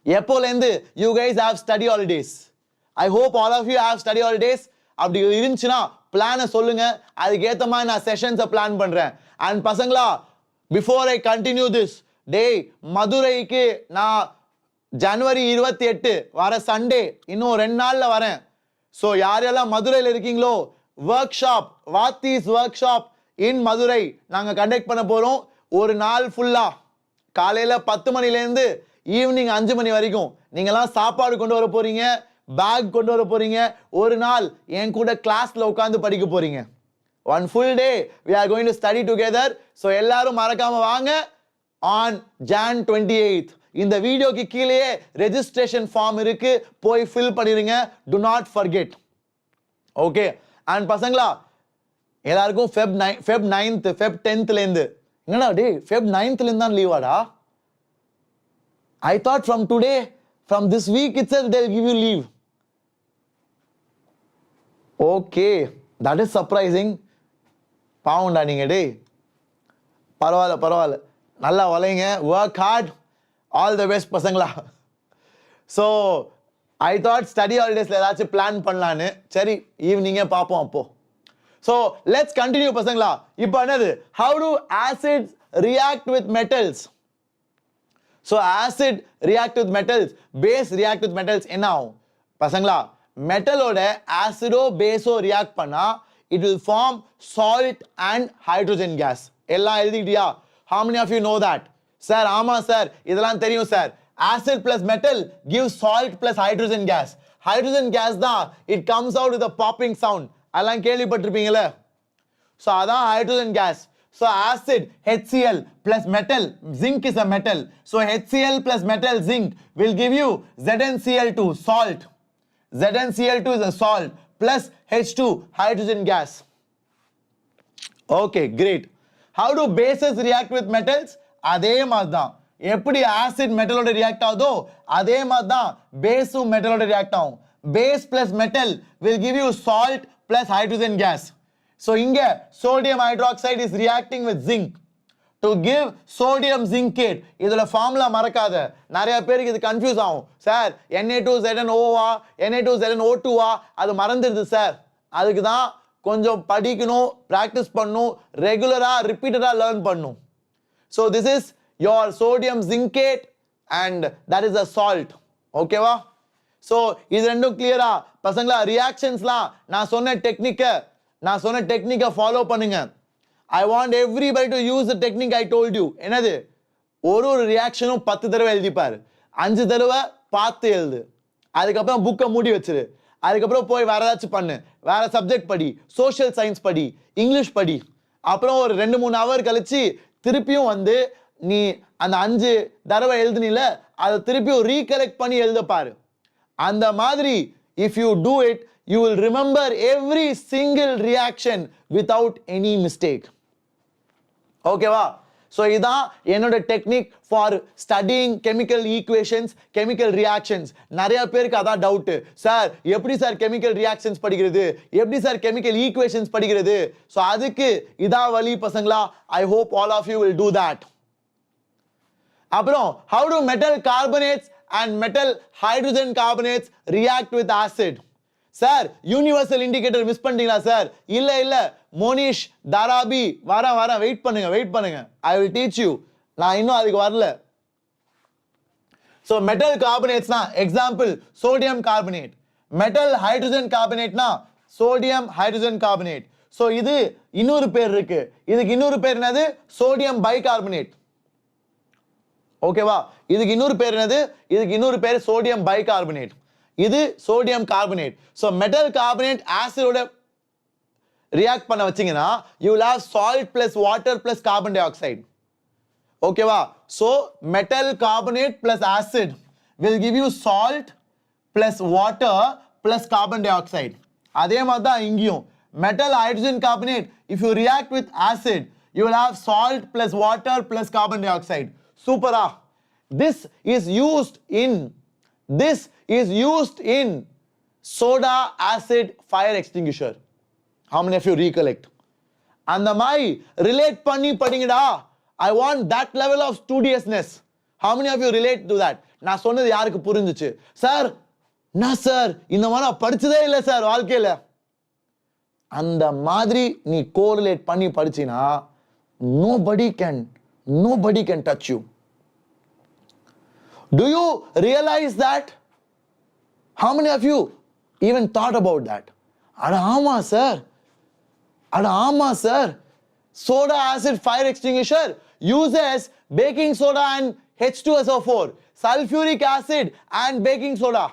எப்போலேருந்து you guys have study holidays? I hope all of you have study holidays. அப்படி இருந்துச்சுன்னா பிளானை சொல்லுங்க, அதுக்கு ஏற்ற மாதிரி நான் செஷன்ஸை பிளான் பண்றேன். அண்ட் பசங்களா, பிஃபோர் ஐ கண்டினியூ திஸ் டேய், மதுரைக்கு நான் ஜனவரி 28 வர சண்டே இன்னும் 2 நாள்ல வரேன். ஸோ யாரெல்லாம் மதுரையில் இருக்கீங்களோ, ஒர்க் ஷாப், வாத்தீஸ் ஒர்க் ஷாப் இன் மதுரை நாங்கள் கண்டக்ட் பண்ண போகிறோம். ஒரு நாள் ஃபுல்லாக காலையில் 10 மணிலேருந்து ஈவினிங் 5 மணி வரைக்கும் நீங்கள்லாம் சாப்பாடு கொண்டு வர போகிறீங்க, பேக் கொண்டு வர போகிறீங்க. ஒரு நாள் என் கூட கிளாஸில் உட்காந்து படிக்க போகிறீங்க. One full day we are going to study together. So எல்லாரும் மறக்காம வாங்க on Jan 28th. இந்த வீடியோக்கு கீழேயே ரெஜிஸ்ட்ரேஷன் ஃபார்ம் இருக்கு, போய் ஃபில் பண்ணிடுங்க. do not forget. Okay. And பசங்களா, எல்லாருக்கும் Feb 9th Feb 10thலேருந்து என்னடா டே Feb 9thலேருந்து தான் லீவாடா? I thought from today, from this week itself they'll give you leave. Okay, that is surprising. பாவுண்டா நீங்க டே. பரவாயில்ல நல்லா வளைங்க, work hard, all the best பசங்களா. ஸோ ஐ தாட் ஸ்டடி ஹாலிடேஸில் ஏதாச்சும் பிளான் பண்ணலான்னு. சரி, ஈவினிங்கே பார்ப்போம் அப்போ. ஸோ லெட்ஸ் கண்டினியூ பசங்களா. இப்போ என்னது, how do acids react with metals? So acid react with metals, base react with metals என்ன ஆகும் பசங்களா? மெட்டலோட ஆசிடோ பேஸோ ரியாக்ட் பண்ணா it will form salt and hydrogen gas. எல்லாம் எழுதிட்டியா? How many of you know that? Sir, ஆமா சார், இதெல்லாம் தெரியும் சார். Acid plus metal gives salt plus hydrogen gas. Hydrogen gas தான், it comes out with a popping sound. அதெல்லாம் கேள்விப்பட்டிருப்பீங்களே. So அதான் hydrogen gas. So acid HCl plus metal, zinc is a metal. So HCl plus metal zinc will give you ZnCl2, salt. ZnCl2 is a salt plus H2, hydrogen gas. Okay, great. How do bases react with metals? அதே மாதிரி தான். எப்படி ஆசிட் மெட்டலோட ரியாக்ட் ஆகுதோ அதே மாதிரி தான் பேஸும் மெட்டலோட ரியாக்ட் ஆகும். Base plus metal will give you salt plus hydrogen gas. So இங்க sodium hydroxide is reacting with zinc to give sodium zincate. இதோட ஃபார்முலா மறக்காத, நிறைய பேருக்கு இது கன்ஃபியூஸ் ஆகும். சார் Na2ZnO-வா Na2ZnO2-வா அது மறந்துடுது சார். அதுக்கு தான் கொஞ்சம் படிக்கணும், ப்ராக்டிஸ் பண்ணணும், ரெகுலராக ரிப்பீட்டடாக லேர்ன் பண்ணணும். So this is your sodium zincate and that is a salt. ஓகேவா? ஸோ இது ரெண்டும் கிளியரா பசங்களா? ரியாக்ஷன்ஸ்லாம் நான் சொன்ன டெக்னிக்கை ஃபாலோ பண்ணுங்க. I want everybody to use the technique I told you. என்னது, ஒரு ரியாக்ஷனும் 10 தடவை எழுதிப்பாரு, 5 தடவை பார்த்து எழுது, அதுக்கப்புறம் புக்கை மூடி வச்சிரு, அதுக்கப்புறம் போய் வேற ஏதாச்சும் பண்ணு, வேற சப்ஜெக்ட் படி, சோஷியல் சயின்ஸ் படி, இங்கிலீஷ் படி. அப்புறம் ஒரு 2-3 ஹவர் கழிச்சு திருப்பியும் வந்து நீ அந்த 5 தடவை எழுதுனில அதை திருப்பியும் ரீகலெக்ட் பண்ணி எழுதப்பாரு. அந்த மாதிரி if you do it, you will remember every single reaction without any mistake. ஓகேவா? ஸோ இதான் என்னோட technique for studying chemical equations, chemical reactions. நிறைய பேருக்கு அதான் டவுட்டு, சார் எப்படி சார் கெமிக்கல் ரியாக்ஷன்ஸ் படிக்கிறது, எப்படி சார் கெமிக்கல் ஈக்குவேஷன்ஸ் படிக்கிறது? ஸோ அதுக்கு இதான் வழி பசங்களா. I hope all of you will do that. அப்புறம் how to metal carbonates and metal hydrogen carbonates react with acid? Sir universal indicator miss பண்ணிட்டீங்களா சார்? இல்ல மோனிஷ், தாராபி, வரேன், வெயிட் பண்ணுங்க. I will teach you. நான் இன்னும் அதுக்கு வரல. ஸோ மெட்டல் கார்பனேட்ஸ்னா example sodium carbonate, metal hydrogen கார்பனேட்னா சோடியம் ஹைட்ரஜன் கார்பனேட். ஸோ இது இன்னொரு பேர் இருக்கு, இதுக்கு இன்னொரு பேர் என்னது? Sodium bicarbonate. ஓகேவா? இதுக்கு இன்னொரு பேர் என்னது? இதுக்கு இன்னொரு பேர் சோடியம் பைகார்பனேட். இது sodium carbonate. So metal carbonate ஆசிடோட ரியாக்ட் பண்ண வச்சீங்கன்னா you will have salt plus water plus carbon dioxide. ஓகேவா? So metal carbonate plus acid will give you salt plus water plus carbon dioxide. அதே மாதிரி தான் இங்கேயும் metal hydrogen carbonate if you react with acid you will have salt plus water plus carbon dioxide. சூப்பரா? This is used in soda acid fire extinguisher. How many of you recollect? அந்த மாதிரி ரிலேட் பண்ணி படிங்கடா. I want that level of studiousness. How many of you relate to that? நான் சொன்னது யாருக்கு புரிஞ்சுச்சு? சார் நான் சார் இந்த மாதிரி நான் படிச்சதே இல்லை சார் வாழ்க்கையில். அந்த மாதிரி நீ கோரிலேட் பண்ணி படிச்சினா nobody can touch you. Do you realize that? How many of you even thought about that? அட ஆமா சார், அட ஆமா sir, soda acid fire extinguisher uses baking soda and H2SO4, sulfuric acid and baking soda.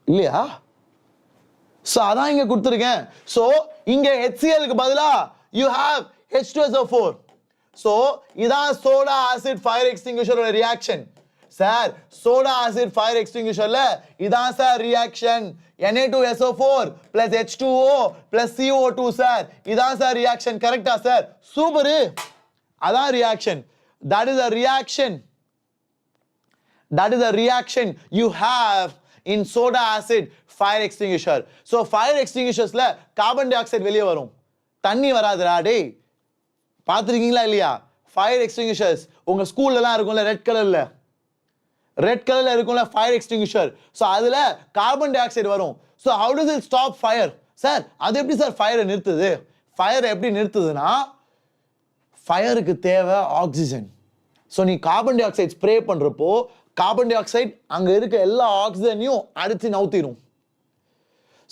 இல்லையா? So அதான் இங்க கொடுத்திருக்கேன். So இங்க HCl க்கு பதிலா you have H2SO4. So இதான் soda acid fire extinguisher ஓட reaction. Sir soda acid fire extinguisherல இதான் sir reaction. Na2SO4 plus H2O plus CO2 sir இதான் சார் reaction. கரெக்டா சார்? சூப்பர். அதான் reaction. That is a reaction. That is a reaction you have in soda acid fire extinguisher. So fire extinguishersல carbon dioxide வெளியே வரும், தண்ணி வராதுடா டேய். பார்த்துருக்கீங்களா இல்லையா? ஃபயர் எக்ஸ்டிங்விஷர்ஸ் உங்கள் ஸ்கூல்லலாம் இருக்கும்ல, ரெட் கலரில் இருக்கும்ல ஃபயர் எக்ஸ்டிங்விஷர். ஸோ அதில் கார்பன் டை ஆக்சைடு வரும். So how does it stop fire? Sir அது எப்படி சார் ஃபயரை நிறுத்துது? ஃபயரை எப்படி நிறுத்துதுன்னா ஃபயருக்கு தேவை ஆக்சிஜன். ஸோ நீ கார்பன் டை ஆக்சைடு ஸ்ப்ரே பண்ணுறப்போ கார்பன் டை ஆக்சைடு அங்கே இருக்க எல்லா ஆக்சிஜனையும் அடித்து நவுத்திடும்.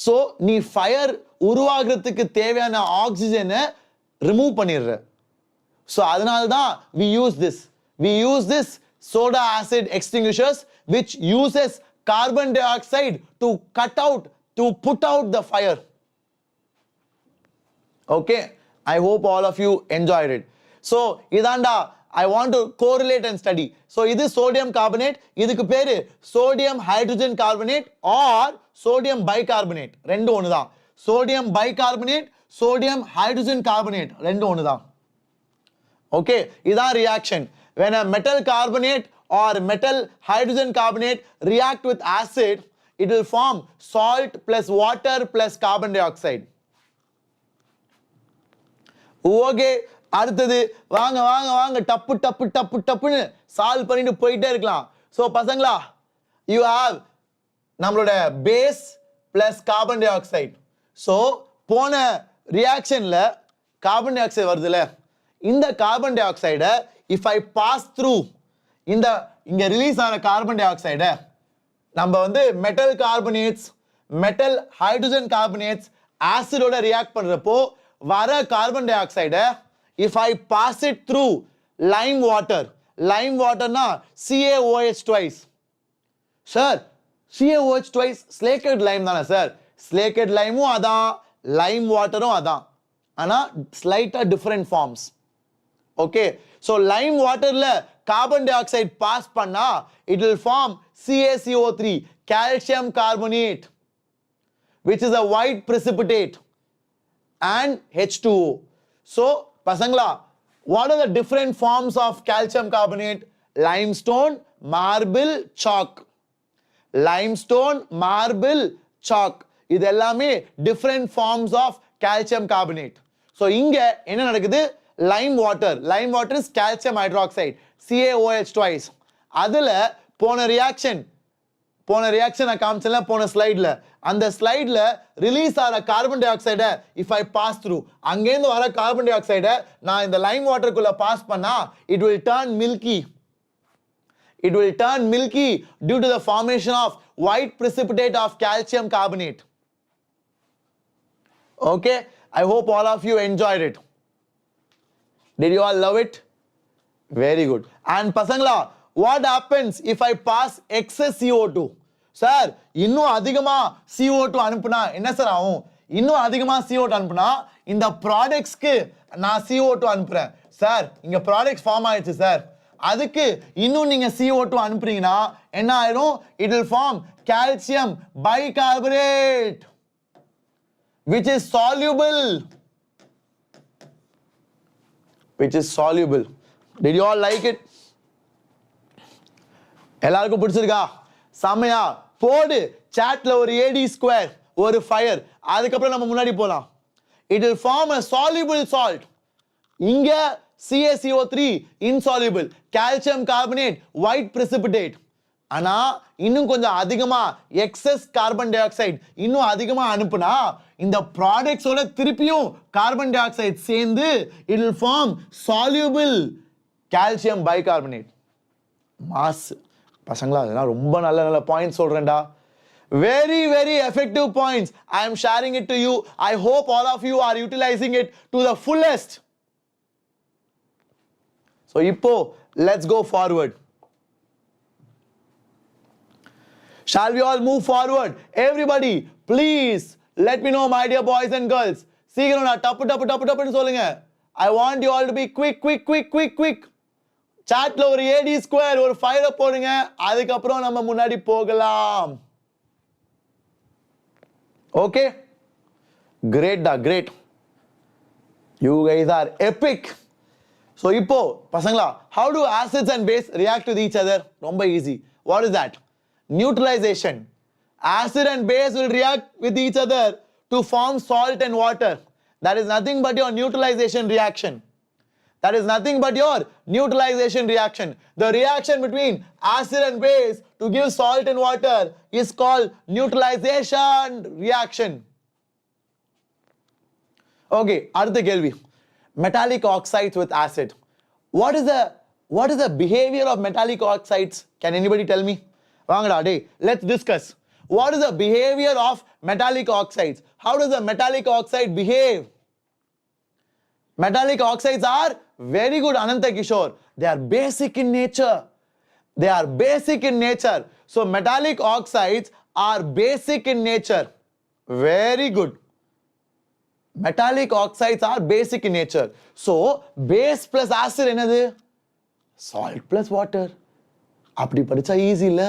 ஸோ நீ ஃபயர் உருவாகிறதுக்கு தேவையான ஆக்சிஜனை ரிமூவ் பண்ணிடுற. So அதனால தான் we use this soda acid extinguishers which uses carbon dioxide to put out the fire. Okay, I hope all of you enjoyed it. So idanda I want to correlate and study. So இது sodium carbonate, இதுக்கு பேரு sodium hydrogen carbonate or sodium bicarbonate. ரெண்டு ஒன்று தான். sodium bicarbonate, sodium hydrogen carbonate ரெண்டு ஒன்று தான். Okay, இதான் reaction. When a metal carbonate or metal hydrogen carbonate react with acid, it will form salt plus water plus carbon dioxide. Okay, அடுத்தது வாங்க வாங்க வாங்க டப்பு டப்பு டப்பு டப்புன்னு சால்வ் பண்ணிட்டு போயிட்டே இருக்கலாம். ஸோ பசங்களா, you have நம்மளோட base plus carbon dioxide. So போன ரியாக்ஷன்ல கார்பன் டை ஆக்சைடு வருதுல்ல, இந்த கார்பன் டை ஆக்சைடை இஃப் ஐ பாஸ் த்ரூ இங்க ரிலீஸ் ஆன கார்பன் டை ஆக்சைடை நம்ம வந்து metal carbonates, metal hydrogen carbonates ஆசிடோட ரியாக்ட் பண்றப்போ வர கார்பன் டை ஆக்சைடை if I pass it through lime வாட்டர்னா CaOH twice. Sir CaOH twice slaked lime தானே சார்? ஸ்லேக்கட் லைமும் அதான், லைம் வாட்டரும் அதான், ஆனா ஸ்லைட்டா different forms. Okay, so lime வாட்டர்ல கார்பன் டை ஆக்சைடு பாஸ் பண்ணா it will form CaCO3, calcium carbonate, which is a white precipitate, and H2O. So பசங்களா, what are the different forms of calcium carbonate? Limestone, marble, chalk. Limestone, marble, chalk. இது எல்லாமே different forms of calcium carbonate. So இங்க என்ன நடக்குது? Lime water is calcium hydroxide, CaOH twice. அதுல போன ரியாக்ஷன் காமிச்சல போன ஸ்லைட்ல, அந்த ஸ்லைட்ல ரிலீஸ் ஆகிற கார்பன் டை ஆக்சைடை இஃப் ஐ பாஸ் த்ரூ, அங்கேருந்து வர கார்பன் டை ஆக்சைடை நான் இந்த லைம் வாட்டருக்குள்ள பாஸ் பண்ணா it will turn milky due to the formation of white precipitate of calcium carbonate. Okay, I hope all of you enjoyed it. Did you all love it? Very good. And pasangla, what happens if I pass excess CO2? Sir, இன்னும் அதிகமா CO2 அனுப்புனா என்ன சார் ஆகும்? இன்னும் அதிகமா CO2 அனுப்புனா இந்த ப்ராடக்ட்ஸ்க்கு நான் CO2 அனுப்புறேன் சார், இங்க ப்ராடக்ட்ஸ் ஃபார்ம் ஆயிடுச்சு சார், அதுக்கு இன்னும் நீங்க CO2 அனுப்புறீங்கன்னா என்ன ஆயிடும்? It will form calcium bicarbonate which is soluble. Did you all like it? எல்லாருக்கும் பிடிச்சிருக்கா? செமையா போடு சாட்ல ஒரு AD ஸ்கொயர் ஒரு ஃபயர். அதுக்கப்புறம் நம்ம முன்னாடி போலாம். It will form a soluble salt. இங்க CaCO3 insoluble, calcium carbonate white precipitate. ஆனா இன்னும் கொஞ்சம் அதிகமா எக்ஸஸ் கார்பன் டை ஆக்சைடு இன்னும் அதிகமா அனுப்புனா இந்த ப்ராடக்ட்ஸோட திருப்பியும் கார்பன் டை ஆக்சைடு சேர்ந்து it will form soluble calcium bicarbonate. Mass. பசங்களா அதெல்லாம் ரொம்ப நல்ல நல்ல பாயிண்ட்ஸ் சொல்றேன்டா. Very, very effective points. I am sharing it to you. I hope all of you are utilizing it to the fullest. So, Ippo, let's go forward. Shall we all move forward? Everybody, please let me know, my dear boys and girls. சீக்கிரம் நான் டப்பு சொல்லுங்க. I want you all to be quick. Chatல ஒரு AD square ஒரு 5 போடுங்க. அதுக்கப்புறம் நம்ம முன்னாடி போகலாம். Okay? Great da, great. You guys are epic. So, இப்போ பசங்களா, how do acids and base react with each other? ரொம்ப easy. What is that? Neutralization. Acid and base will react with each other to form salt and water. That is nothing but your neutralization reaction. That is nothing but your neutralization reaction. The reaction between acid and base to give salt and water is called neutralization reaction. Okay, அடுத்த கேள்வி. Metallic oxides with acid. What is the behavior of metallic oxides? Can anybody tell me? வாங்கடா டேய், let's discuss. What is the behavior of metallic oxides? How does a metallic oxide behave? Metallic oxides are very good, Ananta Kishore. They are basic in nature. So metallic oxides are basic in nature. Very good. Metallic oxides are basic in nature. So base plus acid என்னது? Salt plus water. அப்படி படிச்சா ஈஸி இல்ல?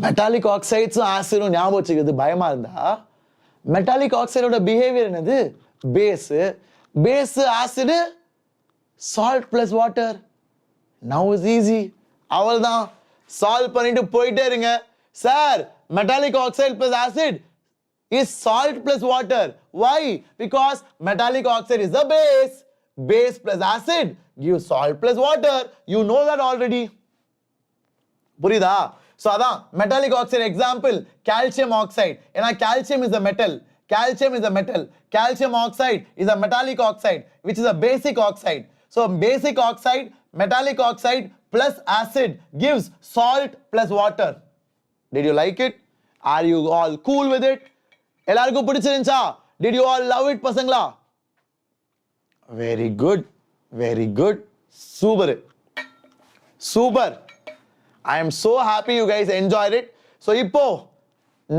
மெட்டாலிக் ஆக்சைட்ஸும் ஆசிடும் ஞாபகம் வச்சுக்கிறது பயமா இருந்தா மெட்டாலிக் ஆக்சைடோட பிஹேவியர் என்னது? Base acid salt plus water. Now is easy. அவ்வளவுதான், சால்வ் பண்ணிட்டு போயிட்டே இருங்க. Sir, metallic oxide plus acid is salt plus water. Why? Because metallic oxide is the base plus acid gives salt plus water. You know that already. புரியுதா? So அதான் metallic oxide example calcium oxide. ஏன்னா calcium is a metal. Calcium oxide is a metallic oxide which is a basic oxide. So basic oxide, metallic oxide plus acid gives salt plus water. Did you like it? Are you all cool with it? எல்லாருக்கும் பிடிச்சிருந்துச்சா? Did you all love it பசங்களா? Very good. Super. I am so happy you guys enjoyed it. So இப்போ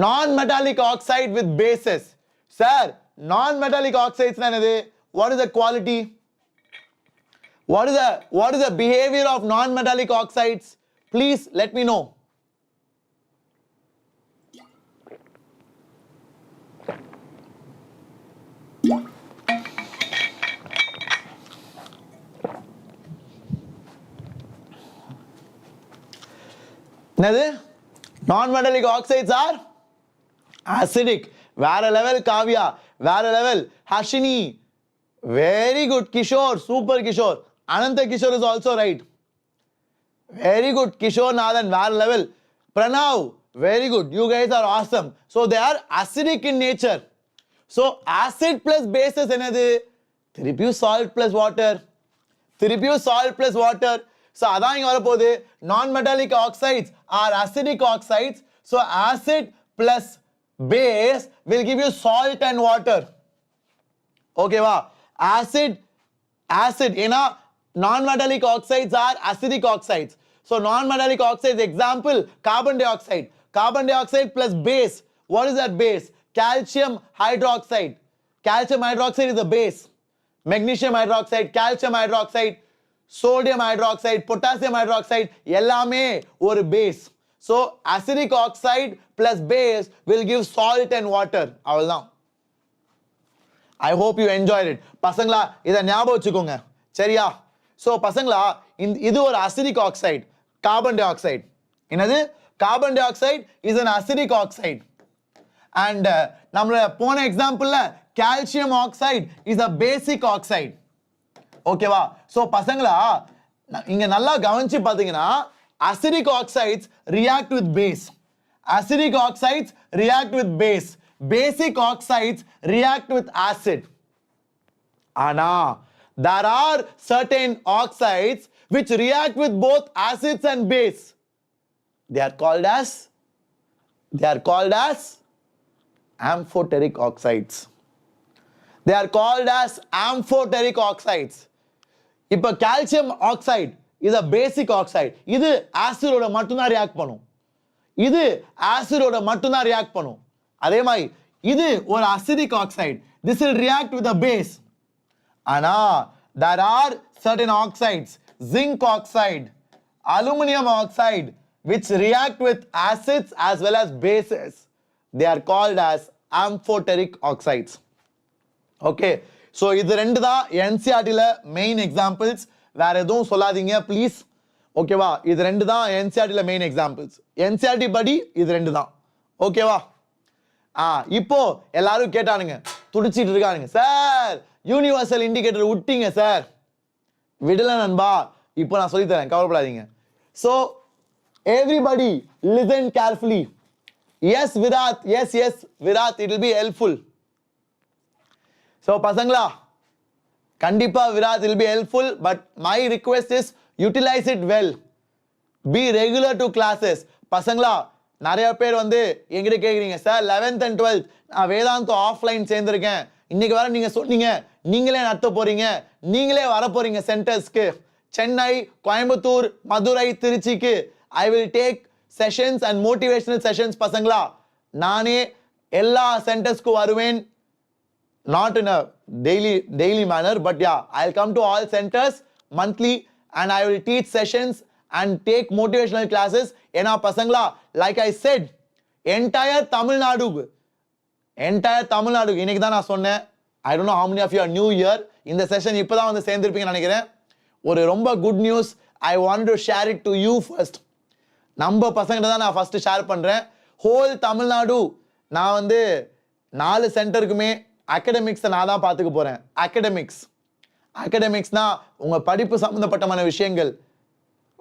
non-metallic oxide with bases. Sir, non-metallic oxides என்னது? What is the quality? What is the behavior of non-metallic oxides? Please let me know. என்னது? Non-metallic oxides are acidic. வேற லெவல் காவ்யா, வேற level Harshini. Very good Kishore, super Kishore. Ananta Kishore is also right. Very good Kishore Nathan, வேற level. Pranav, very good. You guys are awesome. So they are acidic in nature. So acid plus bases என்னது? திருப்பியும் salt plus water. So அதான் இங்க வரப்போகுது. Non-metallic oxides are acidic oxides. So acid plus base will give you salt and water. Okay வா? Acid ஏன்னா non-metallic oxides are acidic oxides. So non-metallic oxides example carbon dioxide plus base. What is that base? Calcium hydroxide. Calcium hydroxide is the base. Magnesium hydroxide, calcium hydroxide, sodium hydroxide, potassium hydroxide எல்லாமே ஒரு base. So acidic oxide plus base will give salt and water. அவ்வளவுதான். I hope you enjoyed it. பசங்களா இதை ஞாபகம் வச்சுக்கோங்க, சரியா? So பசங்களா இது ஒரு acidic oxide, carbon dioxide. என்னது? Carbon dioxide is an acidic oxide. and நம்மளோட போன எக்ஸாம்பிள்ல calcium oxide is a basic oxide. ஓகேவா? சோ பசங்களா இங்க நல்லா கவனிச்சு பாத்தீங்கன்னா acidic oxides react with base. Acidic oxides react with base. Basic oxides react with acid. Ana, there are certain oxides which react with both acids and base. They are called as amphoteric oxides. They are called as amphoteric oxides. இப்போ calcium oxide is a basic oxide. இது acid ஓட மட்டும் தான் react பண்ணும். இது acid ஓட மட்டும் தான் react பண்ணும். அதே மாதிரி இது ஒரு acidic oxide. This will react with the base. ஆனா there are certain oxides, zinc oxide, aluminum oxide, which react with acids as well as bases. They are called as amphoteric oxides. Okay, so இது ரெண்டு தான் NCERT-ல மெயின் எக்ஸாம்பிள்ஸ். வேற எதுவும் சொல்லாதீங்க ப்ளீஸ். ஓகேவா? இது ரெண்டு தான் NCERT-ல மெயின் எக்ஸாம்பிள்ஸ். NCERT படி இது ரெண்டு தான். ஓகேவா? இப்போ எல்லாரும் கேட்டானுங்க, துடிச்சிட்டு இருக்கானுங்க, சார் யூனிவர்சல் இண்டிகேட்டர் விட்டீங்க சார். விடல நண்பா, இப்போ நான் சொல்லி தரேன், கவலைப்படாதீங்க. So everybody listen carefully. Yes Virat, yes Virat, it will be helpful. So பசங்களா கண்டிப்பா Virat will be helpful, but my request is utilize it well. Be regular to classes. பசங்களா நிறைய பேர் வந்து என்கிட்ட கேக்குறீங்க, சார் 11th and 12th நான் வேதாந்து ஆஃப்லைன் சேர்ந்திருக்கேன், இன்னைக்கு வர நீங்க சொன்னீங்க நீங்களே நடத்த போறீங்க, நீங்களே வர போறீங்க சென்டர்ஸ்க்கு, சென்னை, கோயம்புத்தூர், மதுரை, திருச்சிக்கு. I will take sessions and motivational sessions. பசங்களா நானே எல்லா சென்டர்ஸ்க்கு வருவேன். Not in a daily manner, but yeah, I'll come to all centers monthly and I will teach sessions and take motivational classes. Ena pasangla, like I said, entire Tamil Nadu இன்னைக்கு தான் நான் சொன்னேன். I don't know how many of you are new here. இந்த செஷன் இப்பதான் வந்து சேர்ந்திருப்பீங்கன்னு நினைக்கிறேன். ஒரு ரொம்ப good news, I want to share it to you first. நம்ம பசங்கிட்ட தான் நான் ஃபர்ஸ்ட் ஷேர் பண்றேன். ஹோல் தமிழ்நாடு நான் வந்து 4 சென்டருக்குமே அகாடமிக்ஸ் நான் தான் பார்த்துக்க போறேன். அகாடமிக்ஸ்னா உங்க படிப்பு சம்பந்தப்பட்டமான விஷயங்கள்.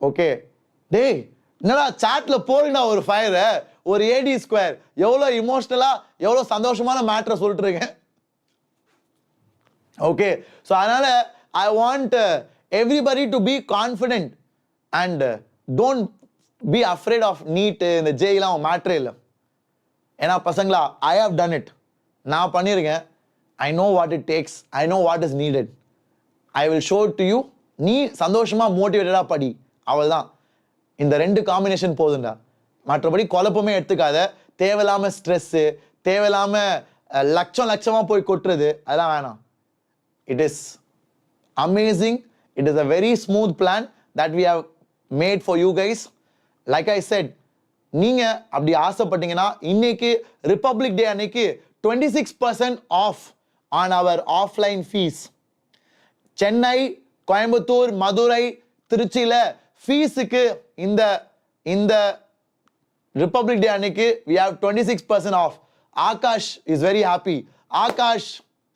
ஓகே, டேய் என்னடா சாட்ல போடுங்கடா ஒரு ஃபயர், ஒரு ஏடி ஸ்கொயர், எவ்வளோ இமோஷனலா எவ்வளோ சந்தோஷமான மேட்டரை சொல்லிட்டு இருக்கேன். ஓகே, ஸோ அதனால I want everybody to be confident and don't be afraid of NEET. இந்த ஜெயிலாம் மேட்ரே இல்லை. ஏன்னா பசங்களா ஐ ஹவ் டன் இட், நான் பண்ணியிருக்கேன். I know what it takes, I know what is needed. I will show it to you. நீ சந்தோஷமா மோட்டிவேட்டடா படி, அவ்வளவுதான். இந்த ரெண்டு காம்பினேஷன் போதுண்டா. மற்றபடி குழப்பமே எடுத்துக்காத. தேவையில்லாம ஸ்ட்ரெஸ், தேவையில்லாம லட்சமா போய் கொட்டுறது, அதெல்லாம் வேணாம். It is amazing. It is a very smooth plan that we have made for you guys. Like I said, நீங்க அப்படி ஆசைப்பட்டீங்கன்னா இன்னைக்கு ரிபப்ளிக் டே அன்னைக்கு 26% off on our offline fees. Chennai, Coimbatore, Madurai, திருச்சியில ஃபீஸுக்கு இந்த ரிபப்ளிக் டே அன்னைக்கு we have 26% off. Akash is very happy. Akash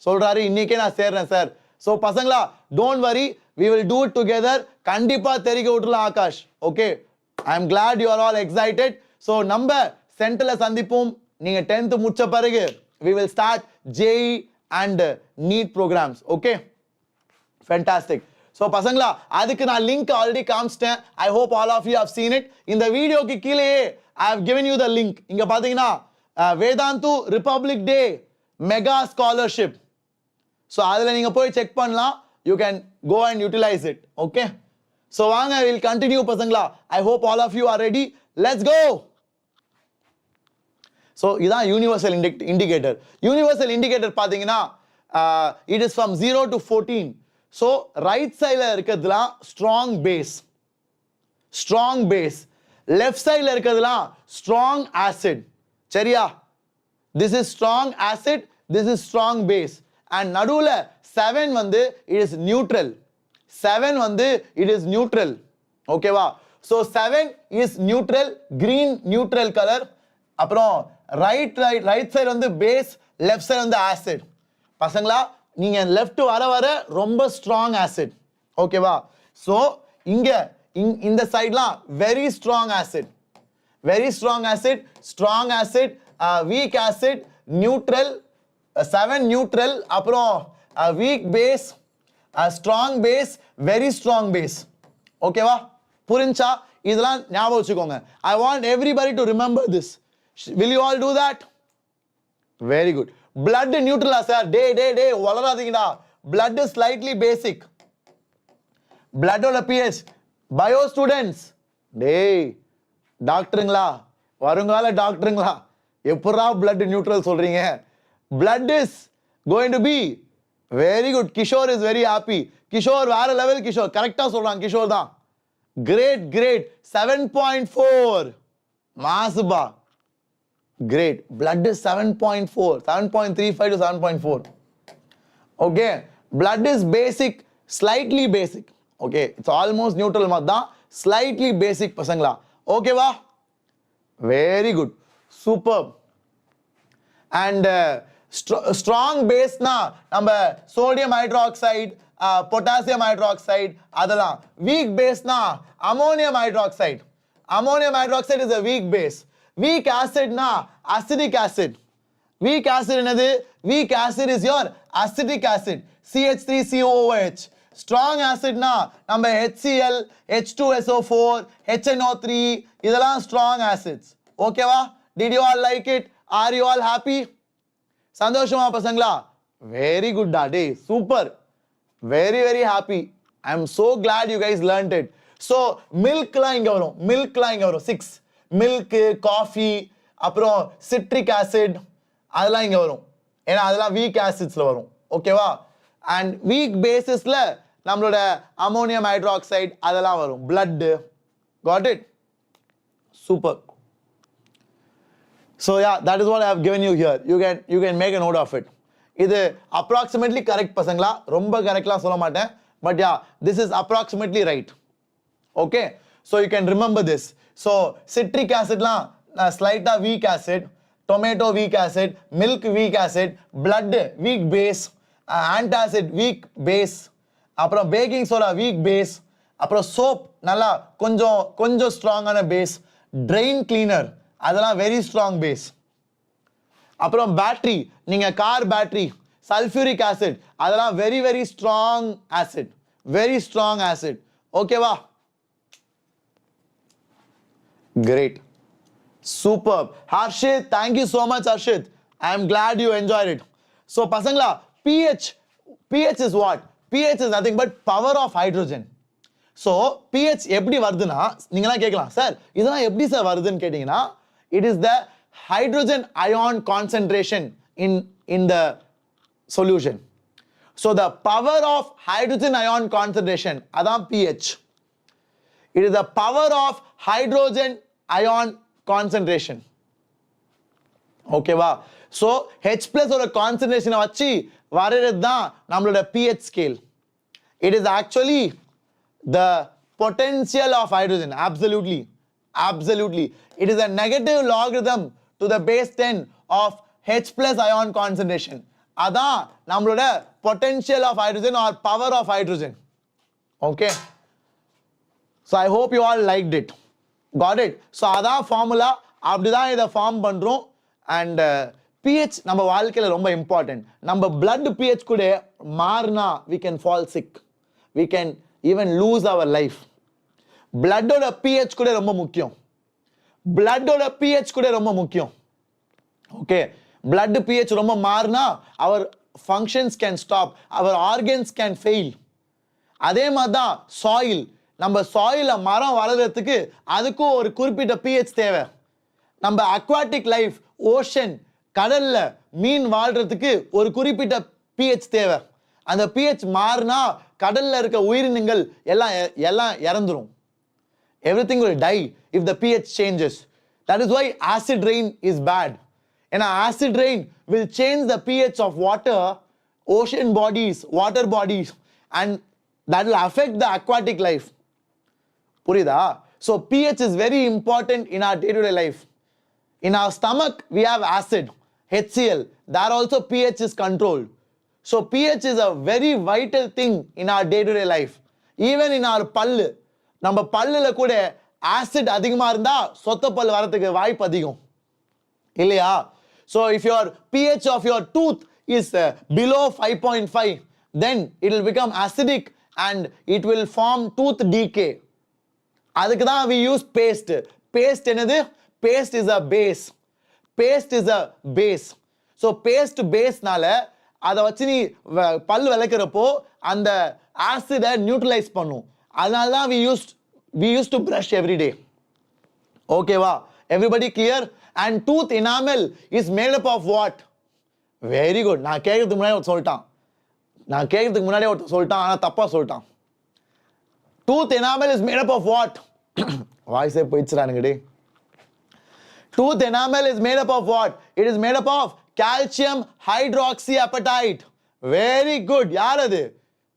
சொல்றாரு இன்னைக்கே நான் சேர்றேன் சார். ஸோ பசங்களா don't worry, we will do it together. கண்டிப்பா தெரிவிக்க விட்டுலாம் Akash. Okay, I am glad you are all excited. So நம்ம சென்டர்ல சந்திப்போம். நீங்க 10th முடிச்ச பிறகு we will start JEE and NEET programs. Okay, fantastic. So பசங்களா அதுக்கு நான் லிங்க் ஆல்ரெடி காமிச்சிட்டேன். I hope all of you have seen it. இந்த வீடியோக்கு கீழே I have given you the link. இங்க பாத்தீங்கன்னா Vedantu republic day mega scholarship. So அதில் நீங்கள் போய் செக் பண்ணலாம். You can go and utilise it. Okay, so வாங்க வில் கண்டினியூ பசங்களா. I hope all of you are ready. Let's go. So இதான் யூனிவர்சல் இண்டிகேட்டர். யூனிவர்சல் இண்டிகேட்டர் பார்த்தீங்கன்னா it is from 0 to 14. So right சைடில் இருக்கிறதுலாம் ஸ்ட்ராங் பேஸ், லெஃப்ட் சைடில் இருக்கிறதுலாம் ஸ்ட்ராங் ஆசிட். சரியா? This is strong acid, this is strong base. And நடுவில் 7 வந்து இட் இஸ் நியூட்ரல். 7 வந்து இட் இஸ் நியூட்ரல். ஓகேவா? So 7 is neutral, green neutral colour. அப்புறம் ரைட் சைடு வந்து பேஸ், லெஃப்ட் சைடு வந்து ஆசிட். பசங்களா நீங்க லெஃப்ட் வர ரொம்ப ஸ்ட்ராங் ஆசிட். ஓகேவா? ஸோ இங்க இந்த சைட்லாம் very strong acid, strong acid, weak acid, neutral, 7 neutral, அப்புறம் weak base, strong base, very strong base. ஓகேவா? புரிஞ்சா? இதெல்லாம் ஞாபகம் வச்சுக்கோங்க. I want everybody to remember this. Will you all do that? Very good. Blood neutral sir. Day வளராதீங்கடா. Blood is slightly basic. Blood ஓட pH. Bio students. டேய் டாக்டருங்களா, வருங்கால டாக்டருங்களா, எப்படா blood neutral சொல்றீங்க? Blood is going to be very good. Kishore is very happy. Kishore வேற லெவல். கிஷோர் கரெக்டா சொல்றான். கிஷோர் தான். Great. 7.4 மாசுபா. Great. Blood is 7.4, 7.35 to 7.4. Okay. Blood is basic, slightly basic. Okay. It's almost neutral தான். Slightly basic பசங்களா. Okay வா? Very good. Superb. And strong base na நம்ம sodium hydroxide, potassium hydroxide அதெல்லாம். Weak base na ammonium hydroxide. Ammonium hydroxide is a weak base. Weak acid na acidic acid. Weak acid என்னது? Weak acid is your acidic acid, CH3COOH. Strong acid na நம்ம HCl, H2SO4, HNO3 இதெல்லாம் strong acids. Okay வா? Did you all like it? Are you all happy? சந்தோஷமா பசங்களா? Very good daddy. Super. Very happy. I am so glad you guys learned it. So milkலாம் இங்க வரும். 6. Milk, coffee, அப்புறம் citric acid அதெல்லாம் இங்க வரும். ஏன்னா அதெல்லாம் weak acidsல வரும். ஓகேவா? And weak basesல நம்மளோட ammonium hydroxide அதெல்லாம் வரும். Blood. Got it? Super. So yeah, that is what I have given you here. You can make a note of it. இது approximately correct பசங்களா. ரொம்ப கரெக்ட்லாம் சொல்ல மாட்டேன். But yeah, this is approximately right. Okay? So you can remember this. So citric acidலாம் slight weak acid, tomato weak acid, milk weak acid, blood weak base, antacid weak base, அப்புறம் baking soda weak base, அப்புறம் soap நல்லா கொஞ்சம் ஸ்ட்ராங்கான base, drain cleaner அதெல்லாம் very strong base. அப்புறம் பேட்டரி, நீங்க கார் பேட்டரி, சல்ஃபியூரிக் ஆசிட் அதெல்லாம் very strong acid. Very strong acid. ஓகேவா? Great. Superb. Harshit, thank you so much Harshit. I am glad you enjoyed it. So பசங்களா, pH is what? pH is nothing but power of hydrogen. So pH எப்படி வருதுன்னா, நீங்கலாம் கேட்கலாம் சார் இதெல்லாம் எப்படி சார் வருதுன்னு கேட்டீங்கன்னா, it is the hydrogen ion concentration in the solution. So the power of hydrogen ion concentration அதான் pH. It is the power of hydrogen ion concentration. ஓகேவா? So H plus ஓட concentration வச்சு வரையறது தான் நம்மளோட pH scale. It is actually the potential of hydrogen. Absolutely. It is a negative logarithm to the base 10 of H plus ion concentration. அதான் நம்மளோட potential of hydrogen or power of hydrogen. Okay? So I hope you all liked it. Got it? So அதான் formula. அப்படிதான் இதை ஃபார்ம் பண்றோம். And pH நம்ம வாழ்க்கையில ரொம்ப இம்பார்ட்டன்ட். நம்ம blood pH கூட மாறினா we can fall sick. We can even lose our life. blood ஓட pH கூட ரொம்ப முக்கியம். Okay? blood pH ரொம்ப மாறினா our functions can stop. Our organs can fail. அதே மாதிரி தான் soil. நம்ம soilல மரம் வளர்றதுக்கு அதுக்கும் ஒரு குறிப்பிட்ட pH தேவை. நம்ம aquatic life, ocean, கடல்ல மீன் வாழ்றதுக்கு ஒரு குறிப்பிட்ட pH தேவை. அந்த pH மாறினா கடல்ல இருக்க உயிரினங்கள் எல்லாம் இறந்துரும். Everything will die if the pH changes. That is why acid rain is bad. And acid rain will change the pH of water, ocean bodies, water bodies, and that will affect the aquatic life. புரியுதா? So pH is very important in our day-to-day life. In our stomach, we have acid, HCl. There also pH is controlled. So pH is a very vital thing in our day-to-day life. Even in our pallu, நம்ம பல்லுல கூட acid அதிகமா இருந்தா சொத்த பல் வரதுக்கு வாய்ப்பு அதிகம் இல்லையா? So if your pH of your tooth is below 5.5, then it will become acidic and it will form tooth decay. அதுக்கு தான் we use paste. Paste என்னது? Paste is a base. Paste is a base. So paste baseனால அதை வச்சு நீ பல் விளக்குறப்போ அந்த ஆசிடை நியூட்ரலைஸ் பண்ணும். அதனால தான் we used to brush every day. ஓகேவா? Everybody clear? And tooth enamel is made up of what? Very good. நான் கேட்கறதுக்கு முன்னாடி சொல்லிட்டான் ஆனா தப்பா சொல்லிட்டான். Tooth enamel is made up of what? வாய்ஸே போயிடுச்சுடானுங்கடி. Tooth enamel is made up of what? It is made up of calcium hydroxyapatite. Very good. யார் அது?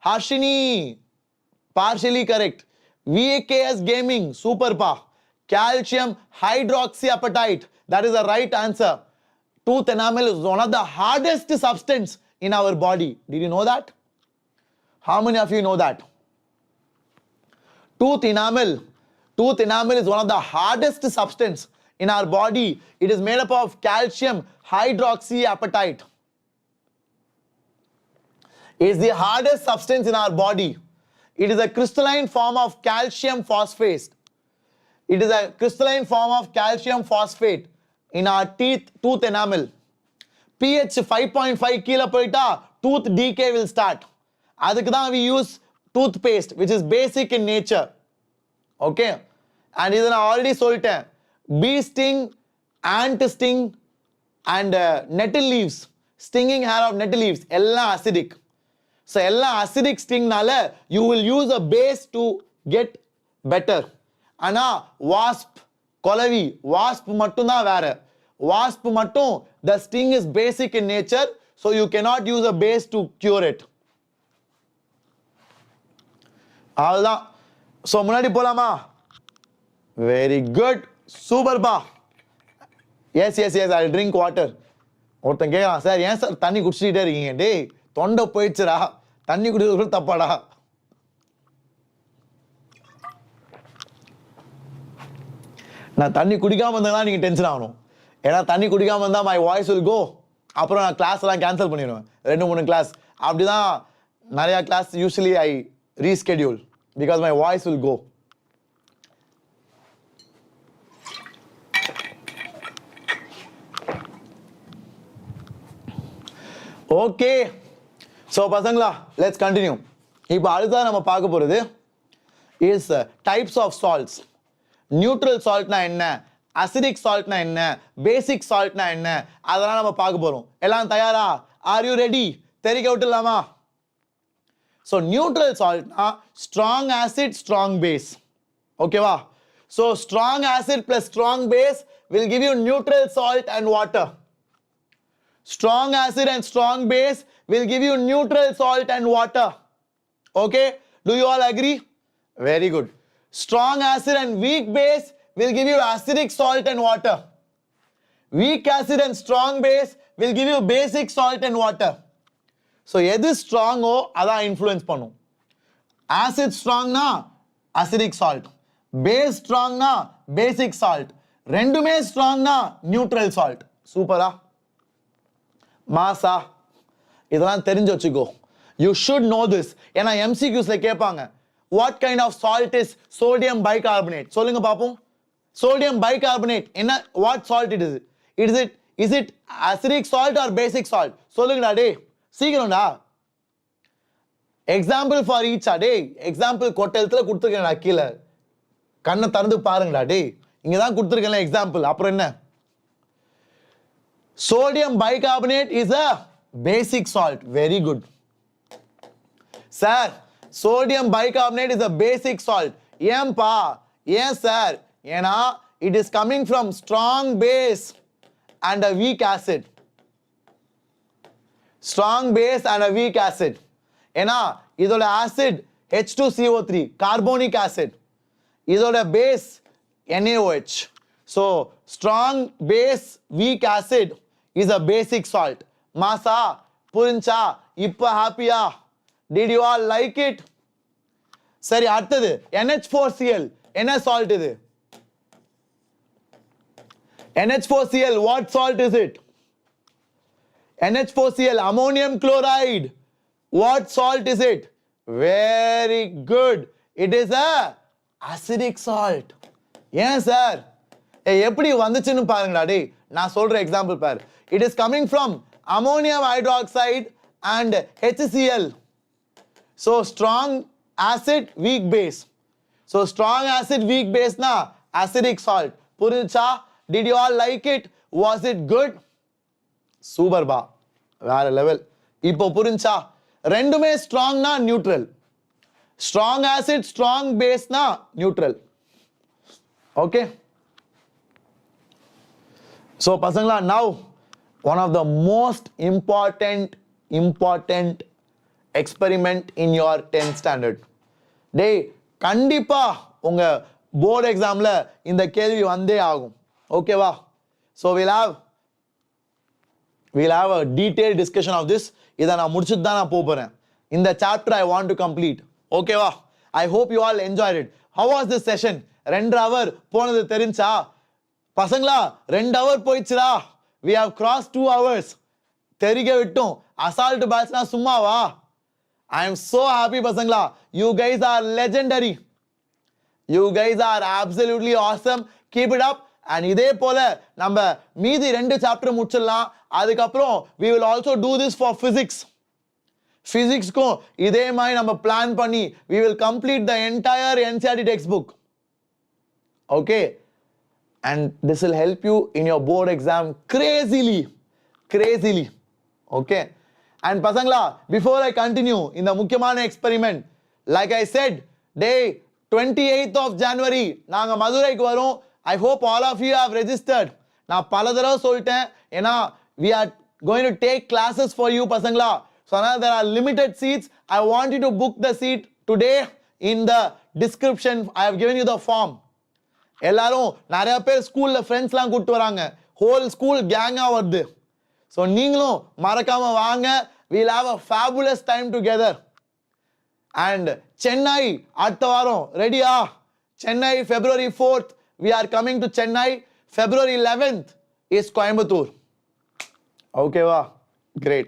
Harshini. Partially correct. VKS Gaming. Super pa. Calcium hydroxyapatite. That is the right answer. Tooth enamel is one of the hardest substance in our body. Did you know that? How many of you know that? Tooth enamel is one of the hardest substance in our body. It is made up of calcium hydroxyapatite. It is the hardest substance in our body. It is a crystalline form of calcium phosphate. It is a crystalline form of calcium phosphate in our tooth enamel. pH 5.5 கீழ போயிட்டா tooth decay will start. அதுக்கு தான் we use toothpaste which is basic in nature. Okay? And இதை நான் already சொல்லிட்டேன். Bee sting, ant sting and nettle leaves. Stinging hair of nettle leaves எல்லாம் acidic. So எல்லாம் acidic stingனால you will use a base to get better. ஆனா wasp, கொலவி, wasp மட்டும் தான் வேற. Wasp மட்டும் the sting is basic in nature, so you cannot use a base to cure it. அவ்வளவுதான். So முன்னாடி போலாமா? Very good. Super pa. Yes, I'll drink water. ஒருத்தன் கேட்கலாம், சார் ஏன் சார் தண்ணி குடிச்சிட்டே இருக்கீங்க? டேய் தொண்டை போயிடுச்சுடா, தண்ணி குடிக்கிறது தப்பாடா. நான் தண்ணி குடிக்காம இருந்தா நீங்க டென்ஷன் ஆகணும். ஏன்னா தண்ணி குடிக்காம இருந்தா my voice will go. அப்புறம் நான் கிளாஸ் எல்லாம் கேன்சல் பண்ணிடுவேன். 2-3 கிளாஸ். அப்படிதான் நிறைய class usually I reschedule because my voice will go. Okay. So பசங்களா, let's continue. இப்போ அடுத்ததா நம்ம பார்க்க போறது is types of salts. Neutral saltனா என்ன, acidic saltனா என்ன, basic saltனா என்ன, அதெல்லாம் நம்ம பார்க்க போறோம். எல்லாம் தயாரா? Are you ready? தெரிக்க விட்டுலாமா? So neutral saltனா strong acid, strong base. ஓகேவா? So strong acid plus strong base will give you neutral salt and water. Strong acid and strong base will give you neutral salt and water. Okay? Do you all agree? Very good. Strong acid and weak base will give you acidic salt and water. Weak acid and strong base will give you basic salt and water. So எது strong ஓ அதான் influence பண்ணும். Acid strong na acidic salt. Base strong na basic salt. ரெண்டுமே strong na neutral salt. சூப்பரா? மாசா இதெல்லாம் தெரிஞ்சு வச்சுக்கோ. You should know this. ஏன்னா MCQsல கேட்பாங்க. What kind of salt is sodium bicarbonate? சொல்லுங்க பாப்போம். Sodium bicarbonate என்ன, what salt it is? Is it acidic salt or basic salt? சொல்லுங்கடா டேய். சீக்கிரம்டா. Example for each டேய். Example கொட்டெழுத்துல கொடுத்துருக்கேன்டா கீழே. கண்ணை திறந்து பாருங்கடா டேய். இங்க தான் கொடுத்துருக்கேன்ல எக்ஸாம்பிள். அப்புறம் என்ன? Sodium bicarbonate is a basic salt. Very good. Sir, sodium bicarbonate is a basic salt. ஏன்பா? ஏன் சார்? ஏன்னா it is coming from strong base and a weak acid. Strong base and a weak acid. ஏன்னா இதோட acid H2CO3 carbonic acid. இதோட base NaOH. So strong base weak acid is a basic salt. Masa புரிஞ்சா இப்ப ஹாப்பியா? Did you all like it? சரி அடுத்தது NH4Cl என்ன salt இது? NH4Cl what salt is it? NH4Cl ammonium chloride. What salt is it? Very good. It is a acidic salt. Yes sir. எப்படி வந்துச்சுன்னு பாருங்கடா டேய். நான் சொல்ற எக்ஸாம்பிள் பாரு. It is coming from ammonium hydroxide and HCl. So strong acid weak base. So strong acid weak base na acidic salt. புரிஞ்சா? Did you all like it? Was it good? Super ba. வேற லெவல். இப்போ புரிஞ்சா? ரெண்டுமே ஸ்ட்ராங் நா neutral. Strong acid strong base na neutral. Okay? So pasangla, now one of the most important experiment in your 10th standard. டேய் கண்டிப்பா உங்க போர்டு எக்ஸாம்ல இந்த கேள்வி வந்தே ஆகும். ஓகேவா? So we'll have a detailed discussion of this. இத நான் முடிச்சிட்டு தான் நான் போறேன். இந்த chapter I want to complete. ஓகேவா? I hope you all enjoyed it. How was this session? 2 hour போனது தெரிஞ்சா? பசங்களா 2 hour போயிடுச்சுடா. We have crossed 2 hours. தெரிக விட்டோம். அசால்ட் பேட்ச்னா சும்மாவா? I am so happy பசங்களா. You guys are legendary. You guys are absolutely awesome. Keep it up. And இதே போல நம்ம மீதி 2 சாப்டர் முடிச்சிடலாம். அதுக்கு அப்புறம் we will also do this for physics. Physics-க்கும் இதே மாதிரி நம்ம பிளான் பண்ணி we will complete the entire NCERT textbook. Okay? And this will help you in your board exam crazily. Okay? And pasangla, before I continue in the முக்கியமான experiment, like I said, day 28th of January நாங்க மதுரைக்கு வரோம். I hope all of you have registered. நான் பல தடவை சொல்லிட்டேன். ஏன்னா we are going to take classes for you பசங்களா. So now there are limited seats. I want you to book the seat today. In the description I have given you the form. எல்லாரும் நிறைய பேர் ஸ்கூல்ல ஃப்ரெண்ட்ஸ்லாம் கூட்டி வராங்க. ஹோல் ஸ்கூல் கேங்கா வருது. ஸோ நீங்களும் மறக்காம வாங்க. we'll have a fabulous time together. And Chennai அடுத்த வாரம் ரெடியா? Chennai February 4th we are coming to Chennai. February 11th is Coimbatore. ஓகேவா? Great.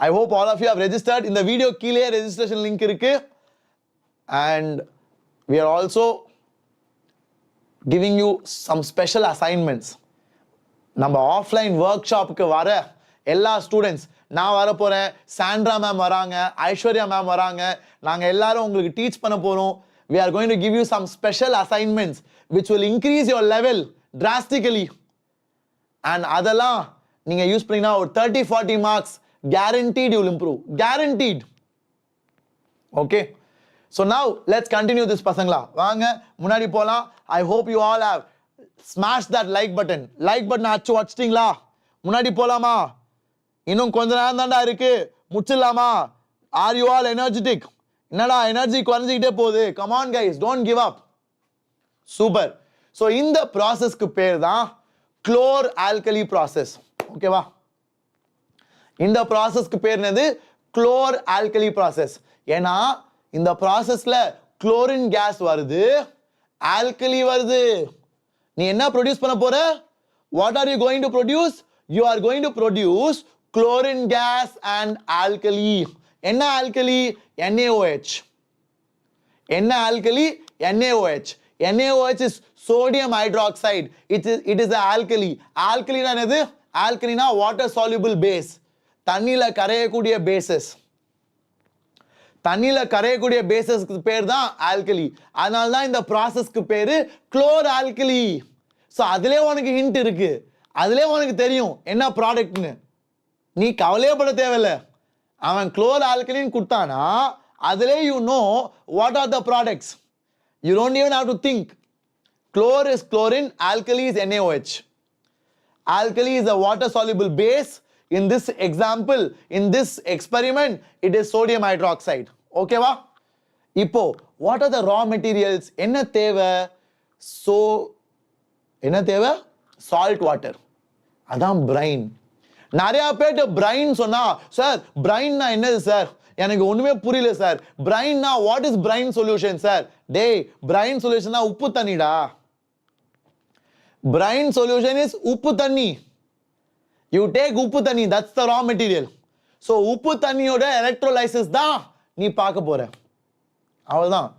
I hope all of you have registered. இந்த வீடியோ கீழே registration link இருக்கு. And we are also giving you some special assignments. நம்ம ஆஃப்லைன் ஒர்க் ஷாப்புக்கு வர எல்லா ஸ்டூடெண்ட்ஸ், நான் வர போறேன், சாண்ட்ரா மேம் வராங்க, ஐஸ்வர்யா மேம் வராங்க, நாங்க எல்லாரும் உங்களுக்கு டீச் பண்ண போறோம். We are going to give you some special assignments which will increase your level drastically. And அதெல்லாம் நீங்க யூஸ் பண்ணீங்கன்னா ஒரு 30-40 marks guaranteed you will improve. Guaranteed. Okay? So now let's continue this pasangla. வாங்க முன்னாடி போலாம். I hope you all have smashed that like button. Like button வச்சிட்டீங்களா? முன்னாடி போலாமா? இன்னும் கொஞ்ச நேரம் தான்டா இருக்கு. முடிச்சிடலாமா? Are you all energetic? என்னடா எனர்ஜி குறைஞ்சிக்கிட்டே போகுது. Come on guys, don't give up. Super. So இந்த ப்ராசஸ்க்கு பேர் தான் chlor alkali process. ஓகேவா? இந்த ப்ராசஸ்க்கு பேர் என்னது? chlor alkali process. ஏன்னா இந்த ப்ராசஸ்ல குளோரின் கேஸ் வருது, ஆல்கலி வருது. நீ என்ன ப்ரொடியூஸ் பண்ண போற? What are you going to produce? You are going to produce chlorine gas and alkali. என்ன ஆல்கலி? NaOH. என்ன alkali? NaOH. NaOH is sodium hydroxide. It is an alkali. Alkali na என்னது? Alkali na water soluble base. தண்ணில கரையக்கூடிய பேசஸ். தண்ணில கரையக்கூடிய பேசஸ்க்கு பேர் தான் ஆல்கலி. அதனால தான் இந்த ப்ராசஸ்க்கு பேரு குளோர் ஆல்கலி. ஸோ அதிலே உனக்கு ஹிண்ட் இருக்கு, அதிலே உனக்கு தெரியும் என்ன ப்ராடக்ட்னு. நீ கவலையப்பட தேவையில்ல. அவன் குளோர் ஆல்கலின்னு கொடுத்தானா அதிலே you know what are the products. You don't even have to think. Chlor is chlorine, alkali is NaOH. Alkali is a water soluble base. In this example, in this experiment, it is sodium hydroxide. Okay va? Ipo, what are the raw materials? Enna theva? So, என்ன தேவை? Salt water. அதான் பிரைன். நிறைய பேர்ட்ட பிரைன் சொன்னா, சார் பிரைன்னா என்னது சார், எனக்கு ஒண்ணுமே புரியல சார், பிரைன்னா what is brine solution sir? டேய், பிரைன் சொல்யூஷன்னா உப்பு தண்ணிடா. பிரைன் சொல்யூஷன் இஸ் உப்பு தண்ணி. யூ டேக் உப்பு தண்ணி, that's the raw material. So உப்பு தண்ணியோட எலக்ட்ரோலைசிஸ் தான் நீ பார்க்க போற. அவ்வளவுதான்.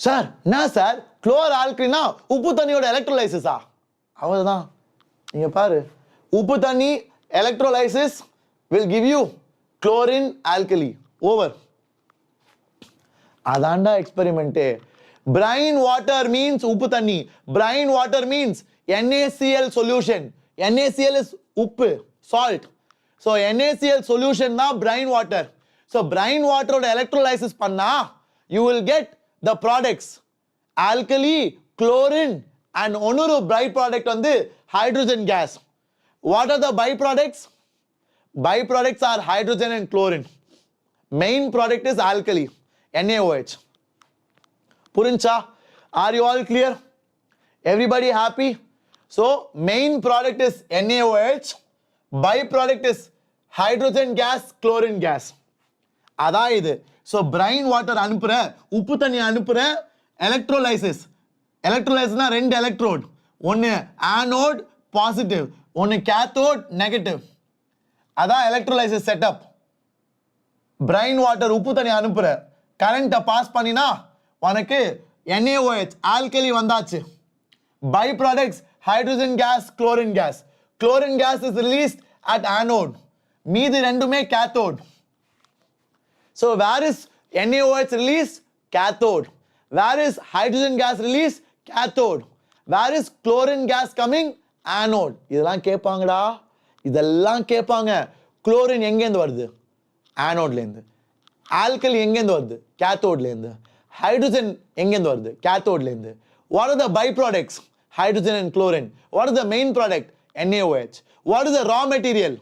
சார் என்ன சார் குளோர் ஆல்கலினா உப்பு தண்ணியோட எலக்ட்ரோலைசிஸா? அவ்வளவுதான். நீங்க பாரு, உப்பு தண்ணி electrolysis will give you chlorine alkali. Over. அதான்டா எக்ஸ்பெரிமெண்ட். brine water means உப்பு தண்ணி. brine water means NaCl solution. NaCl is உப்பு, salt. So NaCl solution na brine water. So brine water oda electrolysis panna you will get the products alkali, chlorine and onuru byproduct vandu hydrogen gas. What are the byproducts? Byproducts are hydrogen and chlorine. Main product is alkali, NaOH. Purincha, are you all clear? Everybody happy? So main product is NaOH, byproduct is hydrogen gas, chlorine gas. அதான் இது. ஸோ பிரைன் வாட்டர் அனுப்புறேன், உப்பு தண்ணி அனுப்புறேன், எலக்ட்ரோலைசிஸ். எலக்ட்ரோலைசிஸ்னா ரெண்டு எலக்ட்ரோட், ஒன்று ஆனோட் பாசிட்டிவ், ஒன்று கேத்தோட் நெகட்டிவ். அதான் எலக்ட்ரோலைசிஸ் செட்டப். பிரைன் வாட்டர் உப்பு தண்ணி அனுப்புற, கரண்ட்டை பாஸ் பண்ணினா உனக்கு NaOH ஆல்கலி வந்தாச்சு. By products hydrogen gas, chlorine gas. Chlorine gas is released at anode. மீதி ரெண்டுமே cathode. So where is NaOH released? Cathode. Where is hydrogen gas released? Cathode. Where is chlorine gas coming? Anode. இதெல்லாம் கேட்பாங்கடா, இதெல்லாம் கேட்பாங்க. குளோரின் எங்கேருந்து வருது? ஆனோட்லேருந்து. ஆல்கலி எங்கேருந்து வருது? கேத்தோட்லேருந்து. ஹைட்ரோஜன் எங்கேருந்து வருது? கேத்தோட்லேருந்து. What are the byproducts? Hydrogen and chlorine. What is the main product? NaOH. What is the raw material?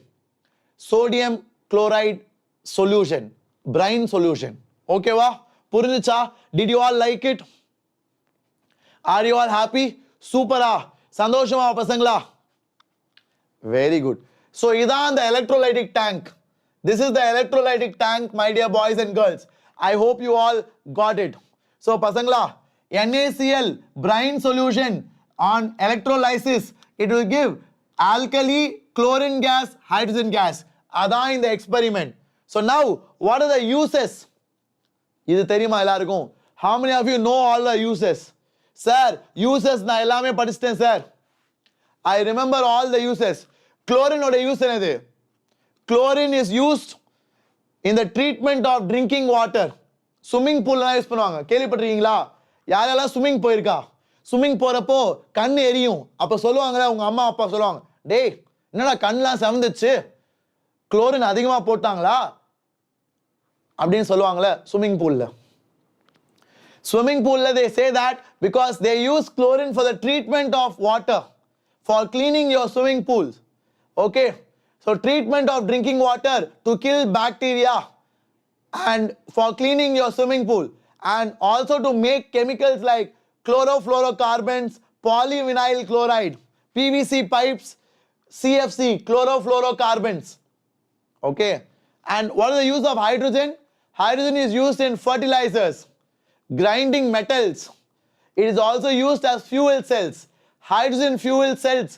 Sodium chloride solution. Brine solution. Okay va? புரிஞ்சுச்சா? Did you all like it? Are you all happy? Super ah? சந்தோஷமா பசங்களா? Very good. So இதான் the electrolytic tank. This is the electrolytic tank, my dear boys and girls. I hope you all got it. So பசங்களா, NaCl brine solution on electrolysis, it will give alkali, chlorine gas, hydrogen gas. அதான் இந்த experiment. So now, what are the uses? இது தெரியுமா எல்லாருக்கும்? How many of you know all the uses? Sir, uses நான் எல்லாமே படிச்சிட்டேன் sir. I remember all the uses. Chlorine ஓட யூஸ் என்னது? Chlorine is used in the treatment of drinking water. Swimming pool எல்லாம் யூஸ் பண்ணுவாங்க. கேள்விப்பட்டிருக்கீங்களா? யாரெல்லாம் ஸ்விம்மிங் போயிருக்கா? ஸ்விம்மிங் போறப்போ கண் எரியும். அப்ப சொல்லுவாங்கல்ல, உங்க அம்மா அப்பா சொல்லுவாங்க, டேய் என்னடா கண்ணெல்லாம் செவந்துச்சு, குளோரின் அதிகமா போட்டாங்களா அப்படின்னு சொல்லுவாங்கல்ல swimming பூல்ல. Swimming pool they say that because they use chlorine for the treatment of water, for cleaning your swimming pools. Okay, so treatment of drinking water to kill bacteria and for cleaning your swimming pool, and also to make chemicals like chlorofluorocarbons, polyvinyl chloride, PVC pipes, CFC, chlorofluorocarbons. Okay, and what is the use of hydrogen? Hydrogen is used in fertilizers, grinding metals. It is also used as fuel cells. Hydrogen fuel cells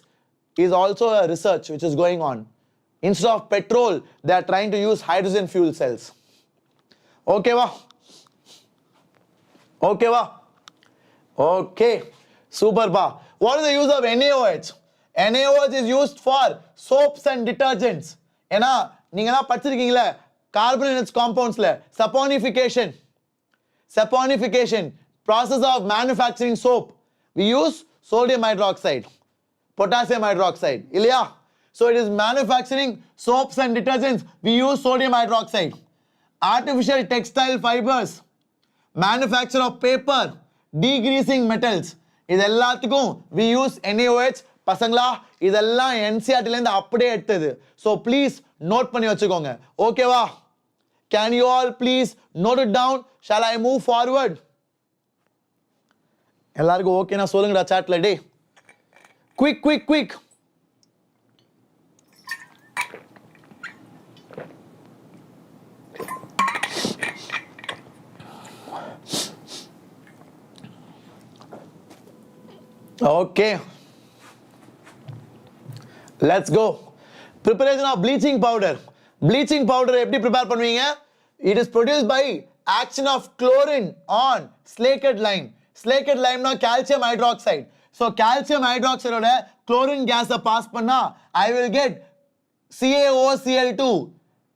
is also a research which is going on. Instead of petrol, they are trying to use hydrogen fuel cells. Okay va? Okay va? Okay, super ba. What is the use of NaOH? NaOH is used for soaps and detergents. ஏன்னா நீங்க தான் படிச்சிருக்கீங்களே carbonated காம்பவுண்ட்ஸ்ல saponification process of manufacturing soap. We use sodium hydroxide, potassium hydroxide, இல்லையா? So it is manufacturing soaps and detergents, we use sodium hydroxide. Artificial textile fibers, manufacture of paper, degreasing metals, இது எல்லாத்துக்கும் we use NaOH. பசங்களா இதெல்லாம் என்சிஆர்டில இருந்து அப்படியே எடுத்தது. So please நோட் பண்ணி வச்சுக்கோங்க. ஓகேவா? Can you all please note it down? Shall I move forward? எல்லாருக்கும் ஓகேனா சொல்லுங்கடா சாட்ல. டே quick. Okay, let's go. Preparation of bleaching powder. Bleaching powder எப்படி prepare பண்ணுவீங்க? It is produced by action of chlorine on slaked lime. Slaked lime na calcium hydroxide. So calcium hydroxide oda chlorine gas pass பண்ணா I will get CaOCl2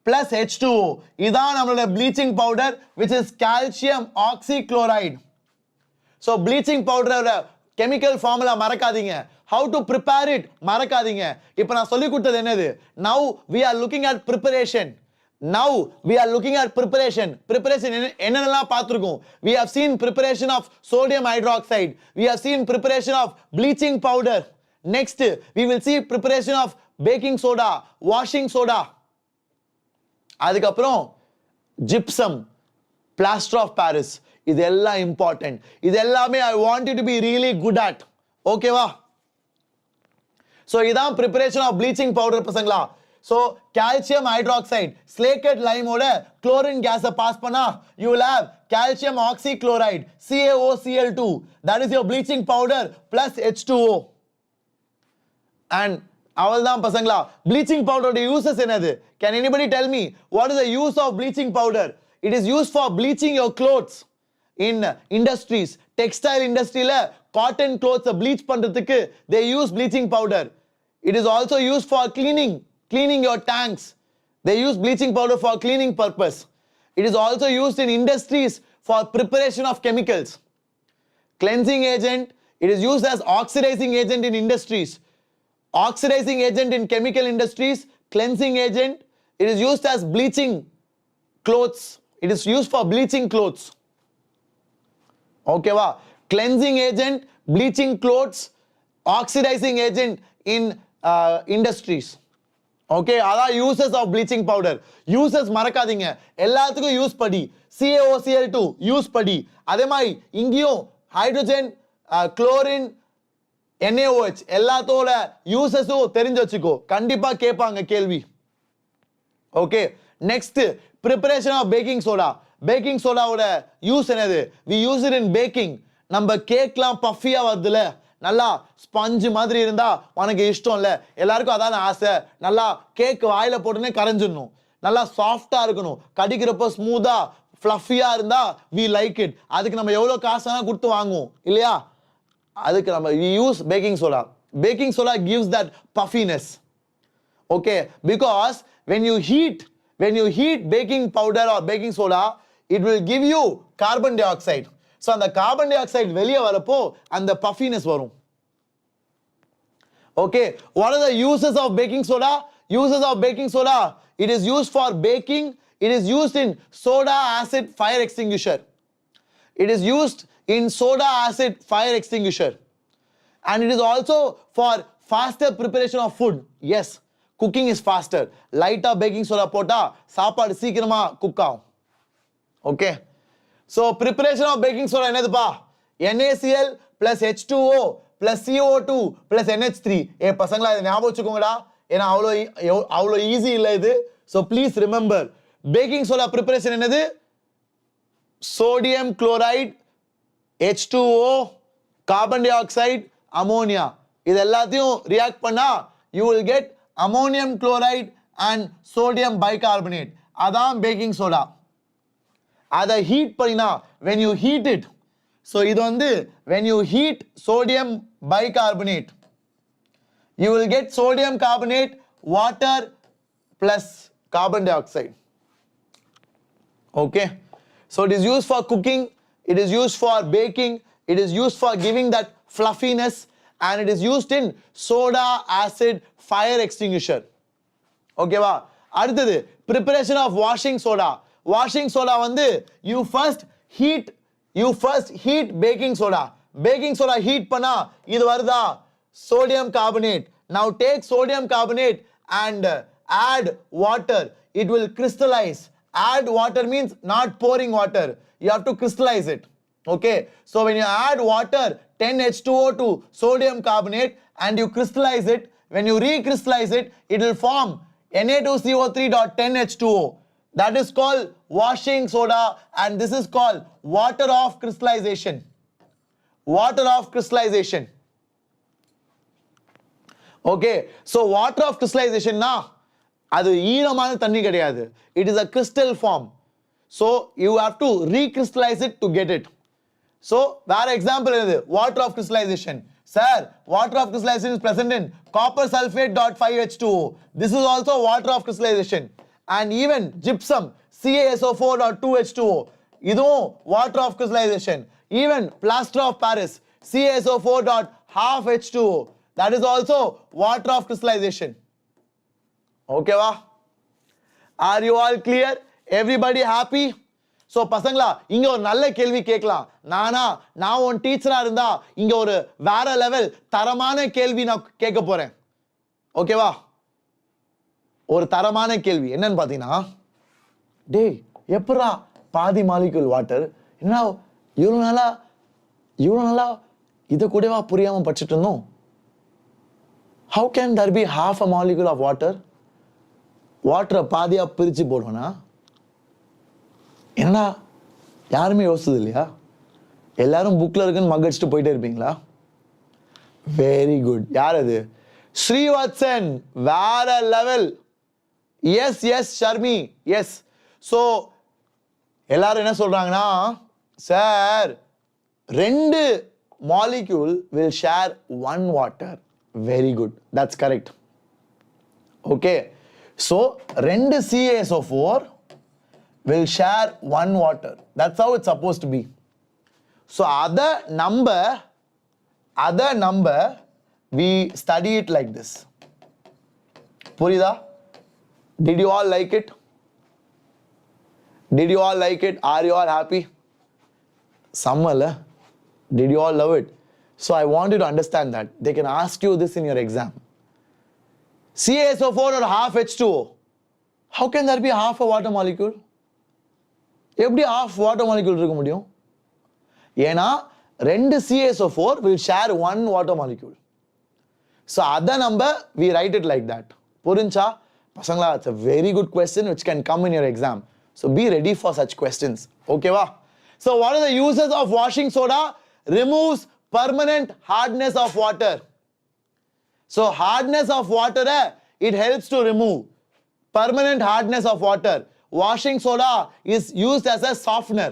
plus H2O. இதான் நம்மளோட bleaching powder, which is calcium oxychloride. So bleaching powder chemical formula மறக்காதீங்க. How to prepare it மறக்காதீங்க. இப்போ நான் சொல்லி கொடுத்தது என்னது? Now we are looking at preparation. Preparation என்னென்னலாம் பார்த்திருக்கோம்? We have seen preparation of sodium hydroxide. We have seen preparation of bleaching powder. Next we will see preparation of baking soda, washing soda. அதுக்கப்புறம் gypsum, plaster of Paris. இதெல்லாம் important. இதெல்லாமே I want you to be really good at. ஓகேவா? So இதான் preparation of bleaching powder பசங்களா. So calcium hydroxide slaked lime ஓட chlorine gas pass பண்ணா you will have calcium oxychloride CaOCl2. That is your bleaching powder plus H2O. And அவ்வளவுதான் பசங்களா. bleaching powder ஓட uses என்னது? Can anybody tell me what is the use of bleaching powder? It is used for bleaching your clothes in industries. Textile industry la cotton clothes bleach பண்றதுக்கு they use bleaching powder. It is also used for cleaning your tanks. They use bleaching powder for cleaning purpose. It is also used in industries for preparation of chemicals. Cleansing agent, it is used as oxidizing agent in industries. Oxidizing agent in chemical industries, cleansing agent, it is used as bleaching clothes. It is used for bleaching clothes. Okay va? Cleansing agent, bleaching clothes, oxidizing agent in industries. Okay, அதான் uses of bleaching powder. Uses மறக்காதீங்க. எல்லாத்துக்கும் யூஸ் படி. CaOCl2 யூஸ் படி. அதே மாதிரி இங்கேயும் ஹைட்ரஜன், குளோரின், NaOH எல்லாத்தோட யூசஸும் தெரிஞ்சு வச்சுக்கோ. கண்டிப்பா கேட்பாங்க கேள்வி. Okay, next preparation of baking soda. Baking சோடாவோட யூஸ் என்னது? we use it in baking. நம்ம கேக்லாம் பஃபியா வருதுல, நல்லா ஸ்பஞ்ச் மாதிரி இருந்தா உனக்கு இஷ்டம் இல்ல, எல்லாருக்கும் அதான ஆசை. நல்லா கேக் வாயில போட்டுனே கரைஞ்சிடணும், நல்லா சாஃப்டா இருக்கணும், கடிக்கிறப்ப ஸ்மூதா ஃப்ளஃபியா இருந்தா we like it. அதுக்கு நம்ம எவ்வளவு காசு கொடுத்து வாங்குவோம் இல்லையா? அதுக்கு நம்ம we use baking soda. Baking soda gives that puffiness. Okay, because when you heat baking powder or baking soda, it will give you carbon dioxide. So அந்த carbon dioxide வெளிய வரப்போ அந்த puffiness வரும். Okay, what are the uses of baking soda? Uses of baking soda, it is used for baking. It is used in soda acid fire extinguisher. It is used in soda acid fire extinguisher. And it is also for faster preparation of food. Yes, cooking is faster. Light up baking soda போட்டா சாப்பாடு சீக்கிரமா cook ஆகும். Okay, so preparation of baking soda என்னதுப்பா? NaCl plus H2O plus CO2 plus NH3. பசங்களா இதை ஞாபகம் வச்சுக்கோங்கடா, ஏன்னா அவ்வளோ ஈஸி இல்லை இது. So please remember, baking soda preparation என்னது? sodium chloride, H2O, carbon dioxide, ammonia. இது எல்லாத்தையும் react பண்ணா you will get ammonium chloride and sodium bicarbonate. அதான் baking soda. அதை ஹீட் பண்ணினா when you heat it, so இது வந்து when you heat sodium bicarbonate, you will get sodium carbonate, water plus carbon dioxide. Okay, so it is used for cooking, it is used for baking, it is used for giving that fluffiness, and it is used in soda acid fire extinguisher. Okay va? அடுத்தது preparation of washing soda. Washing soda வந்து you first heat baking soda. Baking soda heat பண்ணா இது வருதா? sodium carbonate. Now take sodium carbonate and add water. It will crystallize. Add water means not pouring water. You have to crystallize it. Okay, so when you add water 10H2O to sodium carbonate and you crystallize it. When you recrystallize it, it will form Na2CO3.10H2O. That is called washing soda and this is called water of crystallization. Water of crystallization. Okay, so water of crystallization na அது ஈரமான தண்ணி கிடையாது. It is a crystal form. So you have to recrystallize it to get it. So வேற example என்னது? Water of crystallization. Sir, water of crystallization is present in copper sulfate.5H2O. This is also water of crystallization. And even gypsum CaSO4.2H2O. இதுவும் water of crystallization. Even plaster of Paris CaSO4.half-H2O. That is also water of crystallization. Okay va? Are you all clear? Everybody happy? So பசங்களா இங்க ஒரு நல்ல கேள்வி கேட்கலாம். நான் உன் டீச்சரா இருந்தா இங்க ஒரு வேற லெவல் தரமான கேள்வி நான் கேட்க போறேன். ஓகேவா? ஒரு தரமான கேள்வி என்னன்னு பாத்தீங்கன்னா, டேய் எப்பரா பாதி மாலிக்யூல் வாட்டர் என்ன இவ்வளவு நாளா இத கூடவா புரியாம படிச்சிட்டு இருந்தோம்? How can there be half a molecule of water? வாட்டரை பாதியா பிரிச்சு போடுவனா? என்னடா யாருமே யோசிச்சது இல்லையா? எல்லாரும் புக்ல இருக்குன்னு மகடிச்சுட்டு போயிட்டே இருப்பீங்களா? Very good. யார் அது? ஸ்ரீவத்சன். வேற level. Yes Sharmi. Yes. So எல்லாரும் என்ன சொல்றாங்கன்னா, sir 2 molecule will share 1 water. Very good. That's correct. Okay. So 2 CaSO4 will share 1 water. That's how it's supposed to be. So other number we study it like this. Purida? Did you all like it? Did you all like it? Are you all happy? Samala? Did you all love it? So I want you to understand that. They can ask you this in your exam. CaSO4 or half H2O. How can there be half a water molecule? எப்படி half water molecule இருக்க முடியும்? ஏனா 2 CaSO4 will share 1 water molecule. So other number we write it like that. புரிஞ்சா? பசங்களா, it's a very good question which can come in your exam. So be ready for such questions. Okay va? So what are the uses of washing soda? Removes permanent hardness of water. So hardness of water, it helps to remove permanent hardness of water. Washing soda is used as a softener.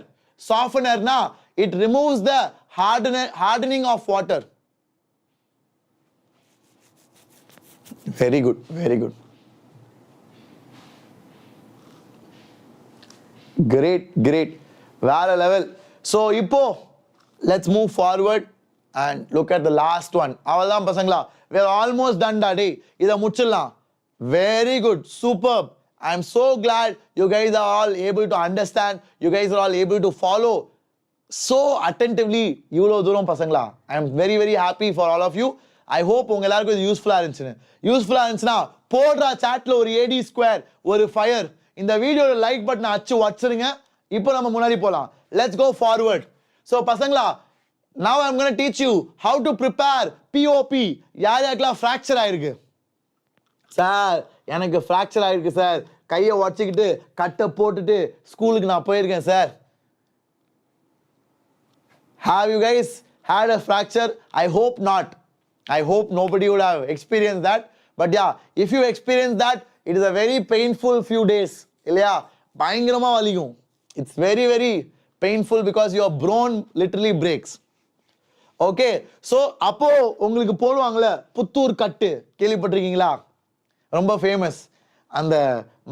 Softener na, it removes the hardening of water. Very good, very good. Great. Vara level. So ipo let's move forward and look at the last one. Avaldhaan pasangla, we are almost done today. Idha mudichidalam. Very good, superb. I am so glad you guys are all able to understand. You guys are all able to follow so attentively. Ivlo dooram pasangla. I am very happy for all of you. I hope unga ellarkum idu useful ah irundhuchina podra chat la oru AD square oru fire இந்த வீடியோல லைக் பட்டன் அச்சு வச்சிருங்க. இப்போ நம்ம முன்னாடி போலாம். Let's go forward. So பசங்களா, now I'm going to teach you how to prepare POP. யாருக்கெல்லாம் fracture ஆயிருக்கு? சார் எனக்கு fracture ஆயிருக்கு சார். கையை வச்சிக்கிட்டு கட்டை போட்டுட்டு ஸ்கூலுக்கு நான் போயிருக்கேன் sir. Have you guys had a fracture? I hope not. I hope nobody would have experienced that. But yeah, if you experience that, it is a very painful few days. இல்லையா? பயங்கரமா வலிக்கும். It's very painful because your bone literally breaks. Okay, so அப்போ உங்களுக்கு போடுவாங்கல புத்தூர் கட்டு, கேள்விப்பட்டிருக்கீங்களா? ரொம்ப ஃபேமஸ். அந்த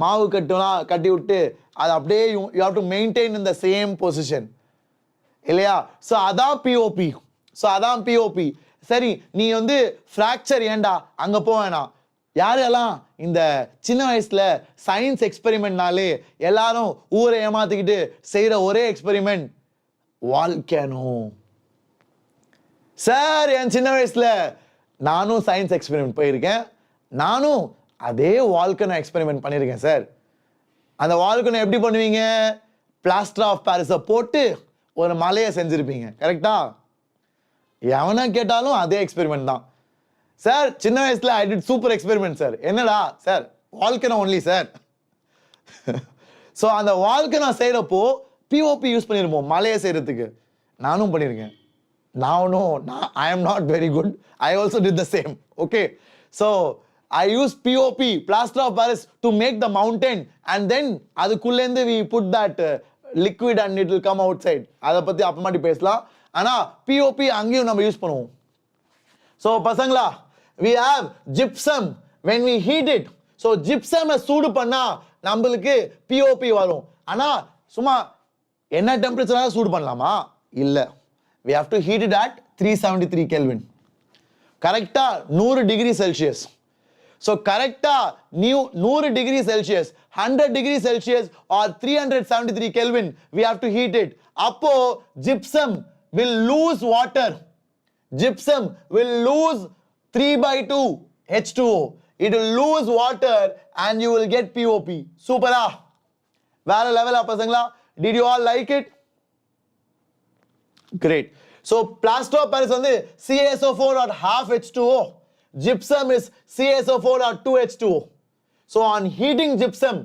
மாவு கட்டுலாம் கட்டி விட்டு அது அப்படியே you have to maintain in the same position. இல்லையா? So அதான் POP. சரி, நீ வந்து fracture ஏண்டா அங்க போவேனா? யாரெல்லாம் இந்த சின்ன வயசுல சயின்ஸ் எக்ஸ்பெரிமெண்ட்னாலே எல்லாரும் ஊரை ஏமாத்திக்கிட்டு செய்யற ஒரே எக்ஸ்பெரிமெண்ட் வால்கேனோ. சார் என் சின்ன வயசுல நானும் சயின்ஸ் எக்ஸ்பெரிமெண்ட் போயிருக்கேன். நானும் அதே வால்கேனோ எக்ஸ்பெரிமெண்ட் பண்ணியிருக்கேன் சார். அந்த வால்கேனோ எப்படி பண்ணுவீங்க? பிளாஸ்டர் ஆஃப் பாரிஸை போட்டு ஒரு மலையை செஞ்சிருப்பீங்க. கரெக்டா? எவனா கேட்டாலும் அதே எக்ஸ்பெரிமெண்ட் தான் சார். சின்ன வயசுல I did super experiment sir. என்னடா sir? Volcano only sir. So அந்த வால்கனோ செய்கிறப்போ பிஓபி யூஸ் பண்ணியிருப்போம் மலையை செய்கிறதுக்கு. நானும் பண்ணியிருக்கேன். I am not very good. I also did the same. Okay. So I use POP, plaster of Paris, to make the mountain, and then அதுக்குள்ளேருந்து we put that liquid and it will come outside. அதை பற்றி அப்புறமாட்டி பேசலாம். ஆனால் POP அங்கேயும் நம்ம யூஸ் பண்ணுவோம். So பசங்களா, we have gypsum when we heat it. So gypsum சூடு பண்ணா நம்மளுக்கு POP வரும். ஆனால் சும்மா என்ன டெம்பரேச்சராக சூடு பண்ணலாமா? இல்லை. We have to heat it at 373 Kelvin. கரெக்டா 100 டிகிரி செல்சியஸ். ஸோ கரெக்டா 100 degree Celsius, 100 degree Celsius or 373 Kelvin we have to heat it. அப்போ gypsum will lose water. Gypsum will lose 3/2 H2O. It will lose water and you will get POP. சூப்பரா? வேற லெவலா பசங்களா? Did you all like it? Great. So plaster of Paris வந்து CaSO4 or half H2O. Gypsum is CaSO4 or 2 H2O. So on heating gypsum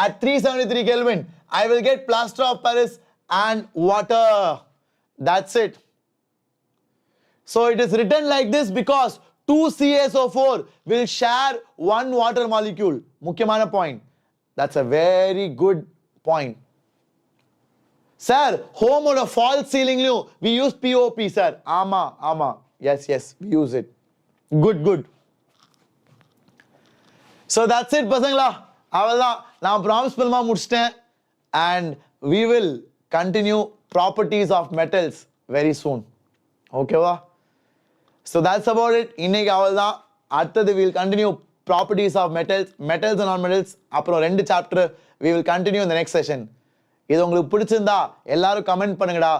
at 373 Kelvin, I will get plaster of Paris and water. That's it. So it is written like this because 2 CaSO4 will share one water molecule. முக்கியமான point. That's a very good point. Sir, home or a false ceiling we use POP, sir. Ama. Yes, we use it. Good. So that's it, பசங்களா. அவ்வளவுதான். நான் ப்ராமிஸ் பண்ணமா முடிச்சிட்டேன். And we will continue properties of metals very soon. ஓகேவா? So that's about it. இன்னைக்கு அவ்வளவுதான். அடுத்தது we will continue properties of metals and non-metals. அப்புறம் 2 chapter we will continue in the next session. இது உங்களுக்கு பிடிச்சிருந்தா எல்லாரும் கமெண்ட் பண்ணுங்கடா.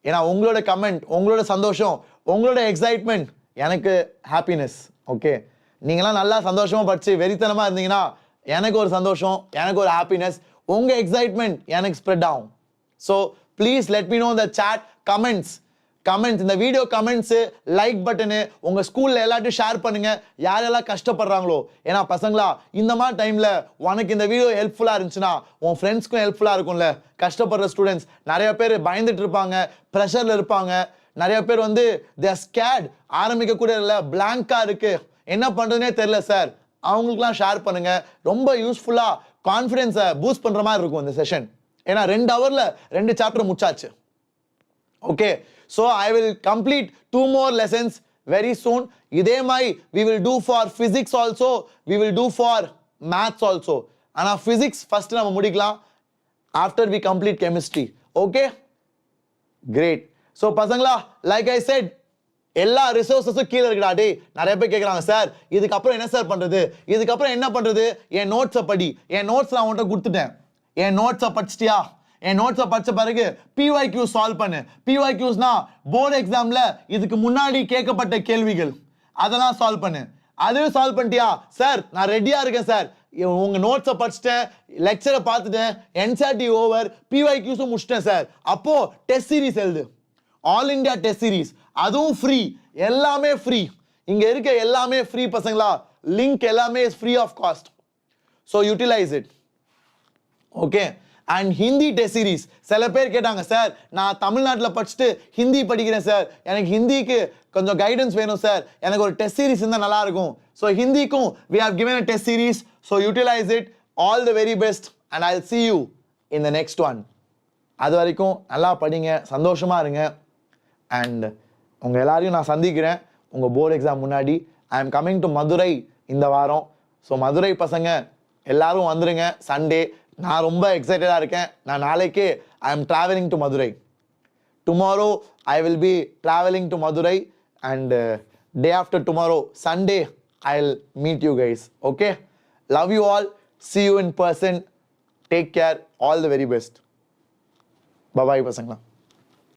ஏன்னா உங்களோட கமெண்ட், உங்களோட சந்தோஷம், உங்களோட எக்ஸைட்மெண்ட் எனக்கு ஹாப்பினஸ். ஓகே, நீங்களாம் நல்லா சந்தோஷமா படிச்சு வெறித்தனமா இருந்தீங்கன்னா எனக்கு ஒரு சந்தோஷம், எனக்கு ஒரு ஹாப்பினஸ். உங்க எக்ஸைட்மெண்ட் எனக்கு ஸ்ப்ரெட் ஆகும். So please let me know the chat comments. இந்த வீடியோ கமெண்ட்ஸ், லைக் பட்டனு உங்க ஸ்கூல்ல எல்லாத்தையும் ஷேர் பண்ணுங்க, யாரெல்லாம் கஷ்டப்படுறாங்களோ. ஏன்னா பசங்களா, இந்த மாதிரி டைம்ல உனக்கு இந்த வீடியோ ஹெல்ப்ஃபுல்லா இருந்துச்சுன்னா உன் ஃப்ரெண்ட்ஸ்க்கும் ஹெல்ப்ஃபுல்லா இருக்கும்ல. கஷ்டப்படுற ஸ்டூடெண்ட்ஸ் நிறைய பேர் பயந்துட்டு இருப்பாங்க, ப்ரெஷர்ல இருப்பாங்க. நிறைய பேர் வந்து தே ஆர் ஸ்கேர்ட், ஆரம்பிக்க கூட இல்லை, பிளாங்கா இருக்கு, என்ன பண்றதுனே தெரியல சார். அவங்களுக்குலாம் ஷேர் பண்ணுங்க. ரொம்ப யூஸ்ஃபுல்லா கான்ஃபிடன்ஸை பூஸ்ட் பண்ற மாதிரி இருக்கும் இந்த செஷன். ஏன்னா 2 ஹவர்ல 2 சாப்டர் முடிச்சாச்சு. Okay, so I will complete 2 more lessons very soon. இதே மாதிரி we will do for physics also, we will do for maths also. ஆனா physics first நம்ம முடிக்கலாம் after we complete chemistry. Okay, great. So பசங்களா, like I said, எல்லா ரிசோர்ஸஸும் கீழே இருக்குடா. டே நிறைய பேர் கேட்குறாங்க, சார் இதுக்கப்புறம் என்ன சார் பண்றது, இதுக்கப்புறம் என்ன பண்றது? என் நோட்ஸை படி. என் நோட்ஸ் நான் உன்கிட்ட கொடுத்துட்டேன். என் நோட்ஸை படிச்சிட்டியா? என் நோட்ஸை படிச்ச பிறகு PYQ சால்வ் பண்ணு. PYQஸ்னா போர்டு எக்ஸாம்ல இதுக்கு முன்னாடி கேட்கப்பட்ட கேள்விகள், அதெல்லாம் சால்வ் பண்ணு. அதுவும் சால்வ் பண்ணிட்டியா? சார் நான் ரெடியா இருக்கேன் சார், உங்க நோட்ஸை படிச்சிட்டேன், லெக்சரை பார்த்துட்டேன், ncert ஓவர், PYQஸும் முடிச்சிட்டேன் சார். அப்போ டெஸ்ட் சீரிஸ் எழுது, ஆல் இந்தியா டெஸ்ட் சீரிஸ், அதுவும் ஃப்ரீ. எல்லாமே ஃப்ரீ. இங்க இருக்க எல்லாமே ஃப்ரீ பசங்களா. லிங்க் எல்லாமே is free of cost. So utilise it. Okay. And Hindi test series. சில பேர் கேட்டாங்க, சார் நான் தமிழ்நாட்டில் படிச்சுட்டு ஹிந்தி படிக்கிறேன் சார், எனக்கு ஹிந்திக்கு கொஞ்சம் கைடன்ஸ் வேணும் சார், எனக்கு ஒரு டெஸ்ட் சீரிஸ் இருந்தால் நல்லா இருக்கும். ஸோ ஹிந்திக்கும் we have given a test series, so utilize it. All the very best and I'll see you in the next one. அது வரைக்கும் நல்லா படிங்க, சந்தோஷமா இருங்க. அண்ட் உங்க எல்லாரையும் நான் சந்திக்கிறேன் உங்க போர்டு எக்ஸாம் முன்னாடி. I am coming to Madurai இந்த வாரம். ஸோ மதுரை பசங்க எல்லாரும் வந்துருங்க சண்டே. நான் ரொம்ப எக்ஸைட்டடாக இருக்கேன். நான் நாளைக்கே I am travelling to Madurai. Tomorrow I will B travelling to Madurai and day after tomorrow Sunday I will meet you guys. Okay, love you all. See you in person. Take care. All the very best. Bye bye பசங்களா.